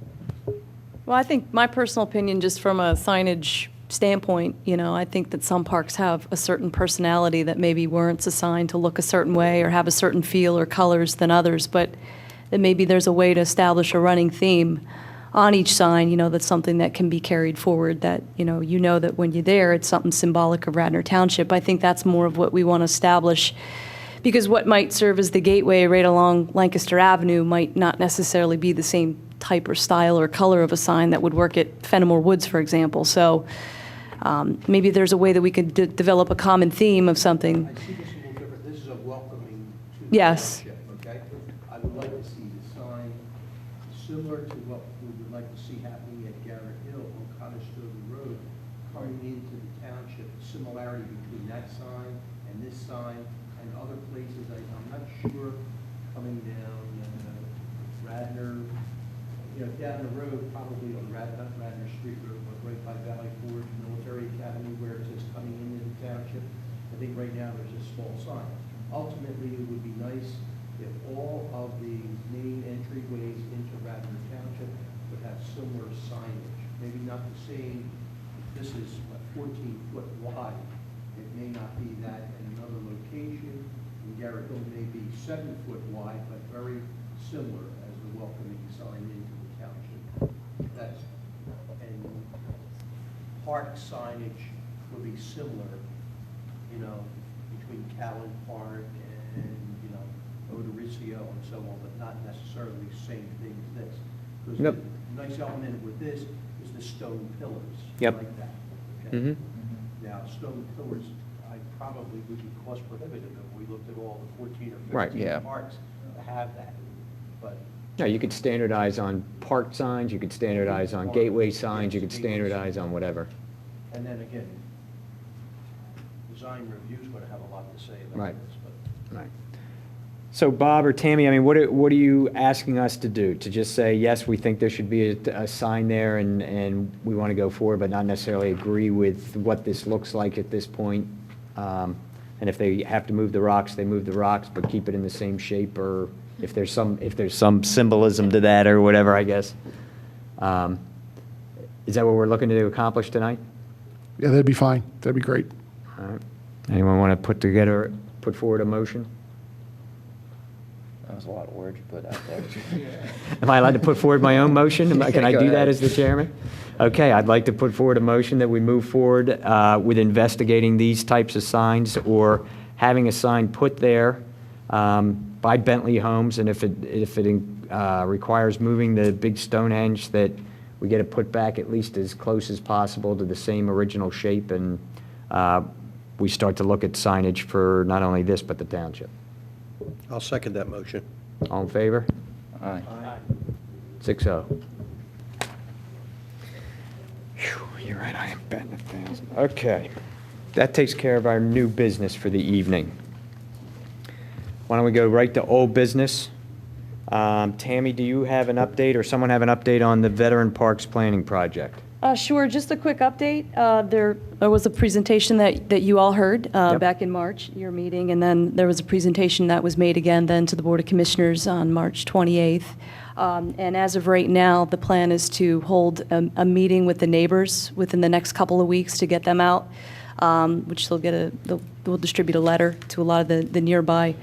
Well, I think my personal opinion, just from a signage standpoint, I think that some parks have a certain personality that maybe warrants a sign to look a certain way or have a certain feel or colors than others, but that maybe there's a way to establish a running theme on each sign, that's something that can be carried forward, that, that when you're there, it's something symbolic of Radnor Township. I think that's more of what we want to establish, because what might serve as the gateway right along Lancaster Avenue might not necessarily be the same type or style or color of a sign that would work at Fenimore Woods, for example. So maybe there's a way that we could develop a common theme of something. I see this a little different. This is a welcoming to Yes. the township, okay? I would like to see the sign similar to what we would like to see happening at Garrett Hill on Conestoga Road, coming into the township, similarity between that sign and this sign and other places. I'm not sure coming down Radnor, down the road, probably on not Radnor Street Road, but right by Valley Forge Military Academy, where it says coming into the township. I think right now there's a small sign. Ultimately, it would be nice if all of the main entryways into Radnor Township would have similar signage. Maybe not the same, this is 14 foot wide. It may not be that in another location. In Garrett Hill may be 7 foot wide, but very similar as the welcoming sign into the township. park signage would be similar, you know, between Callan Park and, you know, Odoricio and so on, but not necessarily the same thing as this. Because Yep. the nice element with this is the stone pillars. Yep. Like that. Okay? Mhm. Now, stone pillars, I probably would be cost prohibitive if we looked at all the 14 or Right. 15 Yeah. parks to have that. But No, you could standardize on park signs, you could standardize on gateway signs, you could standardize on whatever. And then again, design review's going to have a lot to say about Right. this, but. Right. So Bob or Tammy, I mean, what are you asking us to do? To just say, yes, we think there should be a sign there and we want to go forward, but not necessarily agree with what this looks like at this point? And if they have to move the rocks, they move the rocks, but keep it in the same shape, or if there's some symbolism to that or whatever, I guess. Is that what we're looking to accomplish tonight? Yeah, that'd be fine. That'd be great. All right. Anyone want to put forward a motion? That was a lot of words you put out there. Am I allowed to put forward my own motion? Can I Go do that ahead. as the chairman? Okay, I'd like to put forward a motion that we move forward with investigating these types of signs or having a sign put there by Bentley Homes, and if it requires moving the big Stonehenge, that we get it put back at least as close as possible to the same original shape, and we start to look at signage for not only this, but the township. I'll second that motion. All in favor? Aye. 6-0. Phew, you're right, I am betting 1,000. Okay. That takes care of our new business for the evening. Why don't we go right to old business? Tammy, do you have an update, or someone have an update on the Veteran Parks Planning Project? Sure, just a quick update. There was a presentation that you all heard Yep. back in March, your meeting, and then there was a presentation that was made again then to the Board of Commissioners on March 28th. And as of right now, the plan is to hold a meeting with the neighbors within the next couple of weeks to get them out, which they'll distribute a letter to a lot of the nearby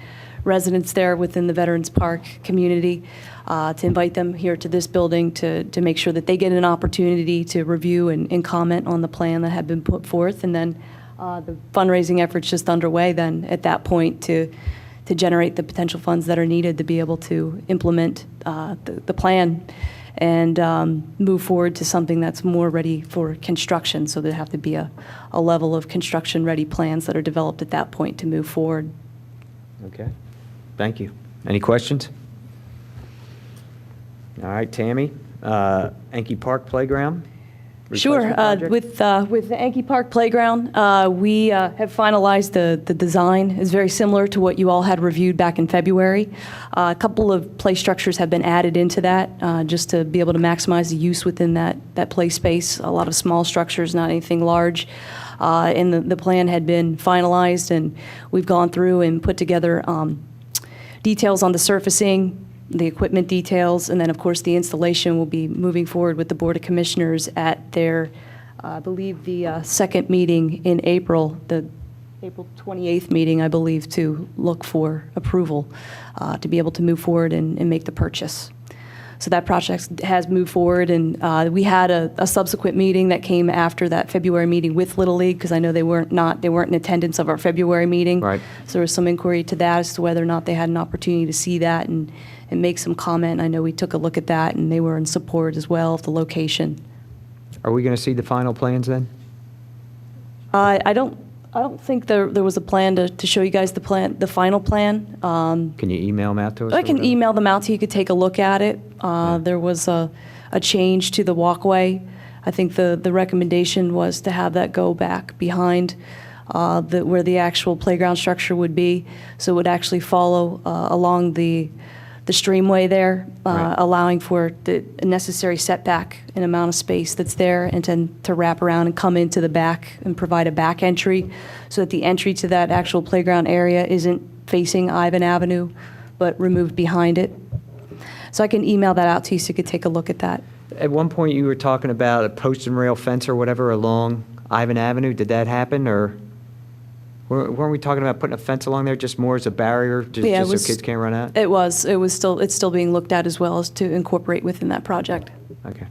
residents there within the Veterans Park community, to invite them here to this building to make sure that they get an opportunity to review and comment on the plan that had been put forth. And then the fundraising effort's just underway then at that point to generate the potential funds that are needed to be able to implement the plan and move forward to something that's more ready for construction. So there have to be a level of construction-ready plans that are developed at that point to move forward. Okay, thank you. Any questions? All right, Tammy, Enki Park Playground? Sure. replacement project? With the Enki Park Playground, we have finalized the design. It's very similar to what you all had reviewed back in February. A couple of play structures have been added into that just to be able to maximize the use within that play space. A lot of small structures, not anything large. And the plan had been finalized, and we've gone through and put together details on the surfacing, the equipment details, and then, of course, the installation will be moving forward with the Board of Commissioners at their, I believe, the second meeting in April, the April 28th meeting, I believe, to look for approval to be able to move forward and make the purchase. So that project has moved forward, and we had a subsequent meeting that came after that February meeting with Little League, because I know they weren't in attendance of our February meeting. Right. So there was some inquiry to that as to whether or not they had an opportunity to see that and make some comment. I know we took a look at that, and they were in support as well of the location. Are we going to see the final plans then? I don't think there was a plan to show you guys the final plan. Can you email them out to us? I or can whatever? email them out to you. You could take a look at it. There was a change to the walkway. I think the recommendation was to have that go back behind where the actual playground structure would be. So it would actually follow along the streamway there, Right. allowing for the necessary setback and amount of space that's there, and then to wrap around and come into the back and provide a back entry so that the entry to that actual playground area isn't facing Ivan Avenue, but removed behind it. So I can email that out to you so you could take a look at that. At one point, you were talking about a post and rail fence or whatever along Ivan Avenue. Did that happen, or weren't we talking about putting a fence along there just more as a barrier, Yeah, it just was- so kids can't run out? It's still being looked at as well as to incorporate within that project. Okay,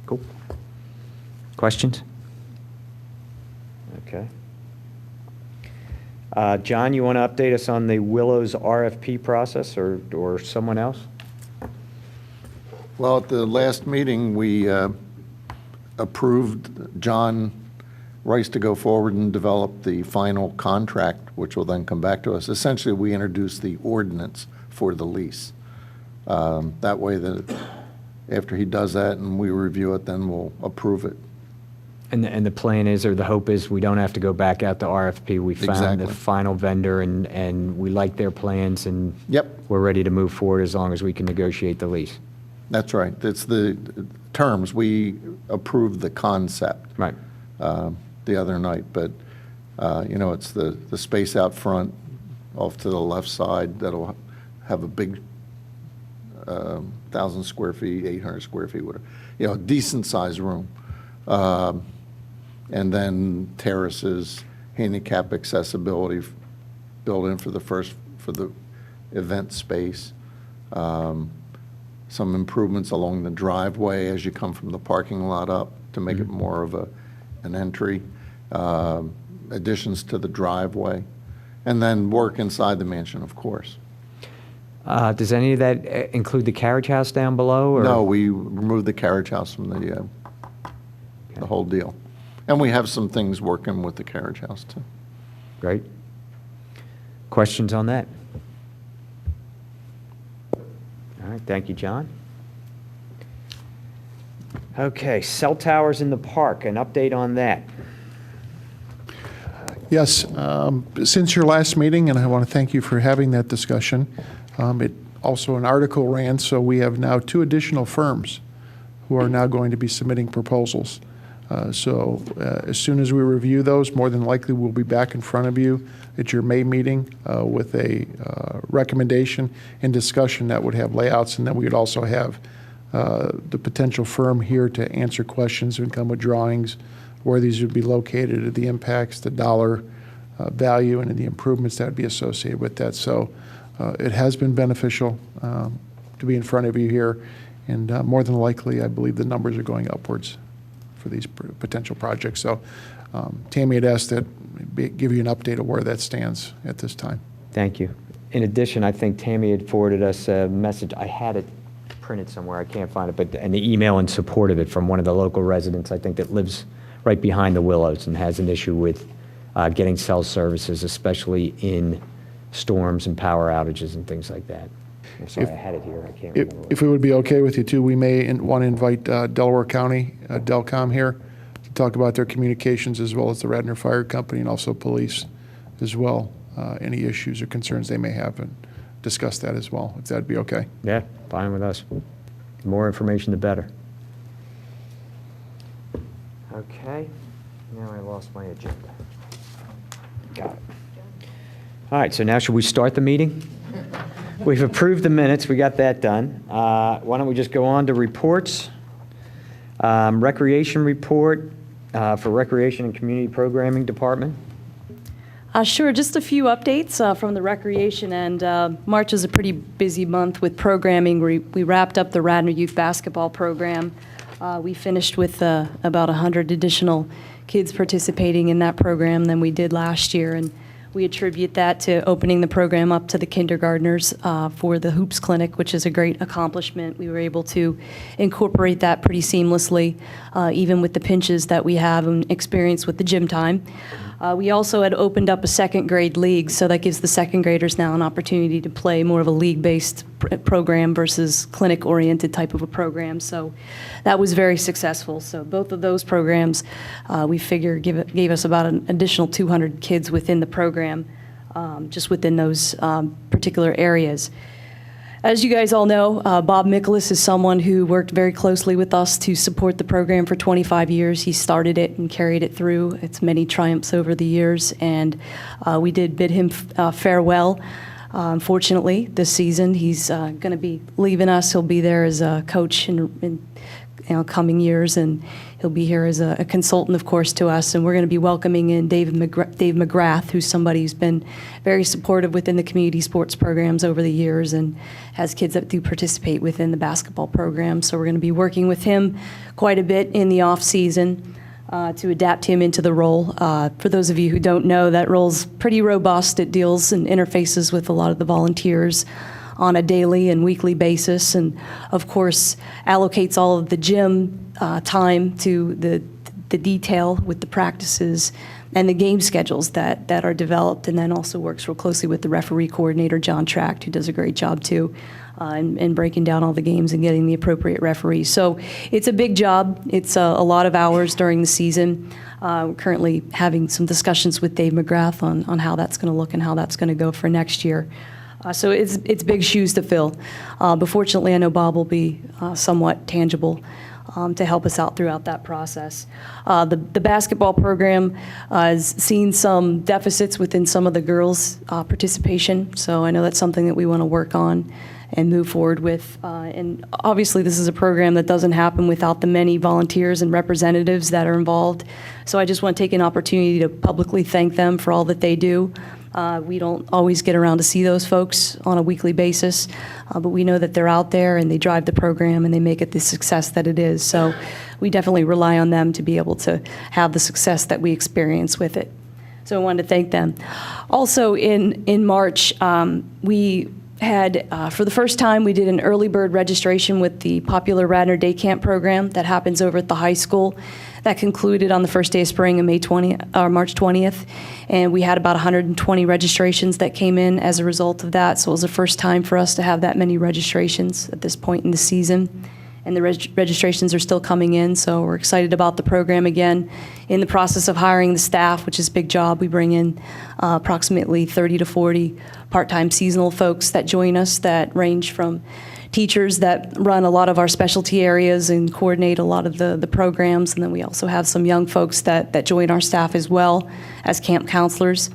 cool. Questions? Okay. John, you want to update us on the Willows RFP process, or someone else? Well, at the last meeting, we approved John Rice to go forward and develop the final contract, which will then come back to us. Essentially, we introduced the ordinance for the lease. That way, that after he does that and we review it, then we'll approve it. And the plan is, or the hope is, we don't have to go back out to RFP. We found Exactly. the final vendor, and we like their plans, and Yep. we're ready to move forward as long as we can negotiate the lease. That's right. It's the terms. We approved the concept. Right. The other night, but, it's the space out front off to the left side that'll have a big 1,000 square feet, 800 square feet, whatever, decent-sized room. And then terraces, handicap accessibility built in for the event space. Some improvements along the driveway as you come from the parking lot up to make it more of an entry. Additions to the driveway. And then work inside the mansion, of course. Does any of that include the carriage house down below? Or? No, we removed the carriage house from the whole deal. And we have some things working with the carriage house, too. Great. Questions on that? All right, thank you, John. Okay, cell towers in the park, an update on that. Yes, since your last meeting, and I want to thank you for having that discussion, also an article ran, so we have now 2 additional firms who are now going to be submitting proposals. So as soon as we review those, more than likely we'll be back in front of you at your May meeting with a recommendation and discussion that would have layouts, and then we would also have the potential firm here to answer questions and come with drawings, where these would be located, the impacts, the dollar value, and the improvements that would be associated with that. So it has been beneficial to be in front of you here, and more than likely, I believe the numbers are going upwards for these potential projects. So Tammy had asked that give you an update of where that stands at this time. Thank you. In addition, I think Tammy had forwarded us a message. I had it printed somewhere. I can't find it, but an email in support of it from one of the local residents, I think, that lives right behind the Willows and has an issue with getting cell services, especially in storms and power outages and things like that. I'm sorry, I had it here. I can't remember. If it would be okay with you too, we may want to invite Delaware County, Delcom here, to talk about their communications, as well as the Radnor Fire Company and also police as well, any issues or concerns they may have, and discuss that as well, if that'd be okay. Yeah, fine with us. The more information, the better. Okay, now I lost my agenda. Got it. All right, so now should we start the meeting? We've approved the minutes, we got that done. Why don't we just go on to reports? Recreation report for Recreation and Community Programming Department. Sure, just a few updates from the recreation end. March is a pretty busy month with programming. We wrapped up the Radnor Youth Basketball Program. We finished with about 100 additional kids participating in that program than we did last year, and we attribute that to opening the program up to the kindergartners for the Hoops Clinic, which is a great accomplishment. We were able to incorporate that pretty seamlessly, even with the pinches that we have and experience with the gym time. We also had opened up a second grade league, so that gives the second graders now an opportunity to play more of a league-based program versus clinic-oriented type of a program. So that was very successful. So both of those programs, we figure, gave us about an additional 200 kids within the program, just within those particular areas. As you guys all know, Bob Mikolas is someone who worked very closely with us to support the program for 25 years. He started it and carried it through. It's many triumphs over the years, and we did bid him farewell. Unfortunately, this season, he's going to be leaving us. He'll be there as a coach in coming years, and he'll be here as a consultant, of course, to us. And we're going to be welcoming in Dave McGrath, who's somebody who's been very supportive within the community sports programs over the years and has kids that do participate within the basketball program. So we're going to be working with him quite a bit in the off season. to adapt him into the role. For those of you who don't know, that role's pretty robust. It deals and interfaces with a lot of the volunteers on a daily and weekly basis, and of course allocates all of the gym time to the detail with the practices and the game schedules that are developed, and then also works real closely with the referee coordinator, John Tract, who does a great job too, in breaking down all the games and getting the appropriate referees. So it's a big job. It's a lot of hours during the season. We're currently having some discussions with Dave McGrath on how that's going to look and how that's going to go for next year. So it's big shoes to fill. But fortunately, I know Bob will be somewhat tangible to help us out throughout that process. The basketball program has seen some deficits within some of the girls' participation, so I know that's something that we want to work on and move forward with. And obviously, this is a program that doesn't happen without the many volunteers and representatives that are involved. So I just want to take an opportunity to publicly thank them for all that they do. We don't always get around to see those folks on a weekly basis, but we know that they're out there and they drive the program and they make it the success that it is. So we definitely rely on them to be able to have the success that we experience with it. So I wanted to thank them. Also in March, we had, for the first time, we did an early bird registration with the popular Radnor Day Camp program that happens over at the high school. That concluded on the first day of spring on March 20th, and we had about 120 registrations that came in as a result of that, so it was the first time for us to have that many registrations at this point in the season. And the registrations are still coming in, so we're excited about the program again. In the process of hiring the staff, which is a big job, we bring in approximately 30 to 40 part-time seasonal folks that join us that range from teachers that run a lot of our specialty areas and coordinate a lot of the programs, and then we also have some young folks that join our staff as well as camp counselors.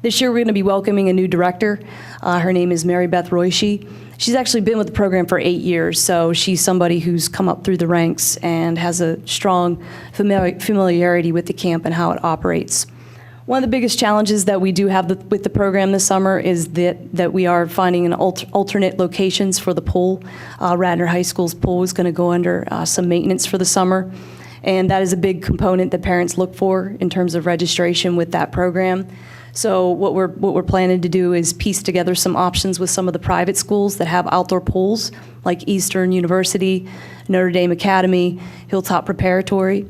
This year we're going to be welcoming a new director. Her name is Mary Beth Roishi. She's actually been with the program for 8 years, so she's somebody who's come up through the ranks and has a strong familiarity with the camp and how it operates. One of the biggest challenges that we do have with the program this summer is that we are finding an alternate locations for the pool. Radnor High School's pool is going to go under some maintenance for the summer, and that is a big component that parents look for in terms of registration with that program. So what we're planning to do is piece together some options with some of the private schools that have outdoor pools, like Eastern University, Notre Dame Academy, Hilltop Preparatory.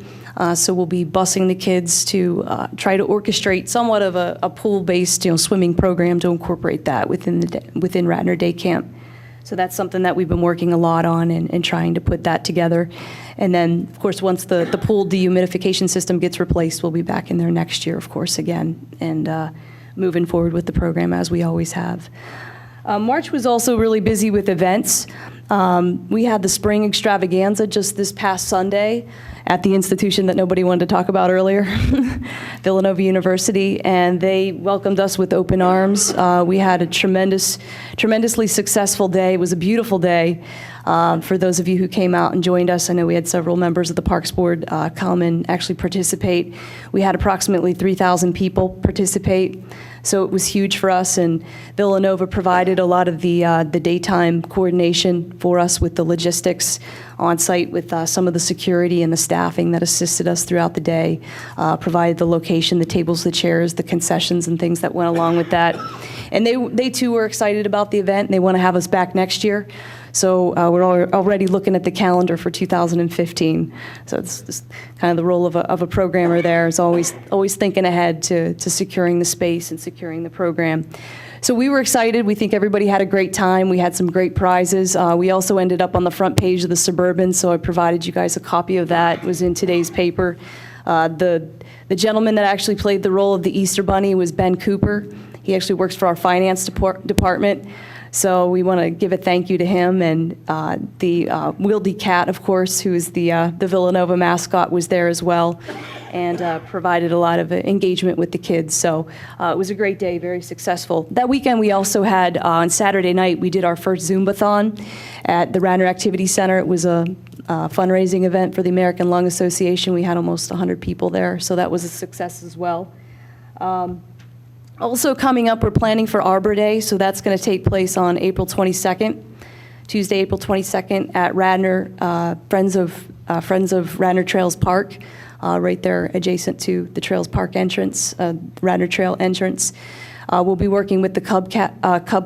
So we'll be busing the kids to try to orchestrate somewhat of a pool-based, swimming program to incorporate that within Radnor Day Camp. So that's something that we've been working a lot on and trying to put that together. And then, of course, once the pool dehumidification system gets replaced, we'll be back in there next year, of course, again, and moving forward with the program as we always have. March was also really busy with events. We had the spring extravaganza just this past Sunday at the institution that nobody wanted to talk about earlier, Villanova University, and they welcomed us with open arms. We had a tremendously successful day. It was a beautiful day. For those of you who came out and joined us, I know we had several members of the Parks Board come and actually participate. We had approximately 3,000 people participate, so it was huge for us, and Villanova provided a lot of the daytime coordination for us with the logistics on site with some of the security and the staffing that assisted us throughout the day, provided the location, the tables, the chairs, the concessions, and things that went along with that. And they too were excited about the event, and they want to have us back next year. So we're already looking at the calendar for 2015. So it's just kind of the role of a programmer there is always thinking ahead to securing the space and securing the program. So we were excited. We think everybody had a great time. We had some great prizes. We also ended up on the front page of the Suburban, so I provided you guys a copy of that. It was in today's paper. The gentleman that actually played the role of the Easter Bunny was Ben Cooper. He actually works for our finance department. So we want to give a thank you to him, and the Wildy Cat, of course, who is the Villanova mascot, was there as well, and provided a lot of engagement with the kids. So it was a great day, very successful. That weekend we also had, on Saturday night, we did our first Zumbathon at the Radnor Activity Center. It was a fundraising event for the American Lung Association. We had almost 100 people there, so that was a success as well. Also coming up, we're planning for Arbor Day, so that's going to take place on April 22nd, Tuesday, April 22nd at Radnor, Friends of Radnor Trails Park. right there adjacent to the Trails Park entrance, Radnor Trail entrance. We'll be working with the Cub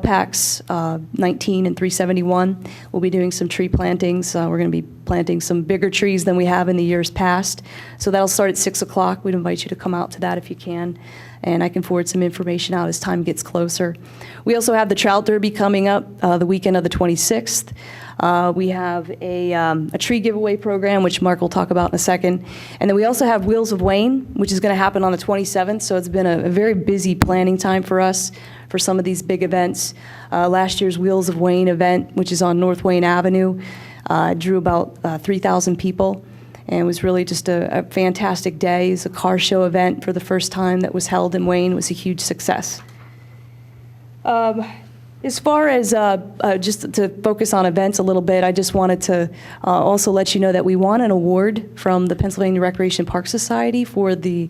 Packs 19 and 371. We'll be doing some tree plantings. We're going to be planting some bigger trees than we have in the years past. So that'll start at 6 o'clock. We'd invite you to come out to that if you can. And I can forward some information out as time gets closer. We also have the Trout Derby coming up the weekend of the 26th. We have a tree giveaway program, which Mark will talk about in a second. And then we also have Wheels of Wayne, which is going to happen on the 27th. So it's been a very busy planning time for us for some of these big events. Last year's Wheels of Wayne event, which is on North Wayne Avenue, drew about 3,000 people. And it was really just a fantastic day. It's a car show event for the first time that was held in Wayne. It was a huge success. As far as just to focus on events a little bit, I just wanted to also let you know that we won an award from the Pennsylvania Recreation Park Society for the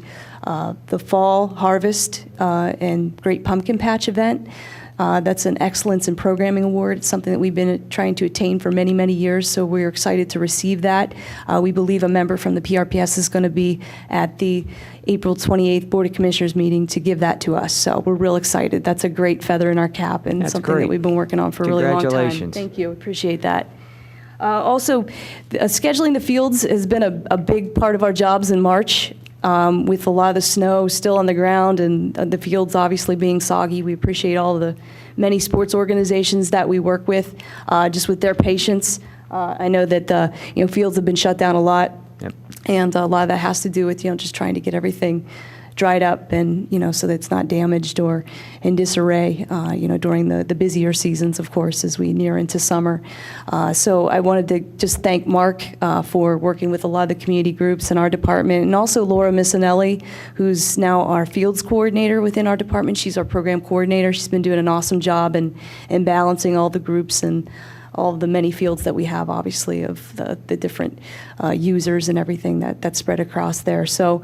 Fall Harvest and Great Pumpkin Patch event. That's an Excellence in Programming Award. It's something that we've been trying to attain for many, many years, so we're excited to receive that. We believe a member from the PRPS is going to be at the April 28th Board of Commissioners meeting to give that to us, so we're real excited. That's a great feather in our cap and That's something great. that we've been working on for a really long time. Congratulations. Thank you. Appreciate that. Also, scheduling the fields has been a big part of our jobs in March. With a lot of the snow still on the ground and the fields obviously being soggy. We appreciate all of the many sports organizations that we work with, just with their patience. I know that fields have been shut down a lot, Yep. and a lot of that has to do with just trying to get everything dried up and so that it's not damaged or in disarray during the busier seasons, of course, as we near into summer. So I wanted to just thank Mark for working with a lot of the community groups in our department, and also Laura Missinelli, who's now our fields coordinator within our department. She's our program coordinator. She's been doing an awesome job in balancing all the groups and all of the many fields that we have, obviously, of the different users and everything that's spread across there. So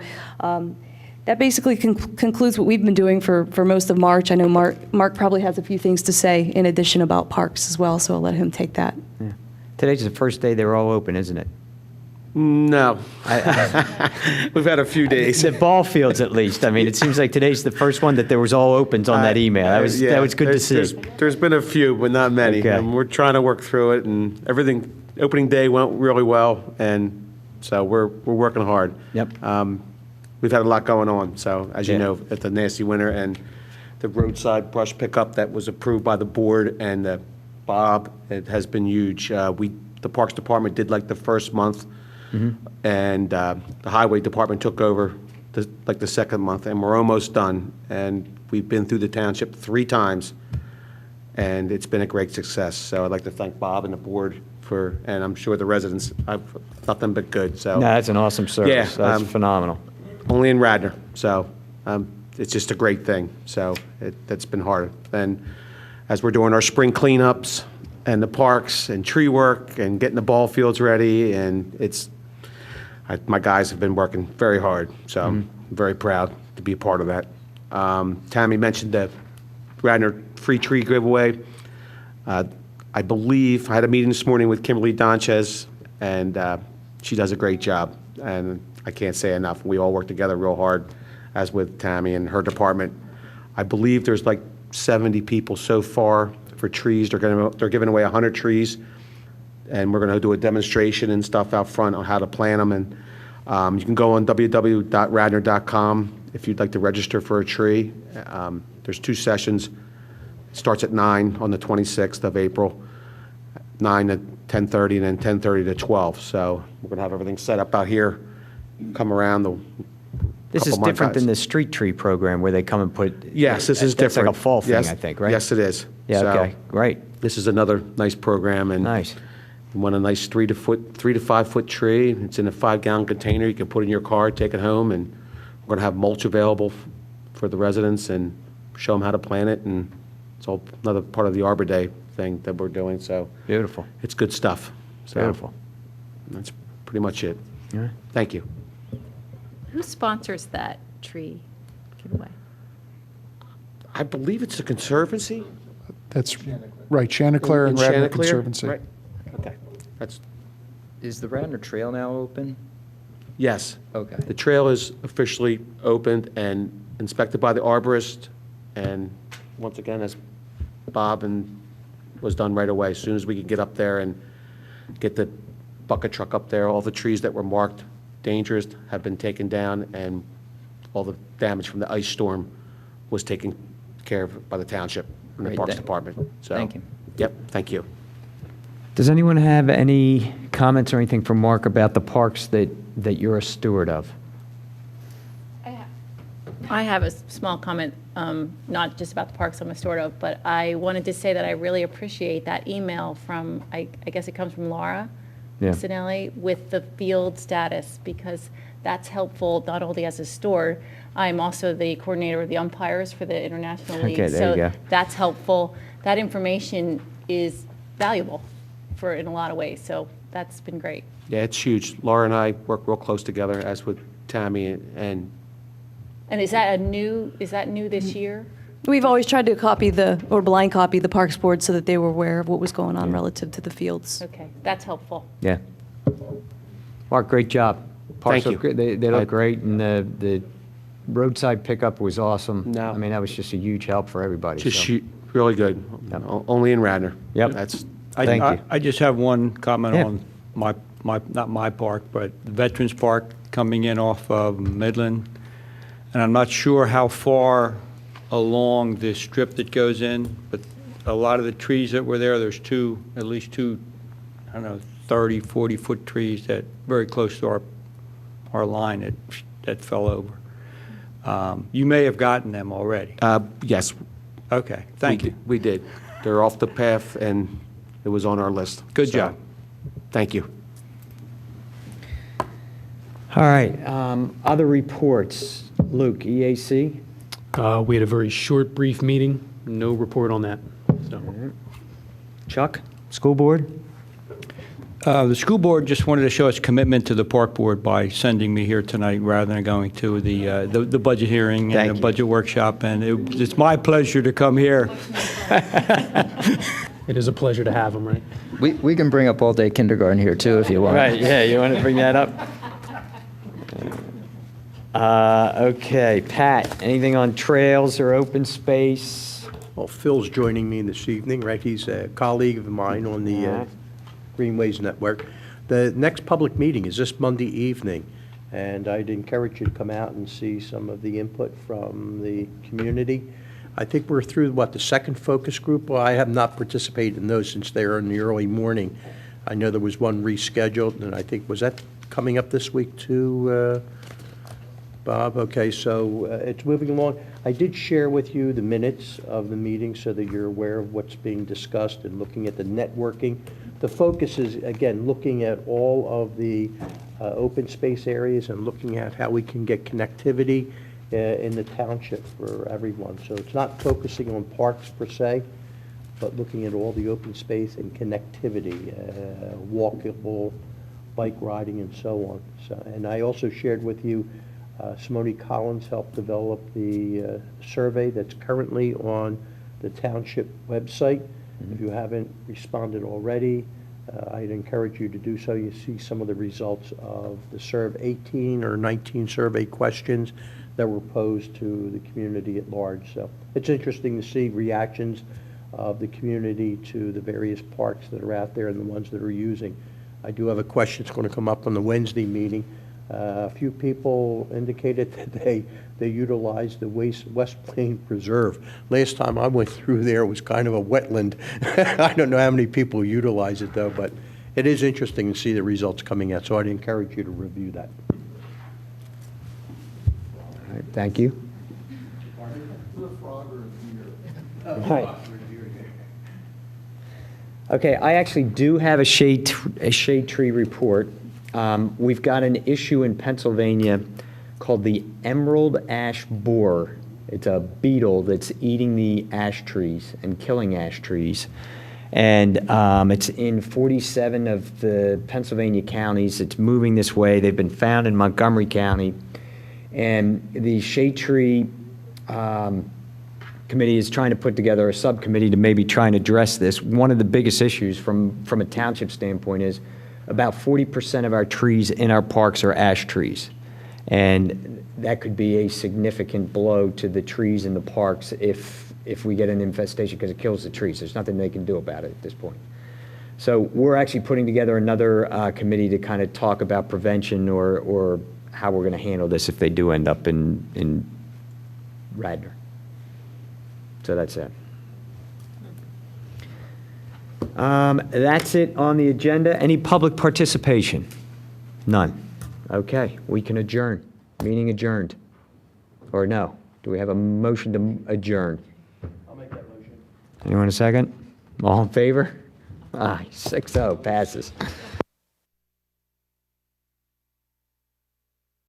that basically concludes what we've been doing for most of March. I know Mark probably has a few things to say in addition about parks as well, so I'll let him take that. Yeah. Today's the first day they're all open, isn't it? No. We've had a few days. The ball fields, at least. I mean, it seems like today's the first one that there was all opens on that email. That was good to see. There's been a few, but not many. Okay. And we're trying to work through it, and everything, opening day went really well, and so we're working hard. Yep. We've had a lot going on, so as you Yeah. know, at the nasty winter, and the roadside brush pickup that was approved by the board and Bob, it has been huge. The Parks Department did like the first month, and the Highway Department took over the second month, and we're almost done. And we've been through the township 3 times, and it's been a great success. So I'd like to thank Bob and the board and I'm sure the residents, I've nothing but good. So No, that's an awesome service. Yeah, That's phenomenal. only in Radnor, so it's just a great thing. So that's been hard. And as we're doing our spring cleanups and the parks and tree work and getting the ball fields ready, and my guys have been working very hard. So I'm very proud to be a part of that. Tammy mentioned the Radnor free tree giveaway. I believe I had a meeting this morning with Kimberly Donchez, and she does a great job. And I can't say enough. We all work together real hard, as with Tammy and her department. I believe there's like 70 people so far for trees. They're giving away 100 trees, and we're going to do a demonstration and stuff out front on how to plant them. And you can go on www.radnor.com if you'd like to register for a tree. There's 2 sessions. It starts at 9 on the 26th of April, 9 to 10:30, and then 10:30 to 12. So we're going to have everything set up out here. Come around. This is different than the street tree program where they come and put. Yes, this is That's different. like a fall thing, Yes. I think, right? Yes, it is. Yeah, So, okay, great. This is another nice program, and Nice. you want a nice 3 to 5 foot tree. It's in a 5-gallon container. You can put it in your car, take it home, and we're going to have mulch available for the residents and show them how to plant it. And it's all another part of the Arbor Day thing that we're doing. So Beautiful. it's good stuff. So Beautiful. That's pretty much it. All right. Thank you. Who sponsors that tree giveaway? I believe it's the Conservancy. That's right, Chanticleer and In Radnor Chanticleer? Conservancy. Right. Okay. That's Is the Radnor Trail now open? Yes. Okay. The trail is officially opened and inspected by the arborist, and once again, as Bob was done right away. As soon as we could get up there and get the bucket truck up there, all the trees that were marked dangerous have been taken down, and all the damage from the ice storm was taken care of by the township and the Great, Parks thank- Department. So, thank you. Yep, thank you. Does anyone have any comments or anything from Mark about the parks that you're a steward of? I have a small comment, not just about the parks I'm a steward of, but I wanted to say that I really appreciate that email from, I guess it comes from Laura Yeah. Sinelli, with the field status, because that's helpful not only as a steward, I'm also the coordinator of the umpires for the International League. Okay, there you go. So that's helpful. That information is valuable in a lot of ways, so that's been great. Yeah, it's huge. Laura and I work real close together, as with Tammy, and And is that new this year? We've always tried to blind copy the Parks Board so that they were aware of what was going on relative to the fields. Okay, that's helpful. Yeah. Mark, great job. Parks Thank look you. great. They look great, and the roadside pickup was awesome. No. I mean, that was just a huge help for everybody. just so. really good. Yep. Only in Radnor. Yep. That's Thank you. I just have one comment Yeah. on not my park, but the Veterans Park coming in off of Midland. And I'm not sure how far along this strip that goes in, but a lot of the trees that were there's at least two, I don't know, 30, 40-foot trees that very close to our line that fell over. You may have gotten them already. Yes. Okay, thank you. We did. They're off the path, and it was on our list. Good So, job. Thank you. All right, other reports. Luke, EAC? We had a very short, brief meeting. No report on that. So. Chuck, school board? The school board just wanted to show its commitment to the park board by sending me here tonight rather than going to the budget hearing Thank and the you. budget workshop. And it's my pleasure to come here. It is a pleasure to have them, right? We can bring up all-day kindergarten here, too, if you want. Right, yeah, you want to bring that up? Okay, Pat, anything on trails or open space? Well, Phil's joining me this evening, right? He's a colleague of mine on the Greenways Network. The next public meeting is this Monday evening, and I'd encourage you to come out and see some of the input from the community. I think we're through, the second focus group? Well, I have not participated in those since they were in the early morning. I know there was one rescheduled, and I think, was that coming up this week too, Bob? Okay, so it's moving along. I did share with you the minutes of the meeting so that you're aware of what's being discussed and looking at the networking. The focus is, again, looking at all of the open space areas and looking at how we can get connectivity in the township for everyone. So it's not focusing on parks per se, but looking at all the open space and connectivity, walkable, bike riding, and so on. So, and I also shared with you, Simone Collins helped develop the survey that's currently on the township website. If you haven't responded already, I'd encourage you to do so. You see some of the results of the 18 or 19 survey questions that were posed to the community at large. So it's interesting to see reactions of the community to the various parks that are out there and the ones that are using. I do have a question that's going to come up on the Wednesday meeting. A few people indicated that they utilized the West Plain Preserve. Last time I went through there, it was kind of a wetland. I don't know how many people utilize it, though, but it is interesting to see the results coming out, so I'd encourage you to review that. All right, thank you. Right. Okay, I actually do have a shade tree report. We've got an issue in Pennsylvania called the emerald ash borer. It's a beetle that's eating the ash trees and killing ash trees. And it's in 47 of the Pennsylvania counties. It's moving this way. They've been found in Montgomery County. And the shade tree committee is trying to put together a subcommittee to maybe try and address this. One of the biggest issues from a township standpoint is about 40% of our trees in our parks are ash trees. And that could be a significant blow to the trees in the parks if we get an infestation, because it kills the trees. There's nothing they can do about it at this point. So we're actually putting together another committee to kind of talk about prevention or how we're going to handle this if they do end up in Radnor. So that's it. That's it on the agenda. Any public participation? None. Okay, we can adjourn. Meeting adjourned. Or no? Do we have a motion to adjourn? I'll make that motion. Anyone a second? All in favor? Aye, 6-0, passes.